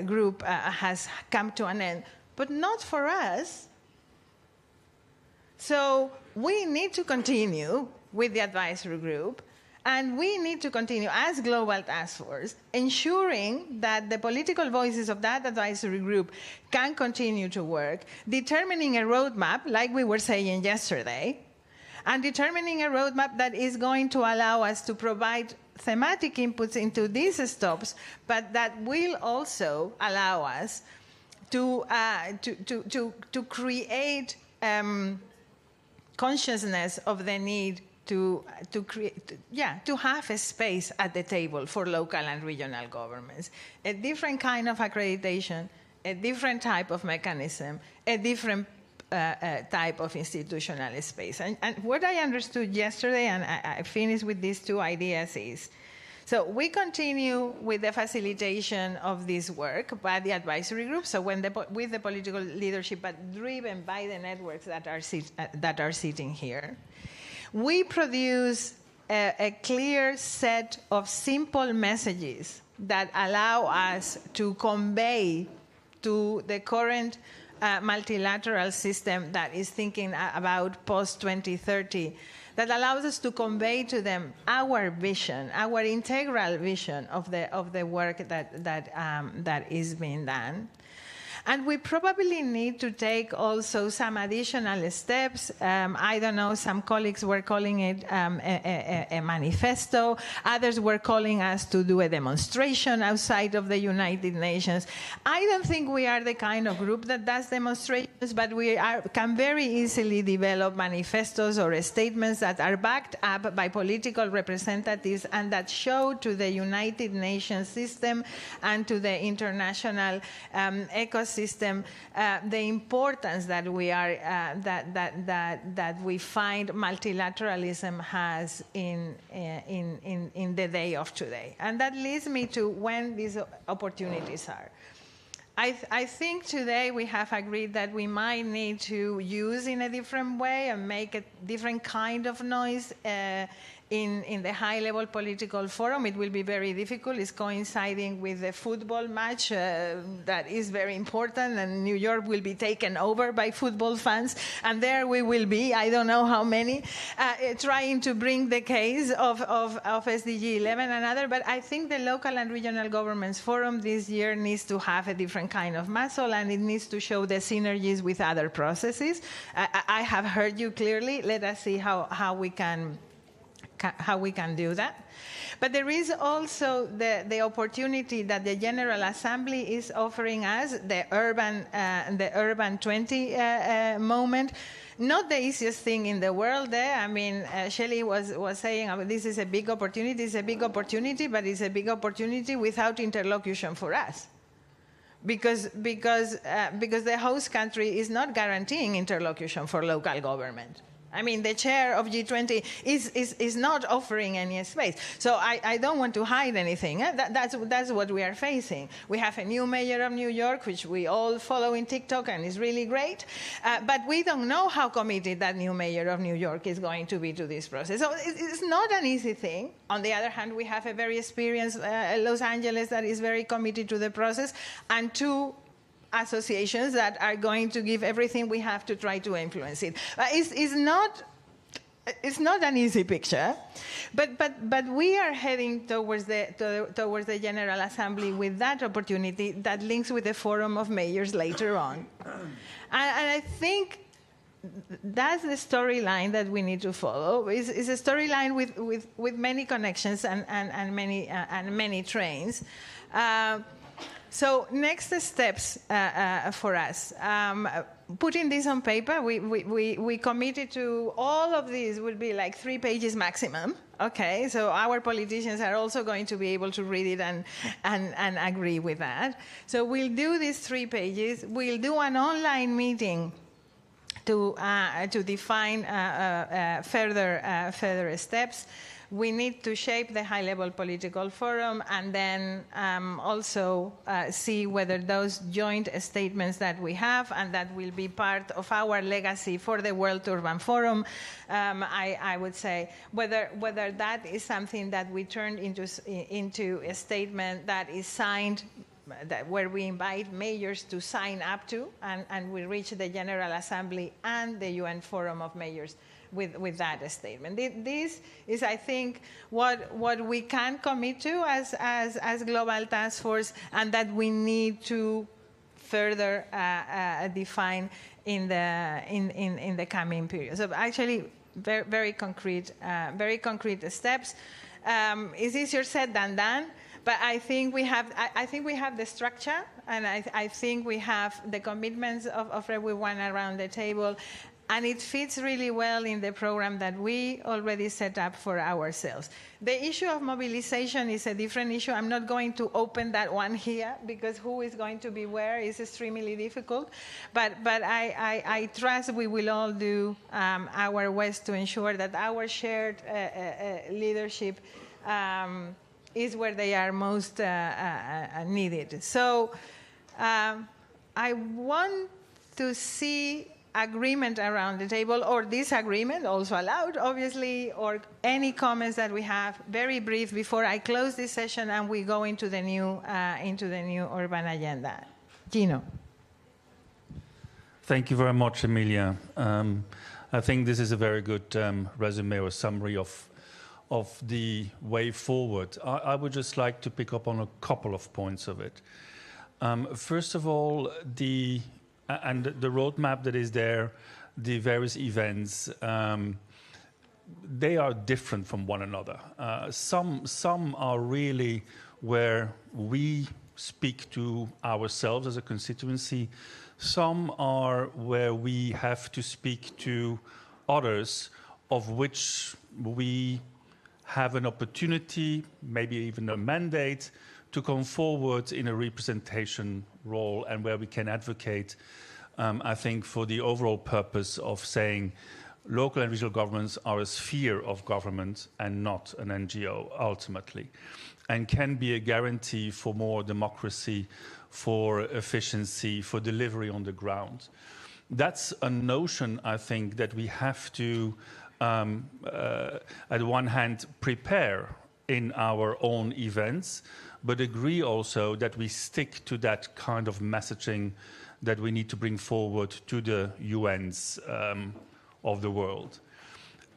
group has come to an end, but not for us. So we need to continue with the advisory group, and we need to continue as Global Taskforce, ensuring that the political voices of that advisory group can continue to work, determining a roadmap, like we were saying yesterday, and determining a roadmap that is going to allow us to provide thematic inputs into these stops, but that will also allow us to create consciousness of the need to have a space at the table for local and regional governments, a different kind of accreditation, a different type of mechanism, a different type of institutional space. And what I understood yesterday, and I finished with these two ideas, is so we continue with the facilitation of this work by the advisory group, so with the political leadership, but driven by the networks that are sitting here. We produce a clear set of simple messages that allow us to convey to the current multilateral system that is thinking about post-2030, that allows us to convey to them our vision, our integral vision of the work that is being done. And we probably need to take also some additional steps. I don't know, some colleagues were calling it a manifesto. Others were calling us to do a demonstration outside of the United Nations. I don't think we are the kind of group that does demonstrations, but we can very easily develop manifestos or statements that are backed up by political representatives and that show to the United Nations system and to the international ecosystem the importance that we are that we find multilateralism has in the day of today, and that leads me to when these opportunities are. I think today we have agreed that we might need to use in a different way and make a different kind of noise in the high-level political forum. It will be very difficult. It's coinciding with the football match that is very important, and New York will be taken over by football fans, and there we will be, I don't know how many, trying to bring the case of SDG 11 and other, but I think the local and regional governments forum this year needs to have a different kind of muscle, and it needs to show the synergies with other processes. I have heard you clearly. Let us see how we can do that. But there is also the opportunity that the General Assembly is offering us, the Urban 20 moment, not the easiest thing in the world there. I mean, Shelley was saying this is a big opportunity. It's a big opportunity, but it's a big opportunity without interlocution for us. Because the host country is not guaranteeing interlocution for local government. I mean, the chair of G20 is not offering any space. So I don't want to hide anything. That's what we are facing. We have a new mayor of New York, which we all follow in TikTok, and is really great. But we don't know how committed that new mayor of New York is going to be to this process. So it's not an easy thing. On the other hand, we have a very experienced Los Angeles that is very committed to the process, and two associations that are going to give everything we have to try to influence it. It's not an easy picture, but we are heading towards the General Assembly with that opportunity that links with the Forum of Mayors later on, and I think that's the storyline that we need to follow. It's a storyline with many connections and many trains. So next steps for us. Putting this on paper, we committed to all of these would be like 3 pages maximum. Okay, so our politicians are also going to be able to read it and agree with that. So we'll do these 3 pages. We'll do an online meeting to define further steps. We need to shape the high-level political forum, and then also see whether those joint statements that we have and that will be part of our legacy for the World Urban Forum, I would say, whether that is something that we turn into a statement that is signed, where we invite mayors to sign up to, and we reach the General Assembly and the UN Forum of Mayors with that statement. This is, I think, what we can commit to as Global Task Force, and that we need to further define in the coming period. So actually, very concrete steps. It's easier said than done. But I think we have the structure, and I think we have the commitments of everyone around the table, and it fits really well in the program that we already set up for ourselves. The issue of mobilization is a different issue. I'm not going to open that one here, because who is going to be where is extremely difficult. But I trust we will all do our best to ensure that our shared leadership is where they are most needed. So I want to see agreement around the table, or disagreement, also allowed, obviously, or any comments that we have, very brief, before I close this session and we go into the new urban agenda. Gino. Thank you very much, Emilia. I think this is a very good resume or summary of the way forward. I would just like to pick up on a couple of points of it. First of all, the roadmap that is there, the various events, they are different from one another. Some are really where we speak to ourselves as a constituency. Some are where we have to speak to others, of which we have an opportunity, maybe even a mandate, to come forward in a representation role, and where we can advocate, I think, for the overall purpose of saying local and regional governments are a sphere of government and not an NGO, ultimately, and can be a guarantee for more democracy, for efficiency, for delivery on the ground. That's a notion, I think, that we have to, at one hand, prepare in our own events, but agree also that we stick to that kind of messaging that we need to bring forward to the UNs of the world.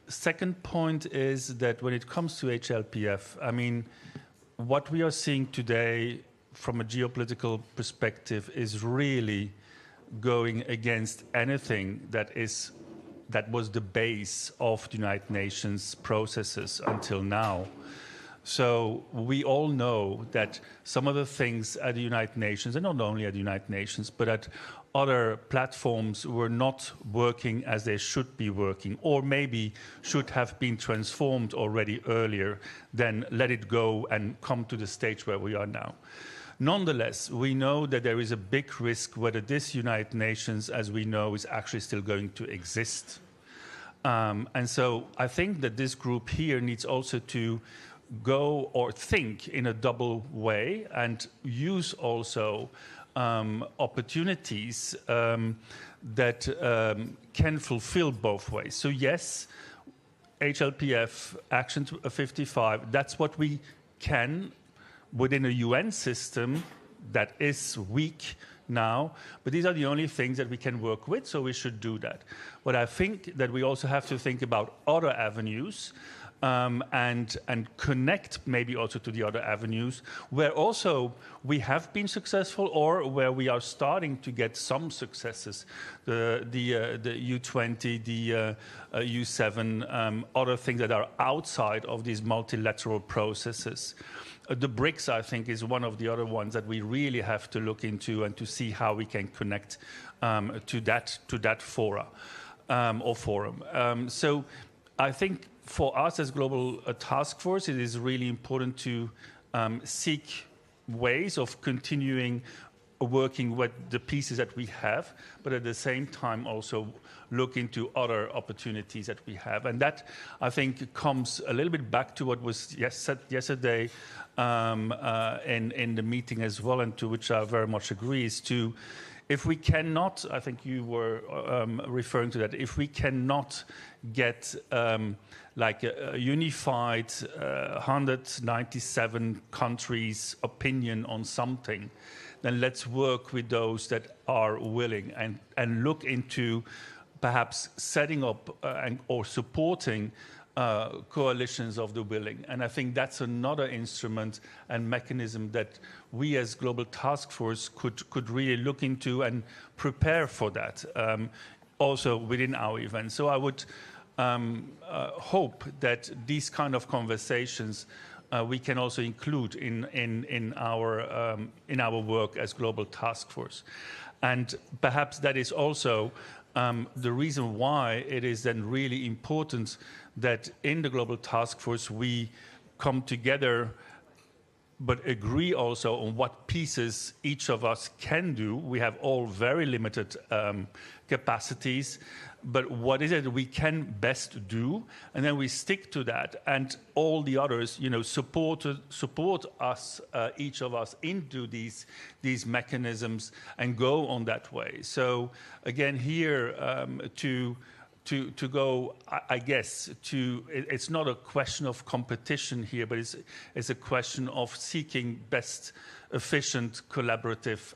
Second point is that when it comes to HLPF, I mean, what we are seeing today from a geopolitical perspective is really going against anything that was the base of the United Nations processes until now. So we all know that some of the things at the United Nations, and not only at the United Nations, but at other platforms were not working as they should be working, or maybe should have been transformed already earlier, then let it go and come to the stage where we are now. Nonetheless, we know that there is a big risk whether this United Nations, as we know, is actually still going to exist. And so I think that this group here needs also to go or think in a double way and use also opportunities that can fulfill both ways. So yes, HLPF, Action 55, that's what we can within a UN system that is weak now, but these are the only things that we can work with, so we should do that. But I think that we also have to think about other avenues and connect maybe also to the other avenues where also we have been successful or where we are starting to get some successes. The U20, the U7, other things that are outside of these multilateral processes. The BRICS, I think, is one of the other ones that we really have to look into and to see how we can connect to that fora or forum. So I think for us as Global Task Force, it is really important to seek ways of continuing working with the pieces that we have, but at the same time also look into other opportunities that we have. And that, I think, comes a little bit back to what was said yesterday in the meeting as well, and to which I very much agree, is to, if we cannot, I think you were referring to that, if we cannot get like a unified 197 countries' opinion on something, then let's work with those that are willing and look into perhaps setting up or supporting coalitions of the willing. And I think that's another instrument and mechanism that we as Global Task Force could really look into and prepare for that, also within our event. So I would hope that these kind of conversations we can also include in our work as Global Task Force. And perhaps that is also the reason why it is then really important that in the Global Task Force we come together but agree also on what pieces each of us can do. We have all very limited capacities, but what is it we can best do? And then we stick to that, and all the others, support us, each of us, into these mechanisms and go on that way. So again, here to go, I guess, it's not a question of competition here, but it's a question of seeking best, efficient, collaborative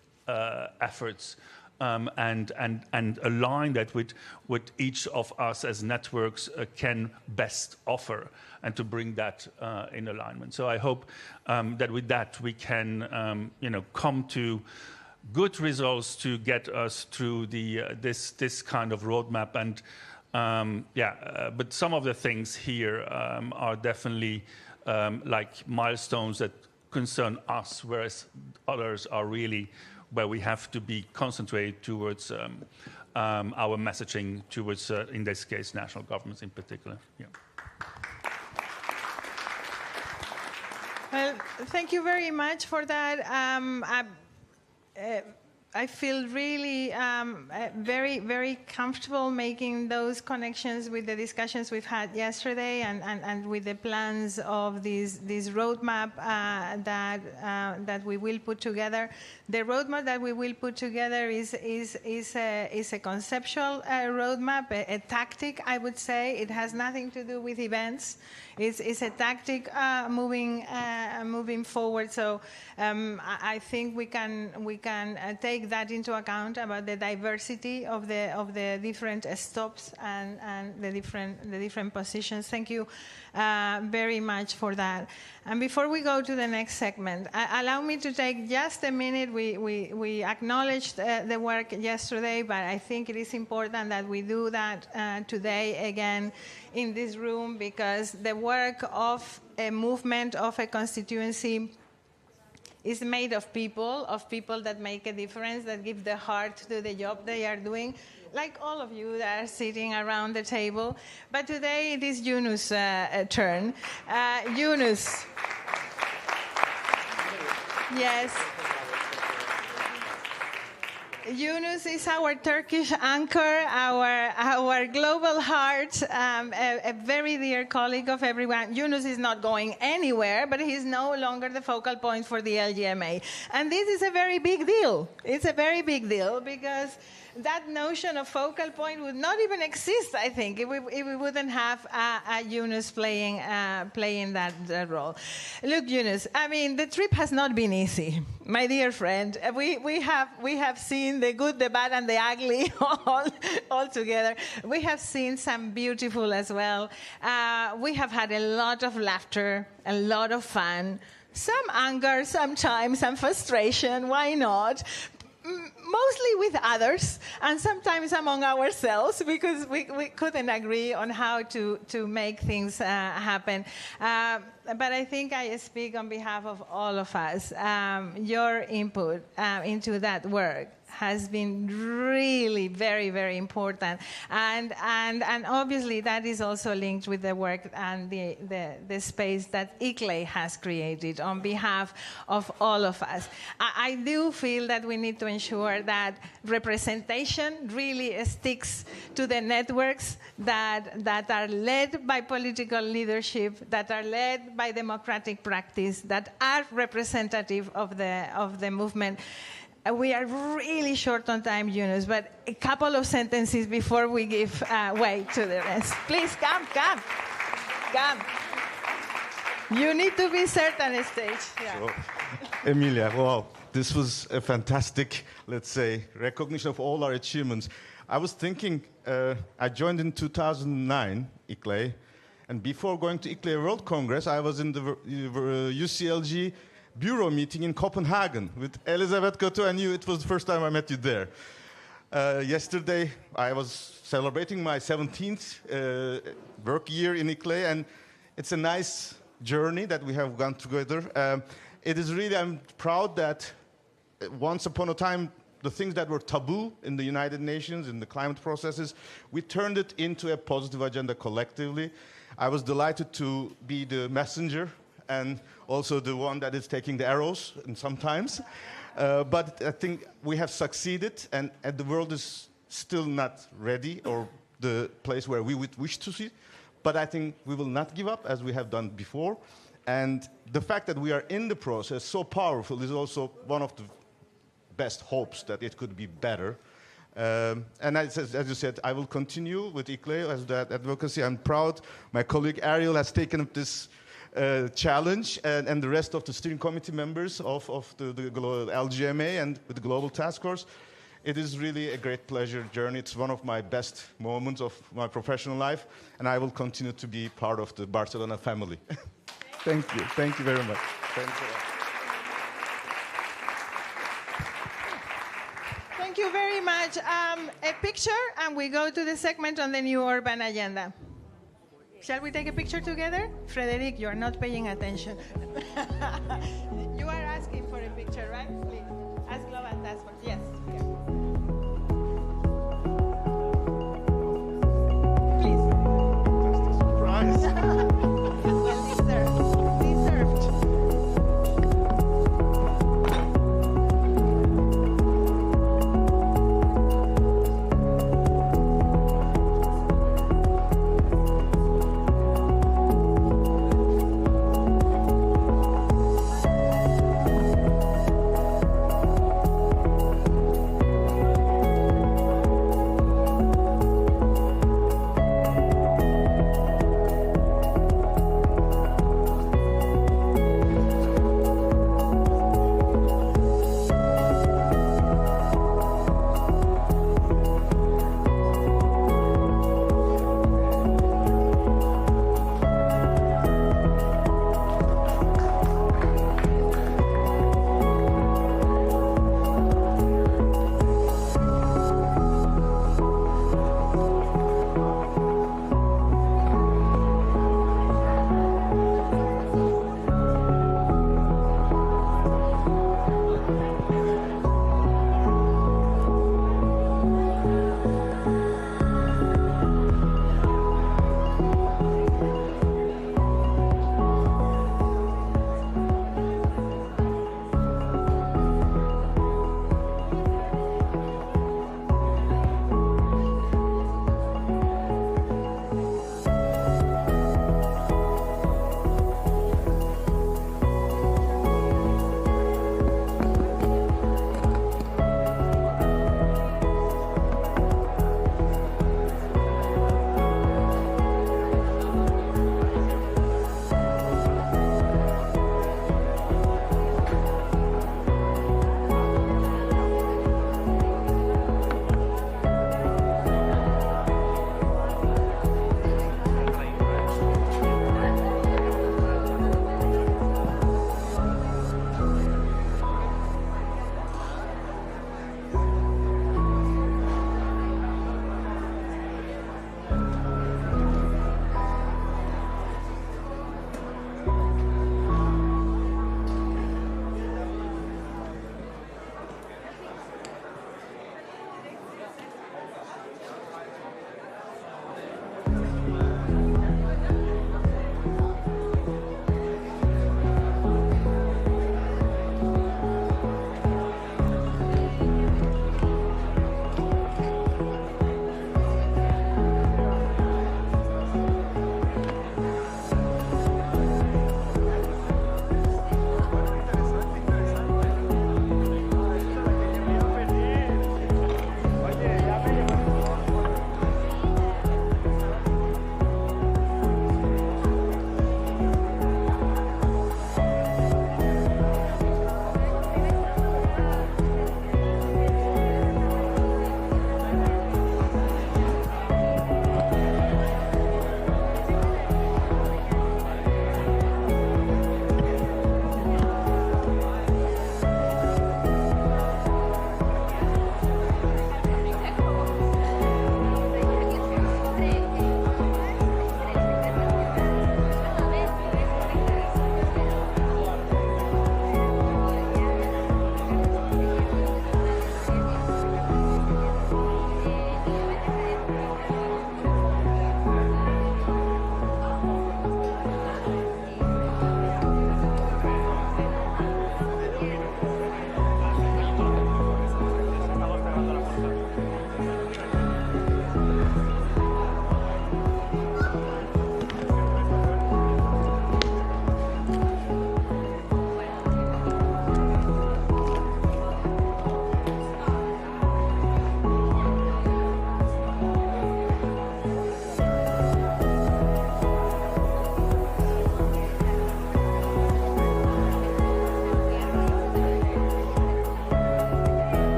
efforts. And align that with what each of us as networks can best offer, and to bring that in alignment. So I hope that with that we can, come to good results to get us through this kind of roadmap. And but some of the things here are definitely like milestones that concern us, whereas others are really where we have to be concentrated towards our messaging towards, in this case, national governments in particular. Yeah. Well, thank you very much for that. I feel really very, very comfortable making those connections with the discussions we've had yesterday and with the plans of this roadmap that we will put together. The roadmap that we will put together is a conceptual roadmap, a tactic, I would say. It has nothing to do with events. It's a tactic moving forward. So I think we can take take that into account about the diversity of the different stops and the different positions. Thank you very much for that. And before we go to the next segment, allow me to take just a minute. We acknowledged the work yesterday, but I think it is important that we do that today again in this room, because the work of a movement, of a constituency, is made of people that make a difference, that give the heart to the job they are doing, like all of you that are sitting around the table. But today it is Yunus' turn. Yunus. Yes. Yunus is our Turkish anchor, our global heart, a very dear colleague of everyone. Yunus is not going anywhere, but he's no longer the focal point for the LGMA. And this is a very big deal. It's a very big deal, because that notion of focal point would not even exist, I think, if we wouldn't have Yunus playing that role. Look, Yunus, I mean, the trip has not been easy, my dear friend. We have seen the good, the bad, and the ugly all together. We have seen some beautiful as well. We have had a lot of laughter, a lot of fun, some anger, sometimes some frustration. Why not? Mostly with others, and sometimes among ourselves, because we couldn't agree on how to make things happen. But I think I speak on behalf of all of us. Your input into that work has been really very, very important. And obviously that is also linked with the work and the space that ICLEI has created on behalf of all of us. I do feel that we need to ensure that representation really sticks to the networks that are led by political leadership, that are led by democratic practice, that are representative of the movement. We are really short on time, Yunus, but a couple of sentences before we give way to the rest. Please come. You need to be set on a stage. Yeah. So, Emilia, wow, this was a fantastic, let's say, recognition of all our achievements. I was thinking, I joined in 2009, ICLEI, and before going to ICLEI World Congress, I was in the UCLG bureau meeting in Copenhagen with Elizabeth Goto and you. It was the first time I met you there. Yesterday, I was celebrating my 17th work year in ICLEI, and it's a nice journey that we have gone together. It is really, I'm proud that once upon a time, the things that were taboo in the United Nations, in the climate processes, we turned it into a positive agenda collectively. I was delighted to be the messenger and also the one that is taking the arrows and sometimes. But I think we have succeeded, and the world is still not ready or the place where we would wish to see. But I think we will not give up as we have done before. And the fact that we are in the process so powerful is also one of the best hopes that it could be better. And as you said, I will continue with ICLEI as that advocacy. I'm proud. My colleague Ariel has taken up this challenge, and the rest of the steering committee members of the LGMA and the Global Taskforce. It is really a great pleasure journey. It's one of my best moments of my professional life, and I will continue to be part of the Barcelona family. Thank you. Thank you very much. Thanks a lot. Thank you very much. A picture, and we go to the segment on the new urban agenda. Shall we take a picture together? Frederic, you are not paying attention. You are asking for a picture, right? Please. Ask Global Taskforce. Yes. Here. Please. Surprise. Well deserved. Deserved.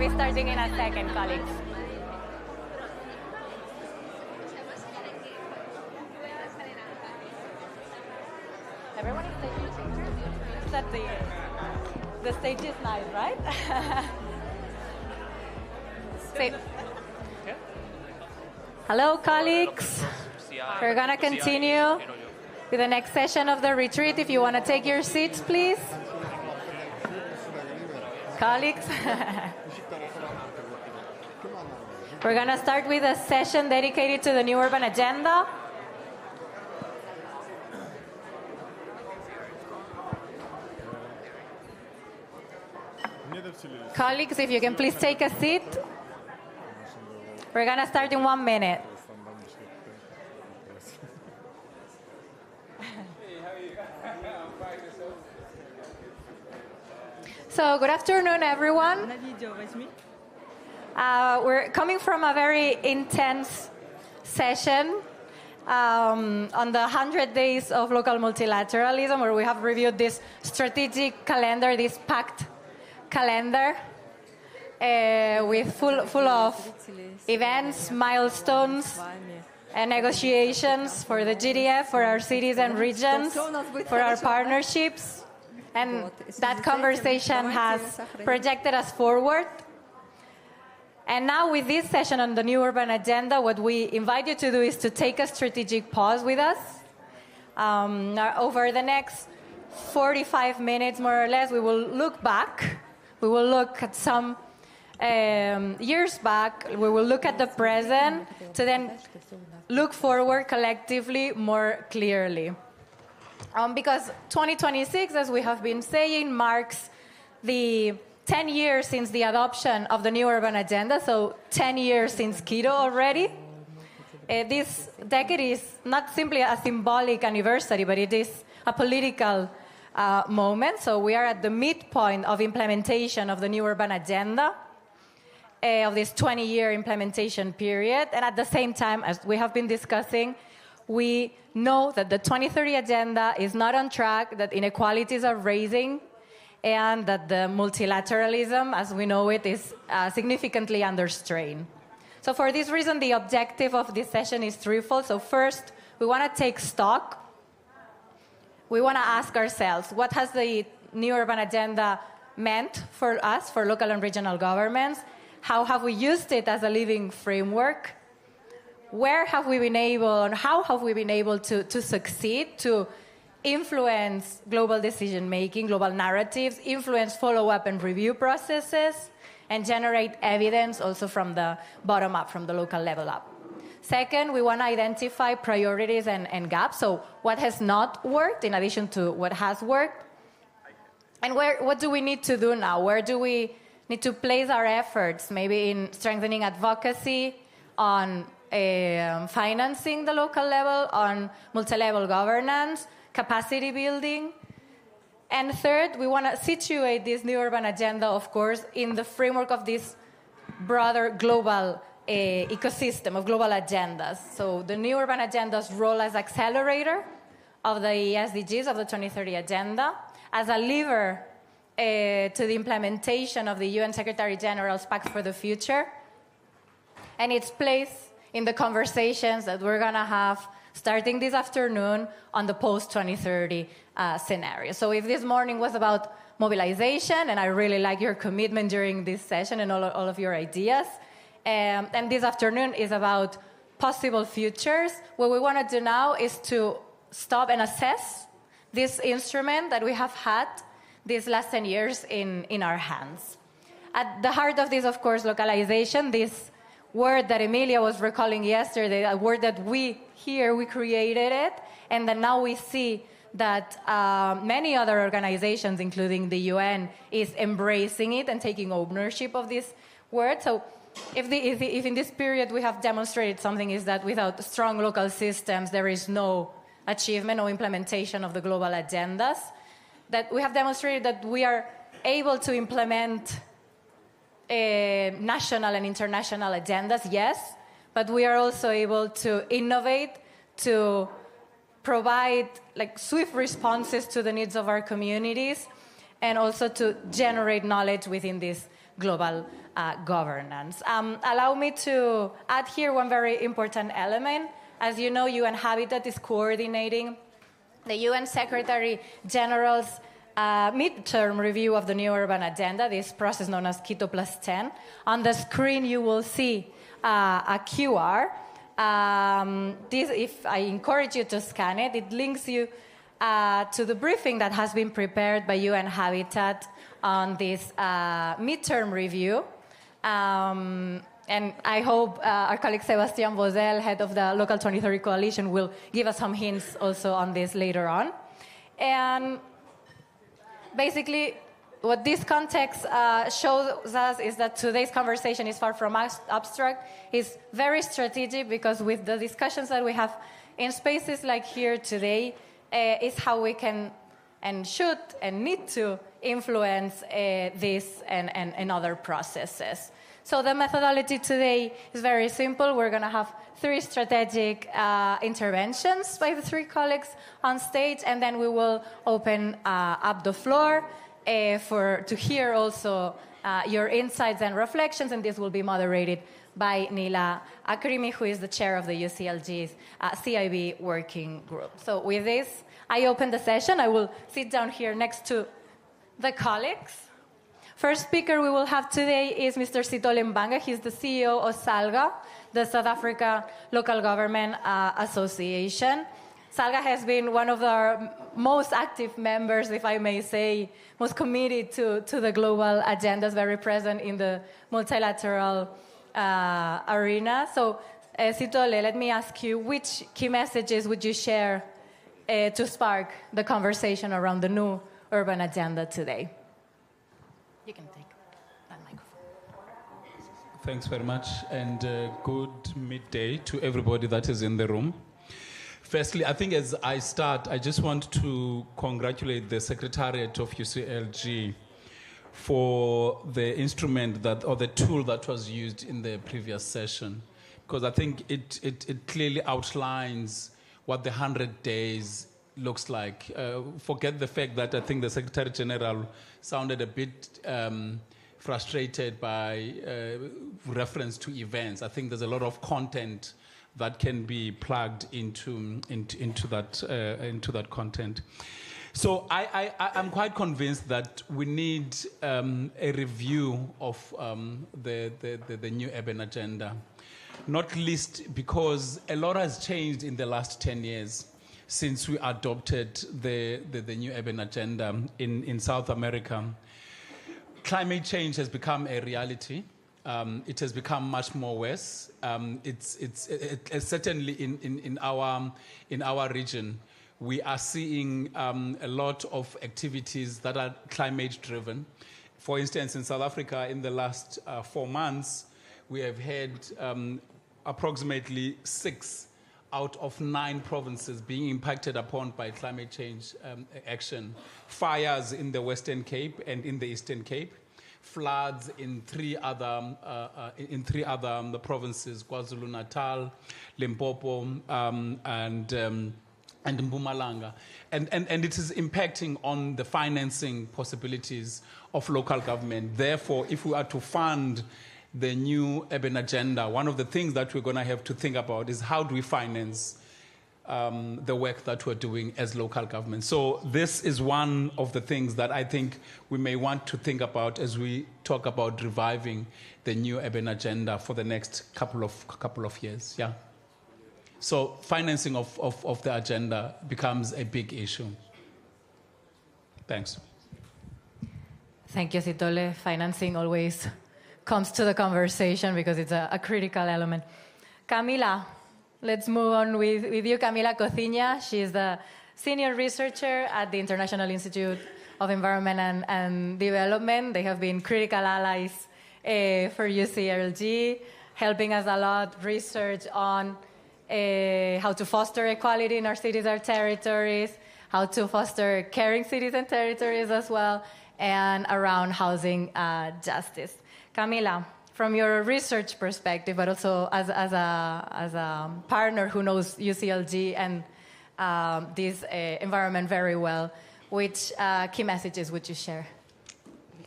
be starting in a second, colleagues. Everyone is taking that the stage is nice, right? Hello, colleagues. We're going to continue with the next session of the retreat. If you want to take your seats, please. Colleagues. We're going to start with a session dedicated to the New Urban Agenda. Colleagues, if you can please take a seat. We're going to start in 1 minute. So, good afternoon, everyone. We're coming from a very intense session on the 100 days of local multilateralism, where we have reviewed this strategic calendar, this packed calendar, with full of events, milestones, and negotiations for the GDF, for our cities and regions, for our partnerships. And that conversation has projected us forward. And now with this session on the New Urban Agenda, what we invite you to do is to take a strategic pause with us. Over the next 45 minutes, more or less, we will look back. We will look at some years back. We will look at the present to then look forward collectively more clearly. Because 2026, as we have been saying, marks the 10 years since the adoption of the New Urban Agenda, so 10 years since Quito already. This decade is not simply a symbolic anniversary, but it is a political moment. So we are at the midpoint of implementation of the New Urban Agenda, of this 20-year implementation period. And at the same time, as we have been discussing, we know that the 2030 Agenda is not on track, that inequalities are rising, and that the multilateralism, as we know it, is significantly under strain. So for this reason, the objective of this session is threefold. So first, we want to take stock. We want to ask ourselves, what has the New Urban Agenda meant for us, for local and regional governments? How have we used it as a living framework? Where have we been able, and how have we been able to succeed, to influence global decision-making, global narratives, influence follow-up and review processes, and generate evidence also from the bottom up, from the local level up? Second, we want to identify priorities and gaps. So what has not worked in addition to what has worked? And what do we need to do now? Where do we need to place our efforts? Maybe in strengthening advocacy, on financing the local level, on multi-level governance, capacity building. And third, we want to situate this New Urban Agenda, of course, in the framework of this broader global ecosystem of global agendas. So the New Urban Agenda's role as accelerator of the SDGs, of the 2030 Agenda, as a lever to the implementation of the UN Secretary General's Pact for the Future, and its place in the conversations that we're going to have starting this afternoon on the post-2030 scenario. So if this morning was about mobilization, and I really like your commitment during this session and all of your ideas, and this afternoon is about possible futures, what we want to do now is to stop and assess this instrument that we have had these last 10 years in our hands. At the heart of this, of course, localization, this word that Emilia was recalling yesterday, a word that we created it, and that now we see that many other organizations, including the UN, is embracing it and taking ownership of this word. So if in this period we have demonstrated something, is that without strong local systems, there is no achievement, no implementation of the global agendas, that we have demonstrated that we are able to implement national and international agendas, yes, but we are also able to innovate, to provide swift responses to the needs of our communities, and also to generate knowledge within this global governance. Allow me to add here one very important element. As you know, UN Habitat is coordinating the UN Secretary General's midterm review of the new urban agenda, this process known as Quito Plus 10. On the screen, you will see a QR. If I encourage you to scan it, it links you to the briefing that has been prepared by UN Habitat on this midterm review. And I hope our colleague Sebastian Bozel, head of the Local 2030 Coalition, will give us some hints also on this later on. And basically, what this context shows us is that today's conversation is far from abstract. It's very strategic because with the discussions that we have in spaces like here today, is how we can and should and need to influence this and other processes. So the methodology today is very simple. We're going to have 3 strategic interventions by the 3 colleagues on stage, and then we will open up the floor to hear also your insights and reflections, and this will be moderated by Nila Akrimi, who is the chair of the UCLG's CIB working group. So with this, I open the session. I will sit down here next to the colleagues. First speaker we will have today is Mr. Sithole Mbanga. He's the CEO of SALGA, the South Africa Local Government Association. SALGA has been one of our most active members, if I may say, most committed to the global agendas, very present in the multilateral arena. So, Sithole, let me ask you, which key messages would you share to spark the conversation around the new urban agenda today? You can take that microphone. Thanks very much, and good midday to everybody that is in the room. Firstly, I think as I start, I just want to congratulate the Secretariat of UCLG for the instrument or the tool that was used in the previous session, because I think it clearly outlines what the 100 days looks like. Forget the fact that I think the Secretary General sounded a bit frustrated by reference to events. I think there's a lot of content that can be plugged into that content. So I'm quite convinced that we need a review of the new urban agenda, not least because a lot has changed in the last 10 years since we adopted the new urban agenda in South America. Climate change has become a reality. It has become much more worse. It's certainly in our region, we are seeing a lot of activities that are climate-driven. For instance, in South Africa, in the last 4 months, we have had approximately 6 out of 9 provinces being impacted upon by climate change action. Fires in the Western Cape and in the Eastern Cape. Floods in 3 other provinces: KwaZulu-Natal, Limpopo, and Mpumalanga, and it is impacting on the financing possibilities of local government. Therefore, if we are to fund the new urban agenda, one of the things that we're going to have to think about is how do we finance the work that we're doing as local government. So this is one of the things that I think we may want to think about as we talk about reviving the new urban agenda for the next couple of years. Yeah. So financing of the agenda becomes a big issue. Thanks. Thank you, Sithole. Financing always comes to the conversation because it's a critical element. Camila, let's move on with you. Camila Cociña, she's the senior researcher at the International Institute of Environment and Development. They have been critical allies for UCLG, helping us a lot research on how to foster equality in our cities and territories, how to foster caring cities and territories as well, and around housing justice. Camila, from your research perspective, but also as a partner who knows UCLG and this environment very well, which key messages would you share?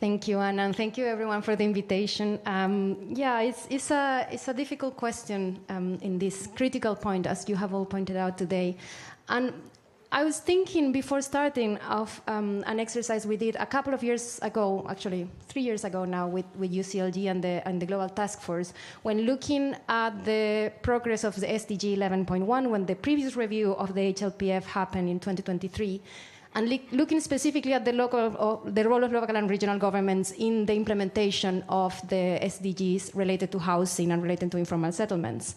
Thank you, Anna, and thank you everyone for the invitation. It's a difficult question in this critical point, as you have all pointed out today. And I was thinking before starting of an exercise we did a couple of years ago, actually 3 years ago now, with UCLG and the Global Taskforce, when looking at the progress of the SDG 11.1, when the previous review of the HLPF happened in 2023, and looking specifically at the role of local and regional governments in the implementation of the SDGs related to housing and related to informal settlements.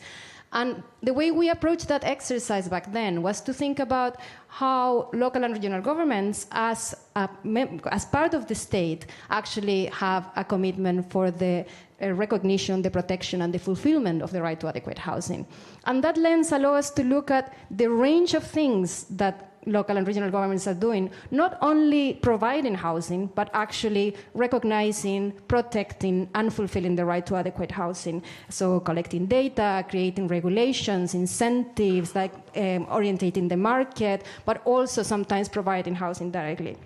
And the way we approached that exercise back then was to think about how local and regional governments, as part of the state, actually have a commitment for the recognition, the protection, and the fulfillment of the right to adequate housing. And that lens allows us to look at the range of things that local and regional governments are doing, not only providing housing, but actually recognizing, protecting, and fulfilling the right to adequate housing. So collecting data, creating regulations, incentives, like orientating the market, but also sometimes providing housing directly.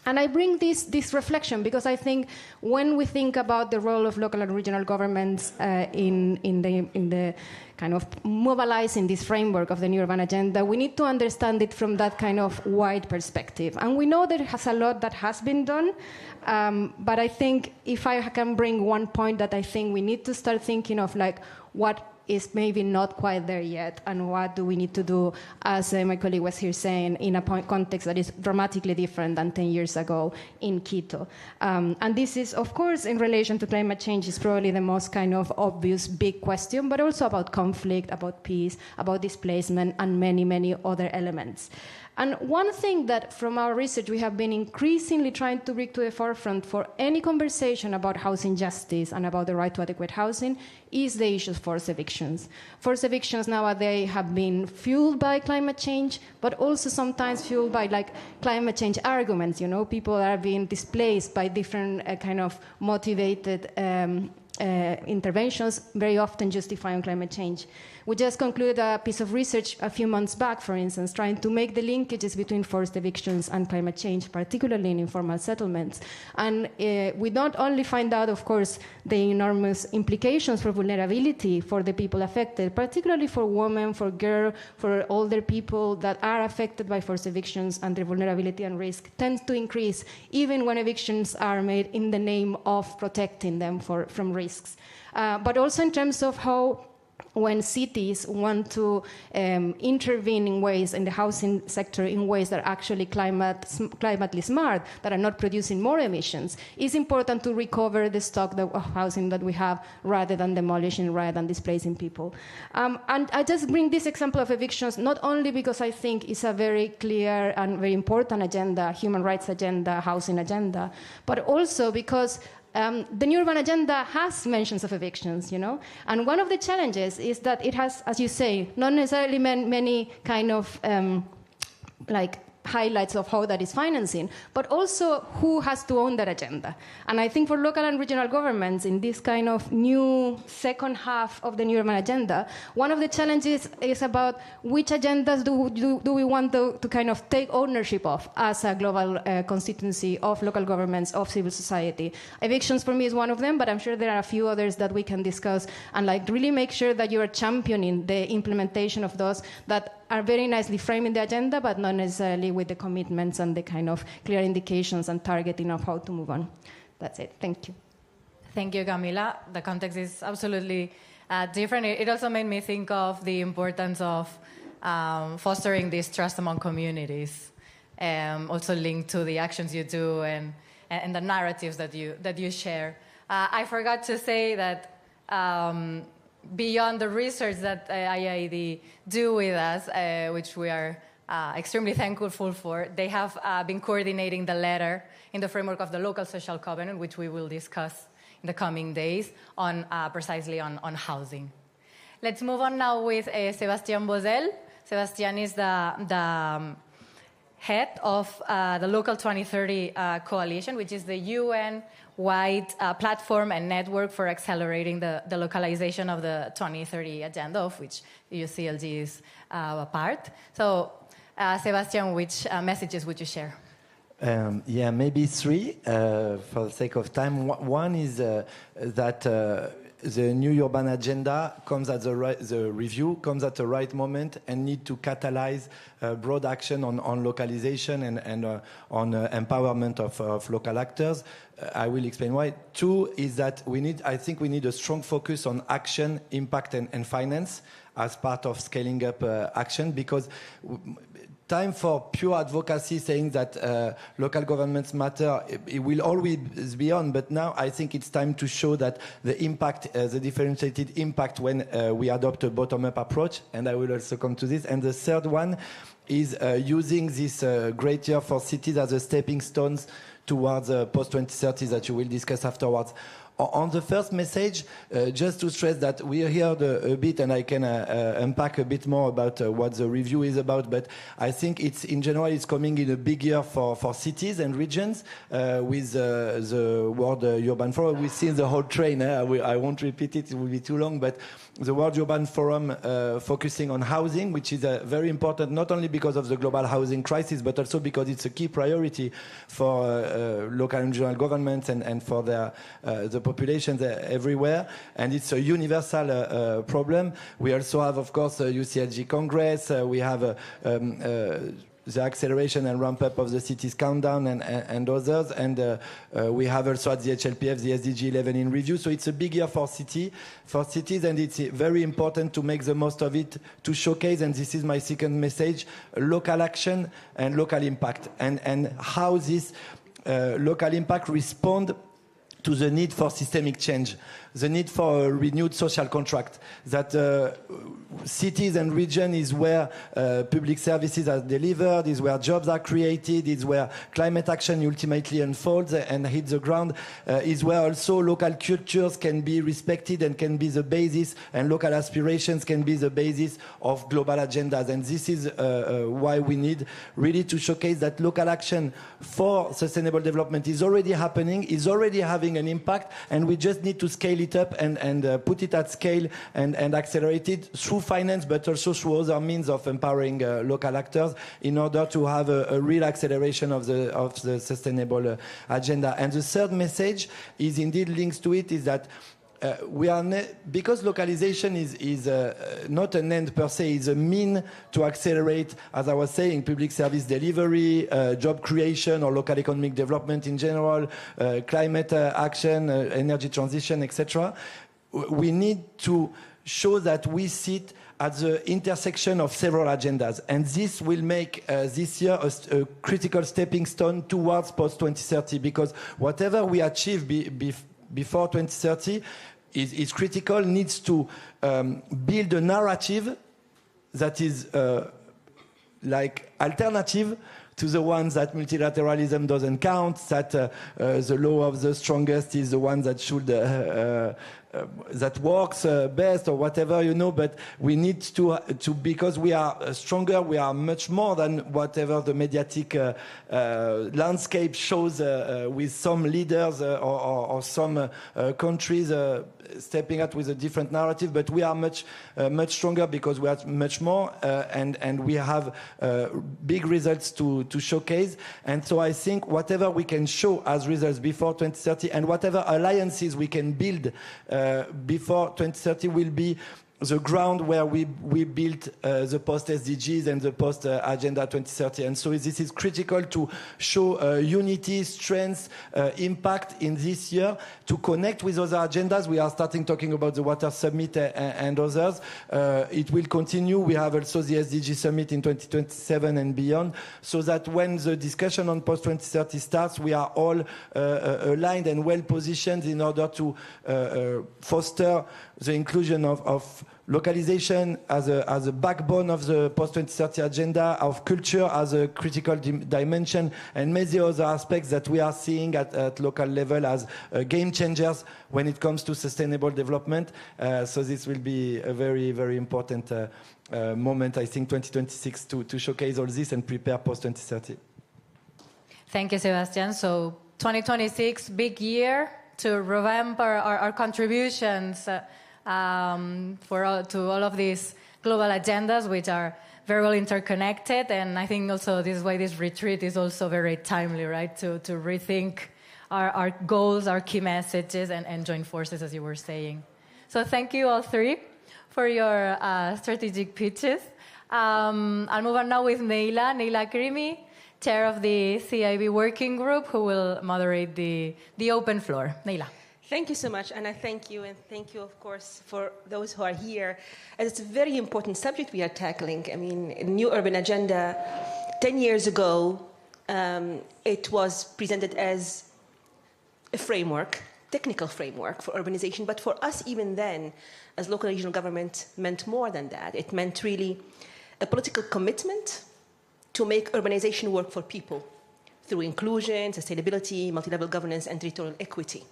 And I bring this reflection because I think when we think about the role of local and regional governments in the kind of mobilizing this framework of the new urban agenda, we need to understand it from that kind of wide perspective. And we know there has a lot that has been done, but I think if I can bring one point that I think we need to start thinking of, like, what is maybe not quite there yet, and what do we need to do, as my colleague was here saying, in a context that is dramatically different than 10 years ago in Quito. And this is, of course, in relation to climate change, is probably the most kind of obvious big question, but also about conflict, about peace, about displacement, and many, many other elements. And one thing that from our research we have been increasingly trying to bring to the forefront for any conversation about housing justice and about the right to adequate housing is the issue of forced evictions. Forced evictions nowadays have been fueled by climate change, but also sometimes fueled by climate change arguments. You know, people are being displaced by different kind of motivated interventions, very often justifying climate change. We just concluded a piece of research a few months back, for instance, trying to make the linkages between forced evictions and climate change, particularly in informal settlements. And we not only find out, of course, the enormous implications for vulnerability for the people affected, particularly for women, for girls, for older people that are affected by forced evictions, and their vulnerability and risk tends to increase even when evictions are made in the name of protecting them from risks. But also in terms of how, when cities want to intervene in ways in the housing sector in ways that are actually climately smart, that are not producing more emissions, it's important to recover the stock of housing that we have rather than demolishing, rather than displacing people. And I just bring this example of evictions not only because I think it's a very clear and very important agenda, human rights agenda, housing agenda, but also because the new urban agenda has mentions of evictions, you know, and one of the challenges is that it has, as you say, not necessarily many kind of highlights of how that is financing, but also who has to own that agenda. And I think for local and regional governments in this kind of new second half of the new urban agenda, one of the challenges is about which agendas do we want to kind of take ownership of as a global constituency of local governments, of civil society. Evictions for me is one of them, but I'm sure there are a few others that we can discuss and really make sure that you are championing the implementation of those that are very nicely framed in the agenda, but not necessarily with the commitments and the kind of clear indications and targeting of how to move on. That's it. Thank you. Thank you, Camila. The context is absolutely different. It also made me think of the importance of fostering this trust among communities, also linked to the actions you do and the narratives that you share. I forgot to say that beyond the research that IIED do with us, which we are extremely thankful for, they have been coordinating the letter in the framework of the local social covenant, which we will discuss in the coming days on precisely on housing. Let's move on now with Sebastian Bozel. Sebastian is the head of the Local 2030 Coalition, which is the UN-wide platform and network for accelerating the localization of the 2030 agenda, of which UCLG is a part. So, Sebastian, which messages would you share? Yeah, maybe three for the sake of time. One is that the new urban agenda comes at the review comes at the right moment and need to catalyze broad action on localization and on empowerment of local actors. I will explain why. Two is that I think we need a strong focus on action, impact, and finance as part of scaling up action, because time for pure advocacy saying that local governments matter, it will always be on, but now I think it's time to show that the impact, the differentiated impact when we adopt a bottom-up approach, and I will also come to this. And the third one is using this great year for cities as a stepping stones towards post-2030 that you will discuss afterwards. On the first message, just to stress that we heard a bit, and I can unpack a bit more about what the review is about, but I think in general it's coming in a big year for cities and regions with the World Urban Forum. We've seen the whole train. I won't repeat it will be too long, but the World Urban Forum focusing on housing, which is very important, not only because of the global housing crisis, but also because it's a key priority for local and regional governments and for the populations everywhere, and it's a universal problem. We also have, of course, UCLG Congress. We have the acceleration and ramp up of the cities countdown and others, and we have also at the HLPF the SDG 11 in review. So it's a big year for cities, and it's very important to make the most of it, to showcase, and this is my second message, local action and local impact, and how this local impact respond to the need for systemic change, the need for a renewed social contract, that cities and region is where public services are delivered, is where jobs are created, is where climate action ultimately unfolds and hits the ground, is where also local cultures can be respected and can be the basis, and local aspirations can be the basis of global agendas. And this is why we need really to showcase that local action for sustainable development is already happening, is already having an impact, and we just need to scale it up and put it at scale and accelerate it through finance, but also through other means of empowering local actors in order to have a real acceleration of the sustainable agenda. And the third message is indeed links to it, is that because localization is not an end per se, is a mean to accelerate, as I was saying, public service delivery, job creation or local economic development in general, climate action, energy transition, etc. We need to show that we sit at the intersection of several agendas, and this will make this year a critical stepping stone towards post-2030, because whatever we achieve before 2030 is critical, needs to build a narrative that is like alternative to the ones that multilateralism doesn't count, that the law of the strongest is the one that should that works best or whatever, but we need to because we are stronger, we are much more than whatever the mediatic landscape shows with some leaders or some countries stepping out with a different narrative, but we are much stronger because we are much more and we have big results to showcase. And so I think whatever we can show as results before 2030 and whatever alliances we can build before 2030 will be the ground where we built the post-SDGs and the post-Agenda 2030. And so this is critical to show unity, strength, impact in this year, to connect with other agendas. We are starting talking about the Water Summit and others. It will continue. We have also the SDG Summit in 2027 and beyond, so that when the discussion on post-2030 starts, we are all aligned and well-positioned in order to foster the inclusion of localization as a backbone of the post-2030 agenda, of culture as a critical dimension, and many other aspects that we are seeing at local level as game changers when it comes to sustainable development. So this will be a very, very important moment, I think, 2026 to showcase all this and prepare post-2030. Thank you, Sebastian. So 2026, big year to remember our contributions to all of these global agendas, which are very well interconnected, and I think also this is why this retreat is also very timely, right? To rethink our goals, our key messages, and join forces, as you were saying. So thank you all three for your strategic pitches. I'll move on now with Neila Karimi, chair of the CIB working group, who will moderate the open floor. Neila. Thank you so much, and I thank you, of course, for those who are here. And it's a very important subject we are tackling. I mean, New Urban Agenda, 10 years ago, it was presented as a framework, technical framework for urbanization, but for us, even then, as local and regional government, meant more than that. It meant really a political commitment to make urbanization work for people through inclusion, sustainability, multi-level governance, and territorial equity.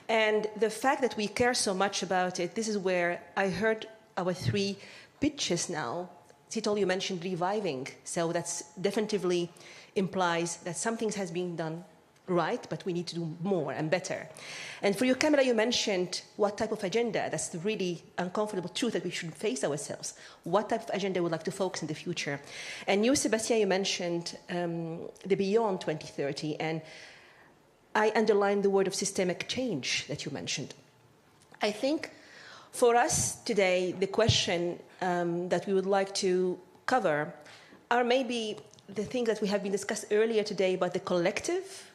And the fact that we care so much about it, this is where I heard our three pitches now. Titol, you mentioned reviving, so that's definitively implies that something has been done right, but we need to do more and better. And for you, Camilla, you mentioned what type of agenda. That's the really uncomfortable truth that we should face ourselves. What type of agenda we would like to focus in the future? And you, Sébastien, you mentioned the beyond 2030, and I underlined the word of systemic change that you mentioned. I think for us today, the question that we would like to cover are maybe the things that we have been discussed earlier today about the collective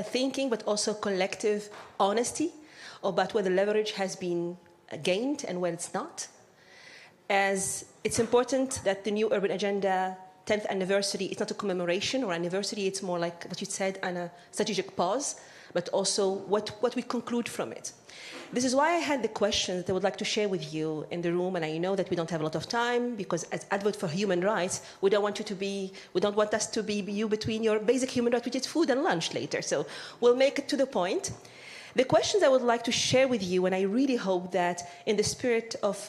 thinking, but also collective honesty about where the leverage has been gained and where it's not. As it's important that the New Urban Agenda 10th anniversary is not a commemoration or anniversary, it's more like what you said, a strategic pause, but also what we conclude from it. This is why I had the questions that I would like to share with you in the room, and I know that we don't have a lot of time, because as advocates for human rights, we don't want us to be you between your basic human right, which is food and lunch later. So we'll make it to the point. The questions I would like to share with you, and I really hope that in the spirit of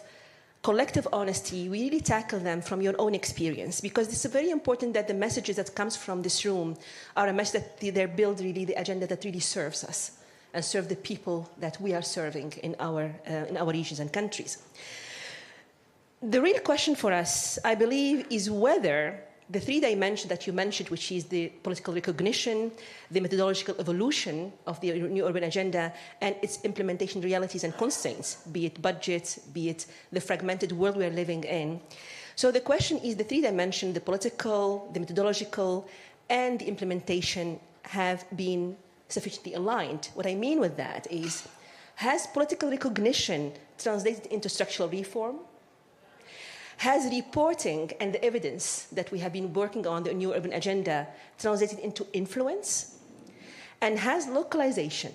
collective honesty, we really tackle them from your own experience, because it's very important that the messages that comes from this room are a message that they build really the agenda that really serves us and serve the people that we are serving in our regions and countries. The real question for us, I believe, is whether the three dimensions that you mentioned, which is the political recognition, the methodological evolution of the New Urban Agenda, and its implementation realities and constraints, be it budget, be it the fragmented world we are living in. So the question is the three dimensions, the political, the methodological, and the implementation have been sufficiently aligned. What I mean with that is, has political recognition translated into structural reform? Has reporting and the evidence that we have been working on the New Urban Agenda translated into influence? And has localization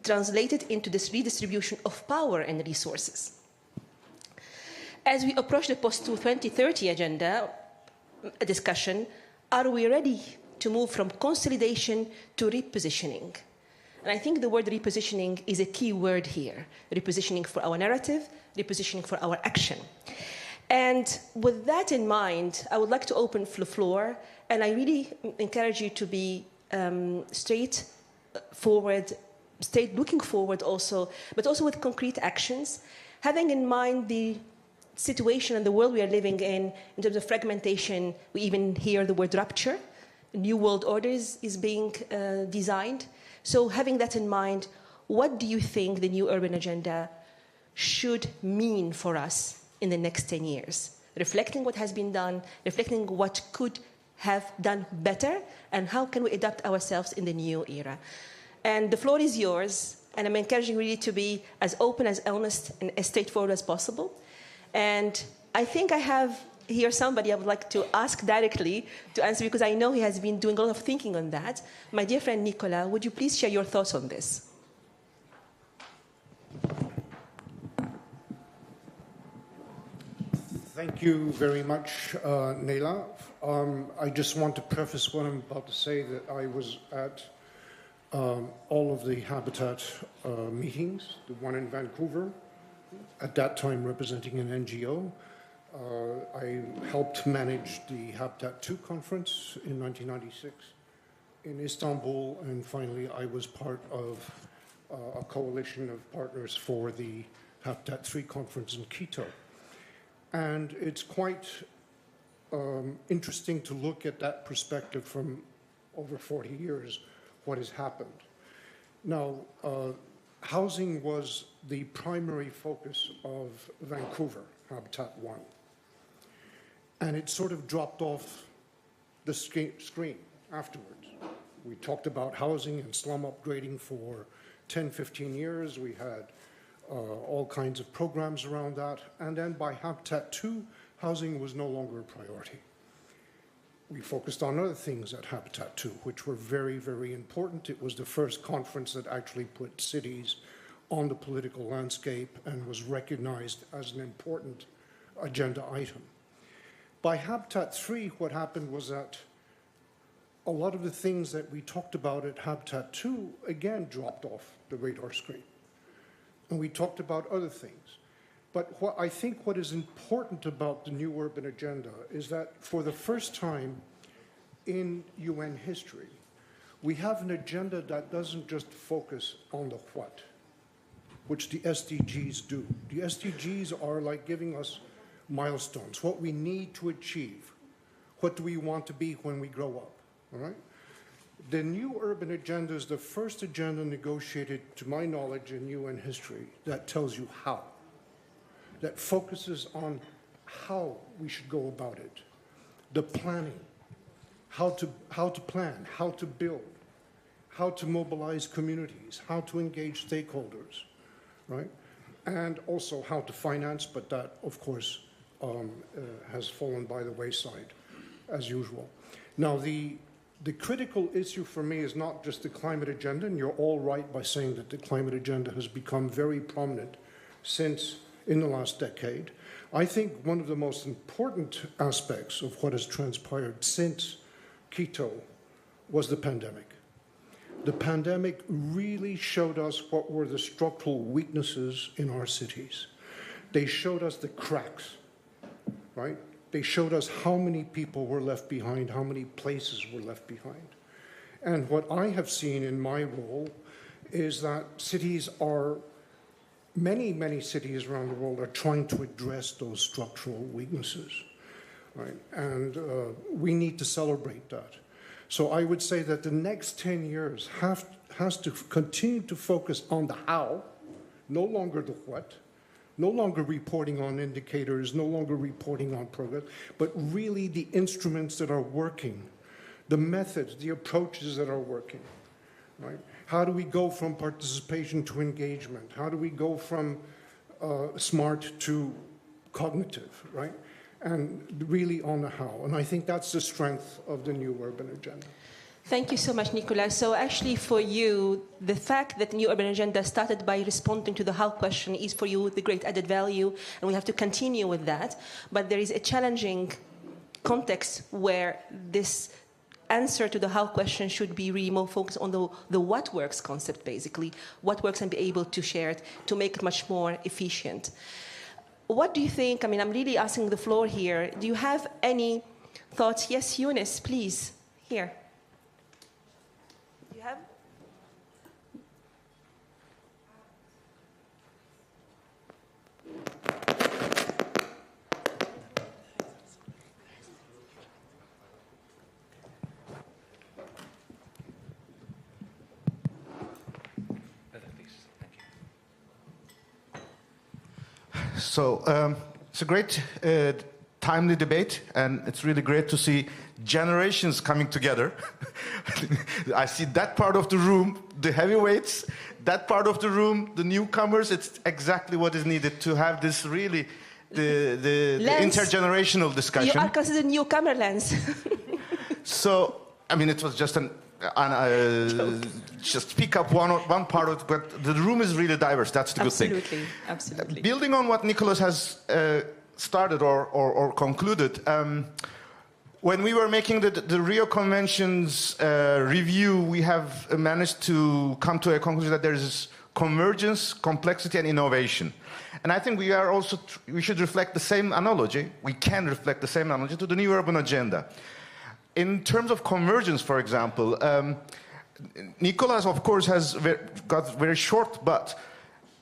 translated into this redistribution of power and resources? As we approach the post-2030 agenda discussion, are we ready to move from consolidation to repositioning? And I think the word repositioning is a key word here. Repositioning for our narrative, repositioning for our action. And with that in mind, I would like to open the floor, and I really encourage you to be looking forward also, but also with concrete actions, having in mind the situation and the world we are living in terms of fragmentation. We even hear the word rupture. New world orders is being designed. So having that in mind, what do you think the New Urban Agenda should mean for us in the next 10 years, reflecting what has been done, reflecting what could have done better, and how can we adapt ourselves in the new era? And the floor is yours, and I'm encouraging you really to be as open, as honest, and as straightforward as possible. And I think I have here somebody I would like to ask directly to answer, because I know he has been doing a lot of thinking on that. My dear friend Nicola, would you please share your thoughts on this? Thank you very much, Neila. I just want to preface what I'm about to say, that I was at all of the Habitat meetings, the one in Vancouver, at that time representing an NGO. I helped manage the Habitat 2 conference in 1996 in Istanbul, and finally I was part of a coalition of partners for the Habitat 3 conference in Quito. And it's quite interesting to look at that perspective from over 40 years, what has happened. Now, housing was the primary focus of Vancouver, Habitat 1. And it sort of dropped off the screen afterwards. We talked about housing and slum upgrading for 10, 15 years. We had all kinds of programs around that. And then by Habitat 2, housing was no longer a priority. We focused on other things at Habitat 2, which were very, very important. It was the first conference that actually put cities on the political landscape and was recognized as an important agenda item. By Habitat 3, what happened was that a lot of the things that we talked about at Habitat 2, again, dropped off the radar screen. And we talked about other things. But I think what is important about the New Urban Agenda is that for the first time in UN history, we have an agenda that doesn't just focus on the what, which the SDGs do. The SDGs are like giving us milestones, what we need to achieve, what do we want to be when we grow up, all right? The New Urban Agenda is the first agenda negotiated, to my knowledge, in UN history that tells you how, that focuses on how we should go about it, the planning, how to plan, how to build, how to mobilize communities, how to engage stakeholders, right? And also how to finance, but that, of course, has fallen by the wayside, as usual. Now, the critical issue for me is not just the climate agenda, and you're all right by saying that the climate agenda has become very prominent since in the last decade. I think one of the most important aspects of what has transpired since Quito was the pandemic. The pandemic really showed us what were the structural weaknesses in our cities. They showed us the cracks, right? They showed us how many people were left behind, how many places were left behind. And what I have seen in my role is that many cities around the world are trying to address those structural weaknesses, right? And we need to celebrate that. So I would say that the next 10 years has to continue to focus on the how, no longer the what, no longer reporting on indicators, no longer reporting on progress, but really the instruments that are working, the methods, the approaches that are working, right? How do we go from participation to engagement? How do we go from smart to cognitive, right? And really on the how. And I think that's the strength of the New Urban Agenda. Thank you so much, Nicolas. So actually for you, the fact that the New Urban Agenda started by responding to the how question is for you the great added value, and we have to continue with that. But there is a challenging context where this answer to the how question should be really more focused on the what works concept, basically. What works and be able to share it to make it much more efficient. What do you think? I mean, I'm really asking the floor here. Do you have any thoughts? Yes, Eunice, please. Here. Do you have? So it's a great, timely debate, and it's really great to see generations coming together. I see that part of the room, the heavyweights, that part of the room, the newcomers. It's exactly what is needed to have this really, the intergenerational discussion. You are considered newcomer, Lance. So, I mean, it was just just pick up one part of it, but the room is really diverse. That's the good thing. Absolutely. Building on what Nicolas has started or concluded, when we were making the Rio Convention's review, we have managed to come to a conclusion that there is convergence, complexity, and innovation. And I think we should reflect the same analogy. We can reflect the same analogy to the New Urban Agenda. In terms of convergence, for example, Nicolas, of course, has got very short, but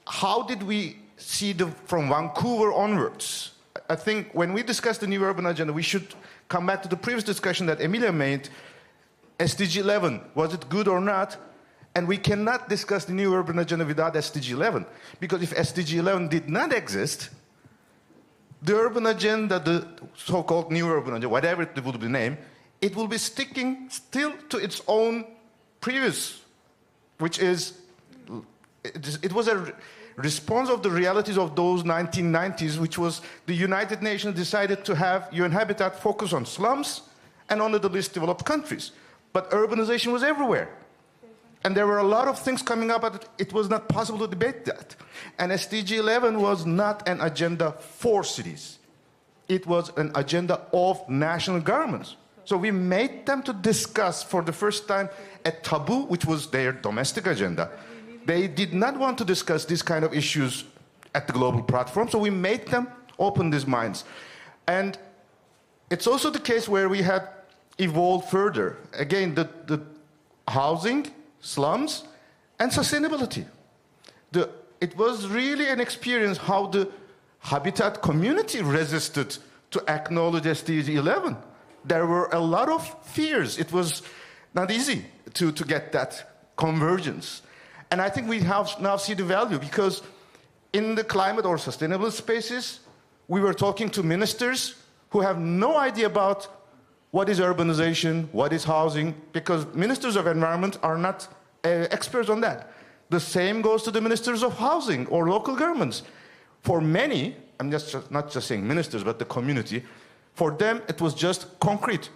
how did we see from Vancouver onwards? I think when we discuss the New Urban Agenda, we should come back to the previous discussion that Emilia made, SDG 11, was it good or not? And we cannot discuss the new urban agenda without SDG 11. Because if SDG 11 did not exist, the urban agenda, the so-called new urban agenda, whatever it would be named, it will be sticking still to its own previous, which is, it was a response of the realities of those 1990s, which was the United Nations decided to have UN Habitat focus on slums and only the least developed countries. But urbanization was everywhere. And there were a lot of things coming up, but it was not possible to debate that. And SDG 11 was not an agenda for cities. It was an agenda of national governments. So we made them to discuss for the first time a taboo, which was their domestic agenda. They did not want to discuss these kind of issues at the global platform, so we made them open these minds. And it's also the case where we had evolved further. Again, the housing, slums, and sustainability. It was really an experience how the habitat community resisted to acknowledge SDG 11. There were a lot of fears. It was not easy to get that convergence. And I think we have now see the value, because in the climate or sustainable spaces, we were talking to ministers who have no idea about what is urbanization, what is housing, because ministers of environment are not experts on that. The same goes to the ministers of housing or local governments. For many, I'm not just saying ministers, but the community, for them it was just concrete.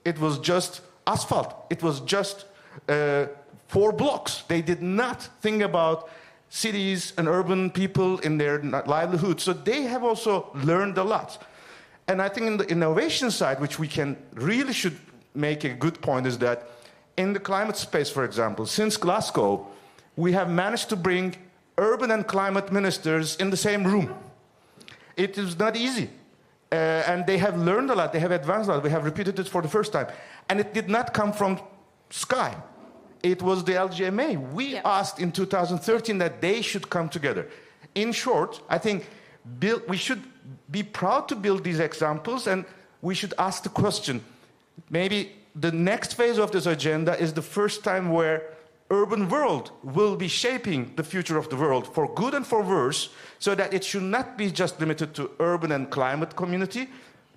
It was just asphalt. It was just 4 blocks. They did not think about cities and urban people in their livelihood. So they have also learned a lot. And I think in the innovation side, which we can really should make a good point, is that in the climate space, for example, since Glasgow, we have managed to bring urban and climate ministers in the same room. It is not easy. And they have learned a lot. They have advanced a lot. We have repeated it for the first time. And it did not come from sky. It was the LGMA. We asked in 2013 that they should come together. In short, I think we should be proud to build these examples, and we should ask the question, maybe the next phase of this agenda is the first time where urban world will be shaping the future of the world for good and for worse, so that it should not be just limited to urban and climate community,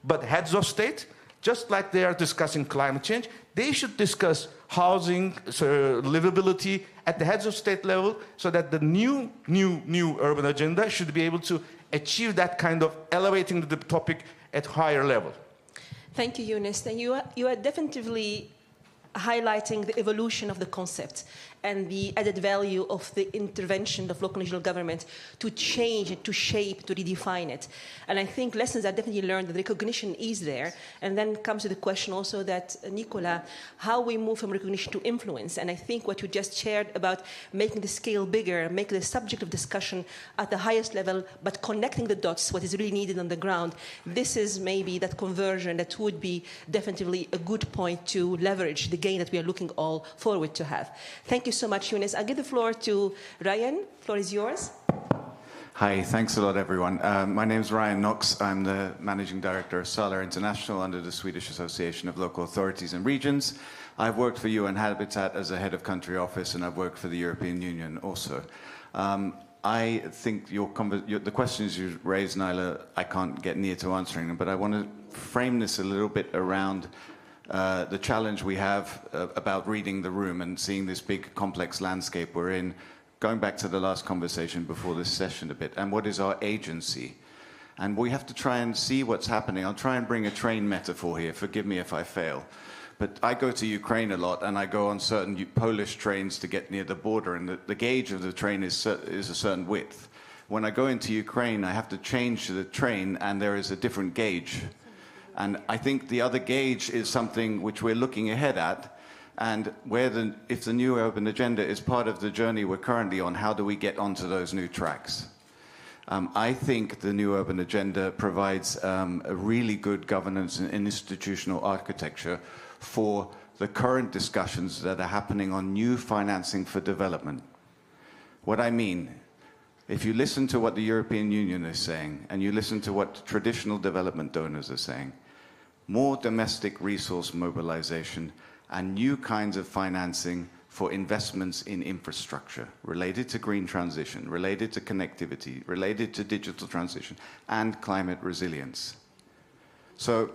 but heads of state, just like they are discussing climate change, they should discuss housing, livability at the heads of state level, so that the new urban agenda should be able to achieve that kind of elevating the topic at higher level. Thank you, Yunus. And you are definitely highlighting the evolution of the concept and the added value of the intervention of local and regional government to change it, to shape, to redefine it. And I think lessons are definitely learned, the recognition is there. And then comes to the question also that, Nicola, how we move from recognition to influence. And I think what you just shared about making the scale bigger, making the subject of discussion at the highest level, but connecting the dots, what is really needed on the ground, this is maybe that conversion that would be definitely a good point to leverage the gain that we are looking all forward to have. Thank you so much, Yunus. I'll give the floor to Ryan. The floor is yours. Hi, thanks a lot, everyone. My name is Ryan Knox. I'm the Managing Director of Salar International under the Swedish Association of Local Authorities and Regions. I've worked for UN Habitat as a head of country office, and I've worked for the European Union also. I think the questions you raised, Naila, I can't get near to answering them, but I want to frame this a little bit around the challenge we have about reading the room and seeing this big complex landscape we're in, going back to the last conversation before this session a bit, and what is our agency? And we have to try and see what's happening. I'll try and bring a train metaphor here, forgive me if I fail. But I go to Ukraine a lot, and I go on certain Polish trains to get near the border, and the gauge of the train is a certain width. When I go into Ukraine, I have to change the train, and there is a different gauge. And I think the other gauge is something which we're looking ahead at, and if the new urban agenda is part of the journey we're currently on, how do we get onto those new tracks? I think the new urban agenda provides a really good governance and institutional architecture for the current discussions that are happening on new financing for development. What I mean, if you listen to what the European Union is saying, and you listen to what traditional development donors are saying, more domestic resource mobilization, and new kinds of financing for investments in infrastructure related to green transition, related to connectivity, related to digital transition, and climate resilience. So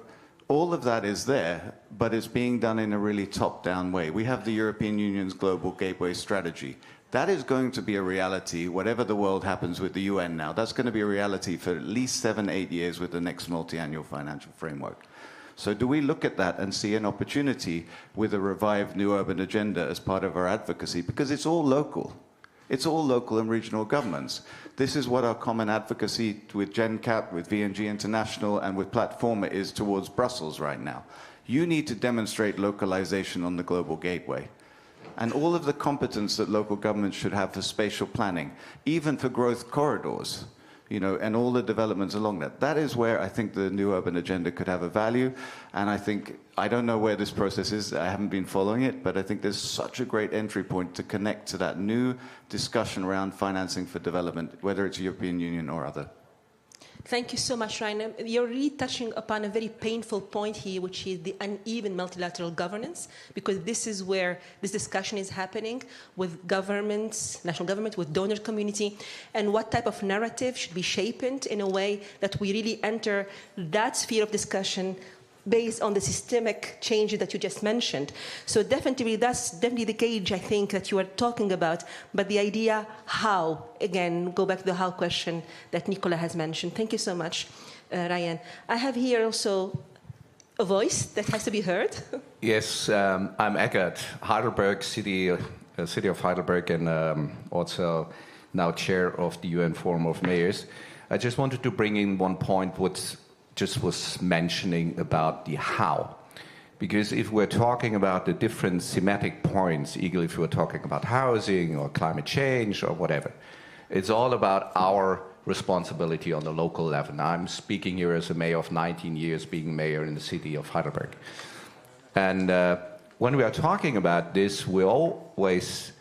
all of that is there, but it's being done in a really top-down way. We have the European Union's Global Gateway Strategy. That is going to be a reality, whatever the world happens with the UN now. That's going to be a reality for at least 7-8 years with the next multi-annual financial framework. So do we look at that and see an opportunity with a revived new urban agenda as part of our advocacy? Because it's all local. It's all local and regional governments. This is what our common advocacy with GenCap, with VNG International, and with Platforma is towards Brussels right now. You need to demonstrate localization on the global gateway. And all of the competence that local governments should have for spatial planning, even for growth corridors, you know, and all the developments along that. That is where I think the new urban agenda could have a value. And I think, I don't know where this process is, I haven't been following it, but I think there's such a great entry point to connect to that new discussion around financing for development, whether it's European Union or other. Thank you so much, Ryan. You're really touching upon a very painful point here, which is the uneven multilateral governance, because this is where this discussion is happening with governments, national government, with donor community, and what type of narrative should be shaped in a way that we really enter that sphere of discussion based on the systemic changes that you just mentioned. So definitely, that's definitely the gauge, I think, that you are talking about. But the idea how, again, go back to the how question that Nicola has mentioned. Thank you so much, Ryan. I have here also a voice that has to be heard. Yes, I'm Eckert, Heidelberg city of Heidelberg, and also now chair of the UN Forum of Mayors. I just wanted to bring in one point what just was mentioning about the how. Because if we're talking about the different thematic points, either if we're talking about housing or climate change or whatever, it's all about our responsibility on the local level. Now, I'm speaking here as a mayor of 19 years, being mayor in the city of Heidelberg. And when we are talking about this, we always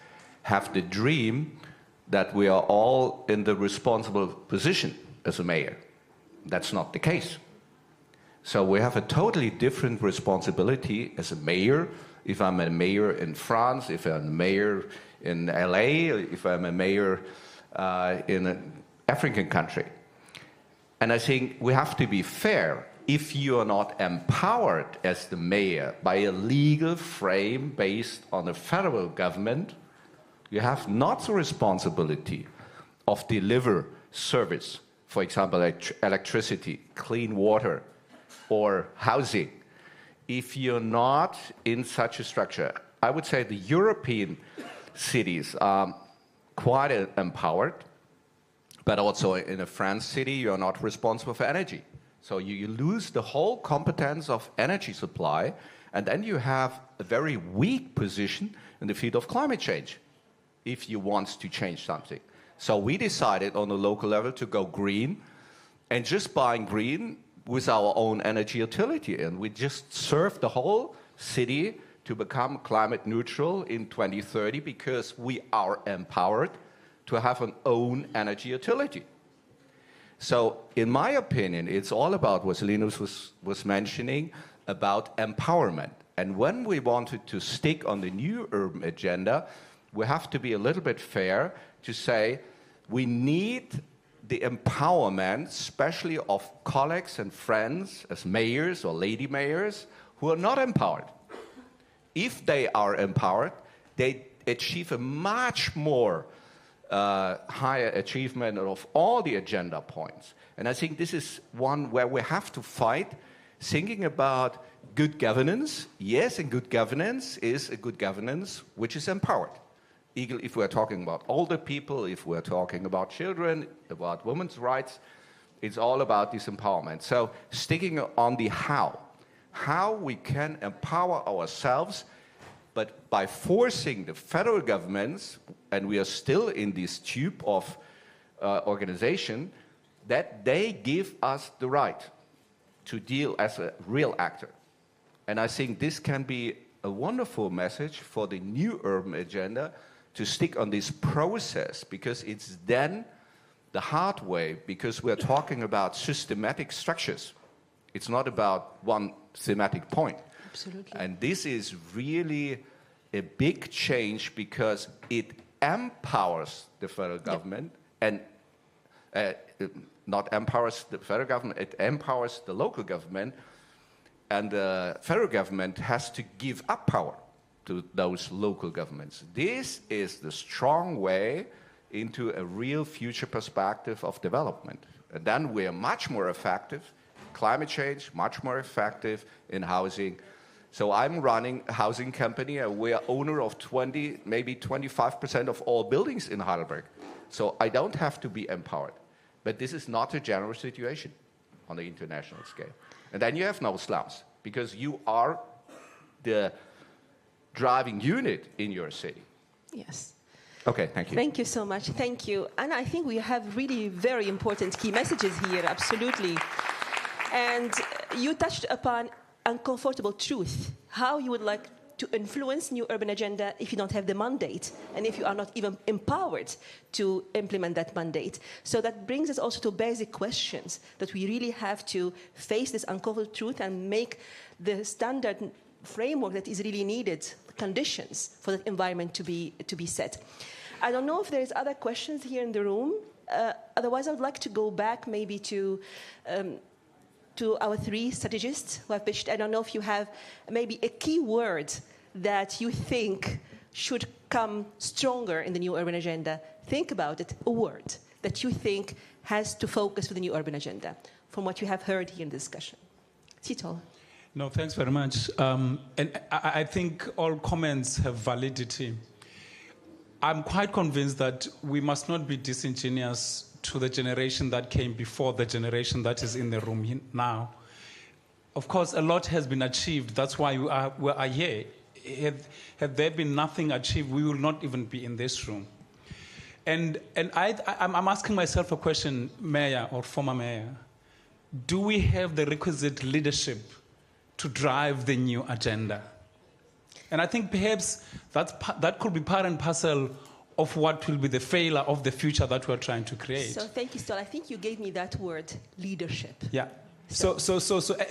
have the dream that we are all in the responsible position as a mayor. That's not the case. So we have a totally different responsibility as a mayor. If I'm a mayor in France, if I'm a mayor in LA, if I'm a mayor in an African country. And I think we have to be fair. If you are not empowered as the mayor by a legal frame based on the federal government, you have not the responsibility of deliver service. For example, electricity, clean water, or housing. If you're not in such a structure, I would say the European cities are quite empowered, but also in a France city, you're not responsible for energy. So you lose the whole competence of energy supply, and then you have a very weak position in the field of climate change, if you want to change something. So we decided on the local level to go green, and just buying green with our own energy utility. And we just served the whole city to become climate neutral in 2030 because we are empowered to have an own energy utility. So in my opinion, it's all about what Linus was mentioning about empowerment. And when we wanted to stick on the new urban agenda, we have to be a little bit fair to say we need the empowerment, especially of colleagues and friends as mayors or lady mayors who are not empowered. If they are empowered, they achieve a much more higher achievement of all the agenda points. And I think this is one where we have to fight, thinking about good governance. Yes, and good governance is a good governance which is empowered. If we're talking about older people, if we're talking about children, about women's rights, it's all about this empowerment. So sticking on the how we can empower ourselves, but by forcing the federal governments, and we are still in this tube of organization, that they give us the right to deal as a real actor. And I think this can be a wonderful message for the new urban agenda, to stick on this process, because it's then the hard way, because we're talking about systematic structures. It's not about one thematic point. Absolutely. And this is really a big change because it empowers the federal government and not empowers the federal government, it empowers the local government, and the federal government has to give up power to those local governments. This is the strong way into a real future perspective of development. And then we are much more effective, climate change, much more effective in housing. So I'm running a housing company, and we are owner of 20, maybe 25% of all buildings in Heidelberg. So I don't have to be empowered. But this is not a general situation on the international scale. And then you have no slums, because you are the driving unit in your city. Yes. Okay, thank you. Thank you so much. Thank you. And I think we have really very important key messages here, absolutely. And you touched upon uncomfortable truth, how you would like to influence new urban agenda if you don't have the mandate and if you are not even empowered to implement that mandate. So that brings us also to basic questions that we really have to face this uncomfortable truth and make the standard framework that is really needed, conditions for that environment to be set. I don't know if there's other questions here in the room. Otherwise, I would like to go back maybe to our three strategists who have pitched. I don't know if you have maybe a key word that you think should come stronger in the new urban agenda. Think about it, a word that you think has to focus for the new urban agenda from what you have heard here in the discussion. Sitol. No, thanks very much. And I think all comments have validity. I'm quite convinced that we must not be disingenuous to the generation that came before the generation that is in the room now. Of course, a lot has been achieved. That's why we are here. Had there been nothing achieved, we will not even be in this room. And I'm asking myself a question, Mayor or former Mayor. Do we have the requisite leadership to drive the new agenda? And I think perhaps that could be part and parcel of what will be the failure of the future that we're trying to create. So thank you, Stoll. I think you gave me that word, leadership. Yeah.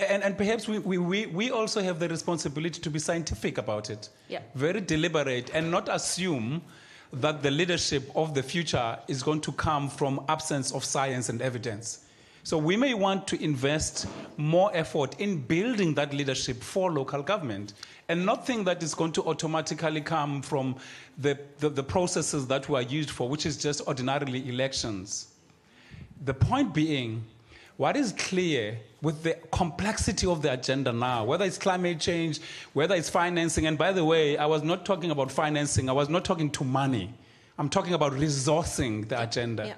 And perhaps we also have the responsibility to be scientific about it. Yeah. Very deliberate, and not assume that the leadership of the future is going to come from absence of science and evidence. So we may want to invest more effort in building that leadership for local government, and not think that it's going to automatically come from the processes that were used for, which is just ordinarily elections. The point being, what is clear with the complexity of the agenda now, whether it's climate change, whether it's financing, and by the way, I was not talking about financing, I was not talking to money. I'm talking about resourcing the agenda. Yeah.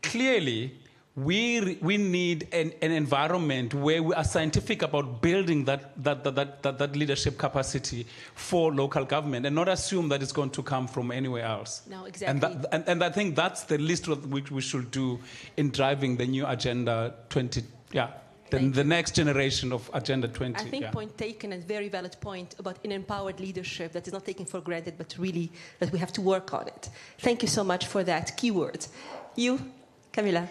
Clearly, we need an environment where we are scientific about building that leadership capacity for local government, and not assume that it's going to come from anywhere else. No, exactly. And I think that's the least of which we should do in driving the new Agenda 20. Yeah, the next generation of Agenda 20. I think point taken, and very valid point about an empowered leadership that is not taken for granted, but really that we have to work on it. Thank you so much for that keyword. You, Camilla.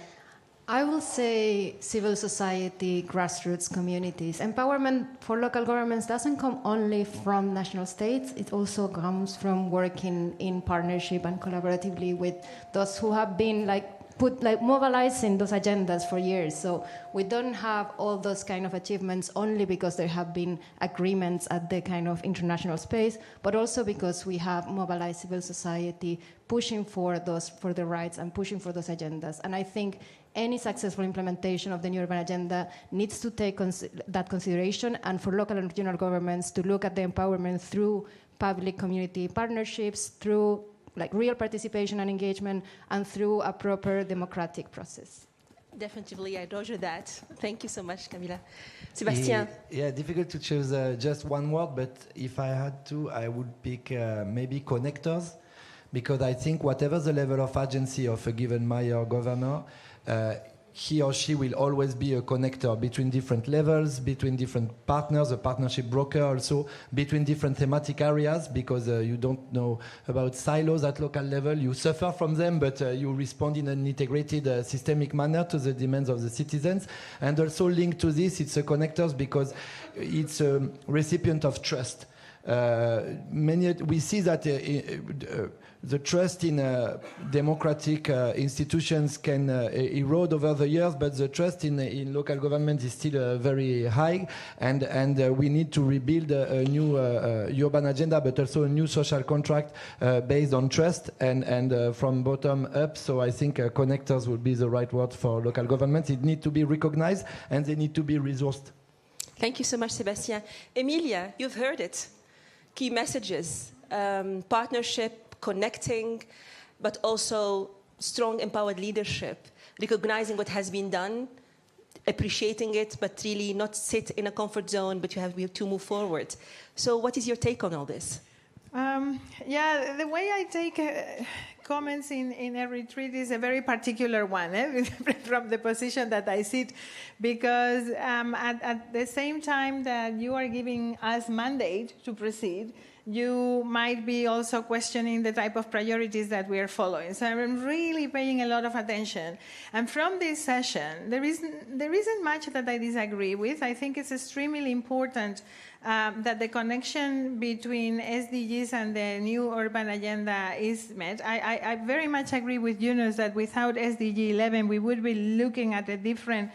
I will say civil society, grassroots communities. Empowerment for local governments doesn't come only from national states. It also comes from working in partnership and collaboratively with those who have been mobilizing those agendas for years. So we don't have all those kind of achievements only because there have been agreements at the kind of international space, but also because we have mobilized civil society pushing for the rights and pushing for those agendas. And I think any successful implementation of the new urban agenda needs to take that consideration, and for local and regional governments to look at the empowerment through public-community partnerships, through real participation and engagement, and through a proper democratic process. Definitely, I roger that. Thank you so much, Camila. Sébastien. Yeah, difficult to choose just one word, but if I had to, I would pick maybe connectors, because I think whatever the level of agency of a given mayor or governor, he or she will always be a connector between different levels, between different partners, a partnership broker also, between different thematic areas, because you don't know about silos at local level. You suffer from them, but you respond in an integrated, systemic manner to the demands of the citizens. And also linked to this, it's a connectors because it's a recipient of trust. We see that the trust in democratic institutions can erode over the years, but the trust in local government is still very high, and we need to rebuild a new urban agenda, but also a new social contract based on trust and from bottom up. So I think connectors would be the right word for local governments. It needs to be recognized and they need to be resourced. Thank you so much, Sébastien. Emilia, you've heard it. Key messages, partnership, connecting, but also strong, empowered leadership, recognizing what has been done, appreciating it, but really not sit in a comfort zone, but you have to move forward. So what is your take on all this? Yeah, the way I take comments in a retreat is a very particular one, from the position that I sit, because at the same time that you are giving us mandate to proceed, you might be also questioning the type of priorities that we are following. So I'm really paying a lot of attention. And from this session, there isn't much that I disagree with. I think it's extremely important that the connection between SDGs and the new urban agenda is met. I very much agree with Yunus that without SDG 11, we would be looking at a different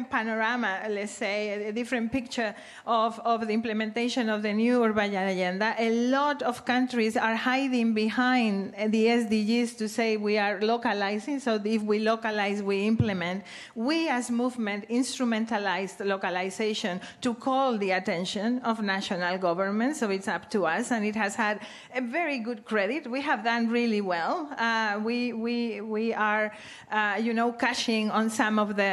panorama, let's say, a different picture of the implementation of the new urban agenda. A lot of countries are hiding behind the SDGs to say we are localizing, so if we localize, we implement. We as movement instrumentalized localization to call the attention of national governments, so it's up to us, and it has had a very good credit. We have done really well. We are, cashing on some of the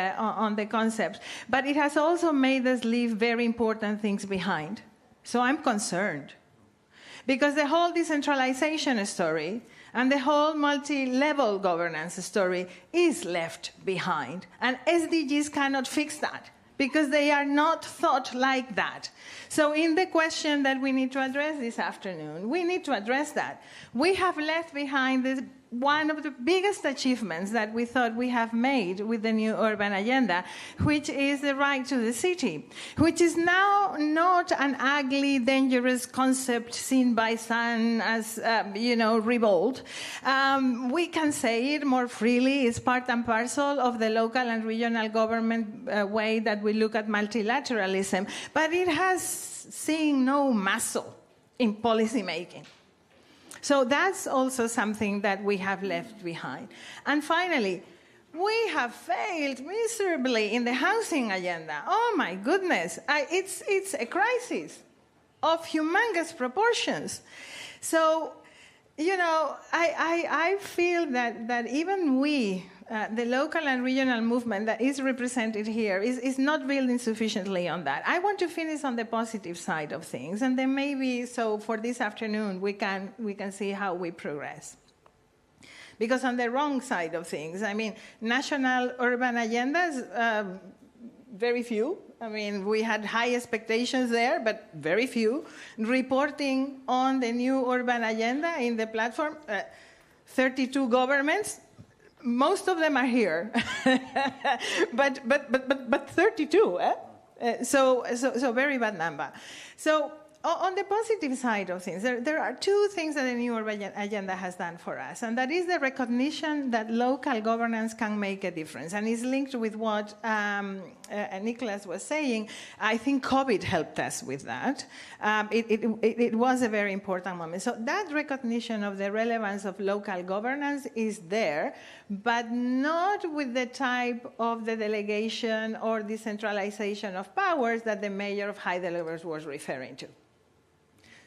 concepts, but it has also made us leave very important things behind. So I'm concerned because the whole decentralization story and the whole multi-level governance story is left behind, and SDGs cannot fix that because they are not thought like that. So in the question that we need to address this afternoon, we need to address that. We have left behind one of the biggest achievements that we thought we have made with the new urban agenda, which is the right to the city, which is now not an ugly, dangerous concept seen by some as, revolt. We can say it more freely. It's part and parcel of the local and regional government way that we look at multilateralism, but it has seen no muscle in policy making. So that's also something that we have left behind. And finally, we have failed miserably in the housing agenda. Oh my goodness, it's a crisis of humongous proportions. So, I feel that even we, the local and regional movement that is represented here, is not building sufficiently on that. I want to finish on the positive side of things, and then maybe, so for this afternoon, we can see how we progress. Because on the wrong side of things, national urban agendas, very few. We had high expectations there, but very few. Reporting on the new urban agenda in the platform, 32 governments. Most of them are here, but 32. So very bad number. So on the positive side of things, there are two things that the new urban agenda has done for us, and that is the recognition that local governance can make a difference, and is linked with what Nicholas was saying. I think COVID helped us with that. It was a very important moment. So that recognition of the relevance of local governance is there, but not with the type of the delegation or decentralization of powers that the mayor of Heidelberg was referring to.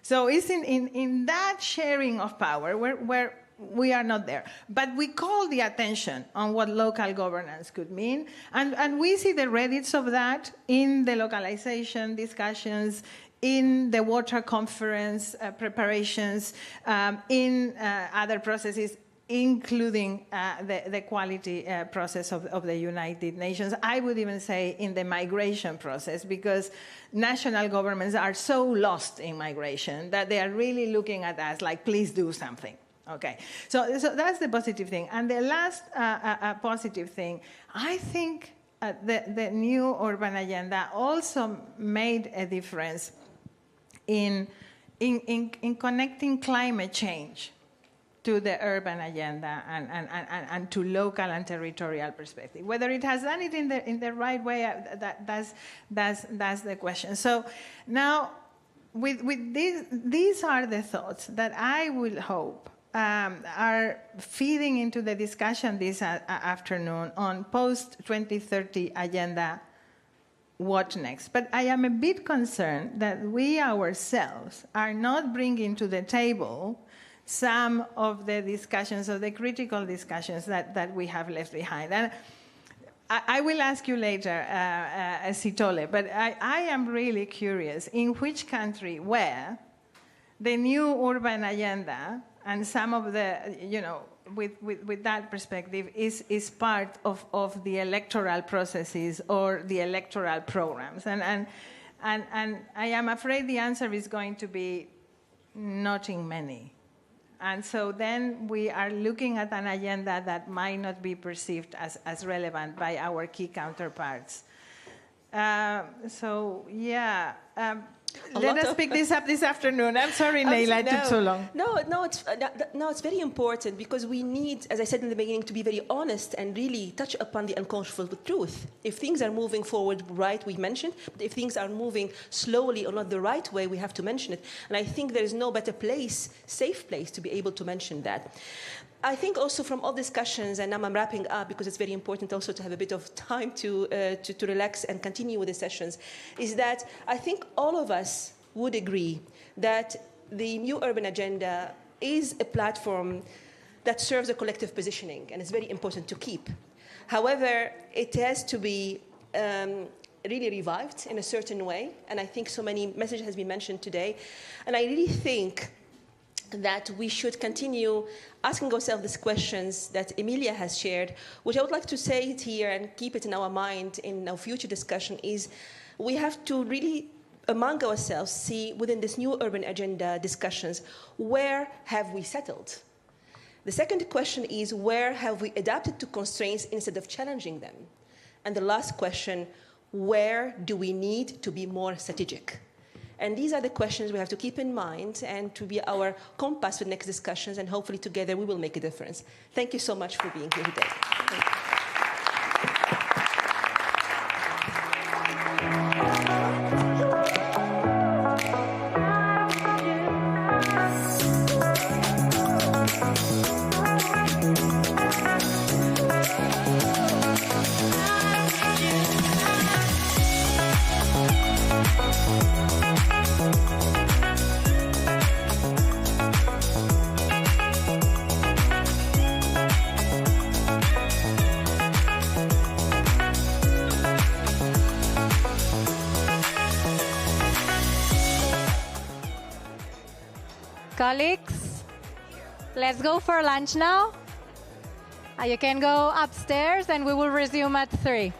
So it's in that sharing of power where we are not there. But we call the attention on what local governance could mean, and we see the credits of that in the localization discussions, in the water conference preparations, in other processes. including the quality process of the United Nations. I would even say in the migration process, because national governments are so lost in migration that they are really looking at us like, please do something. Okay, so that's the positive thing. And the last positive thing, I think the new urban agenda also made a difference in connecting climate change to the urban agenda and to local and territorial perspective. Whether it has done it in the right way, that's the question. So now, with these are the thoughts that I will hope are feeding into the discussion this afternoon on post-2030 agenda, what next? But I am a bit concerned that we ourselves are not bringing to the table some of the discussions, of the critical discussions that we have left behind. And I will ask you later, Sitole, but I am really curious in which country where the new urban agenda and some of the, with that perspective is part of the electoral processes or the electoral programs. And I am afraid the answer is going to be not in many. And so then we are looking at an agenda that might not be perceived as relevant by our key counterparts. Let us pick this up this afternoon. I'm sorry, Neila, it took so long. No, it's very important because we need, as I said in the beginning, to be very honest and really touch upon the uncomfortable truth. If things are moving forward right, we mentioned, but if things are moving slowly or not the right way, we have to mention it. And I think there is no better place, safe place, to be able to mention that. I think also from all discussions, and now I'm wrapping up because it's very important also to have a bit of time to relax and continue with the sessions, is that I think all of us would agree that the new urban agenda is a platform that serves a collective positioning, and it's very important to keep. However, it has to be really revived in a certain way, and I think so many messages has been mentioned today, and I really think that we should continue asking ourselves these questions that Emilia has shared, which I would like to say it here and keep it in our mind in our future discussion, is we have to really, among ourselves, see within this new urban agenda discussions, where have we settled? The second question is, where have we adapted to constraints instead of challenging them? And the last question, where do we need to be more strategic? And these are the questions we have to keep in mind and to be our compass for next discussions, and hopefully together we will make a difference. Thank you so much for being here today. Colleagues, let's go for lunch now. You can go upstairs and we will resume at 3.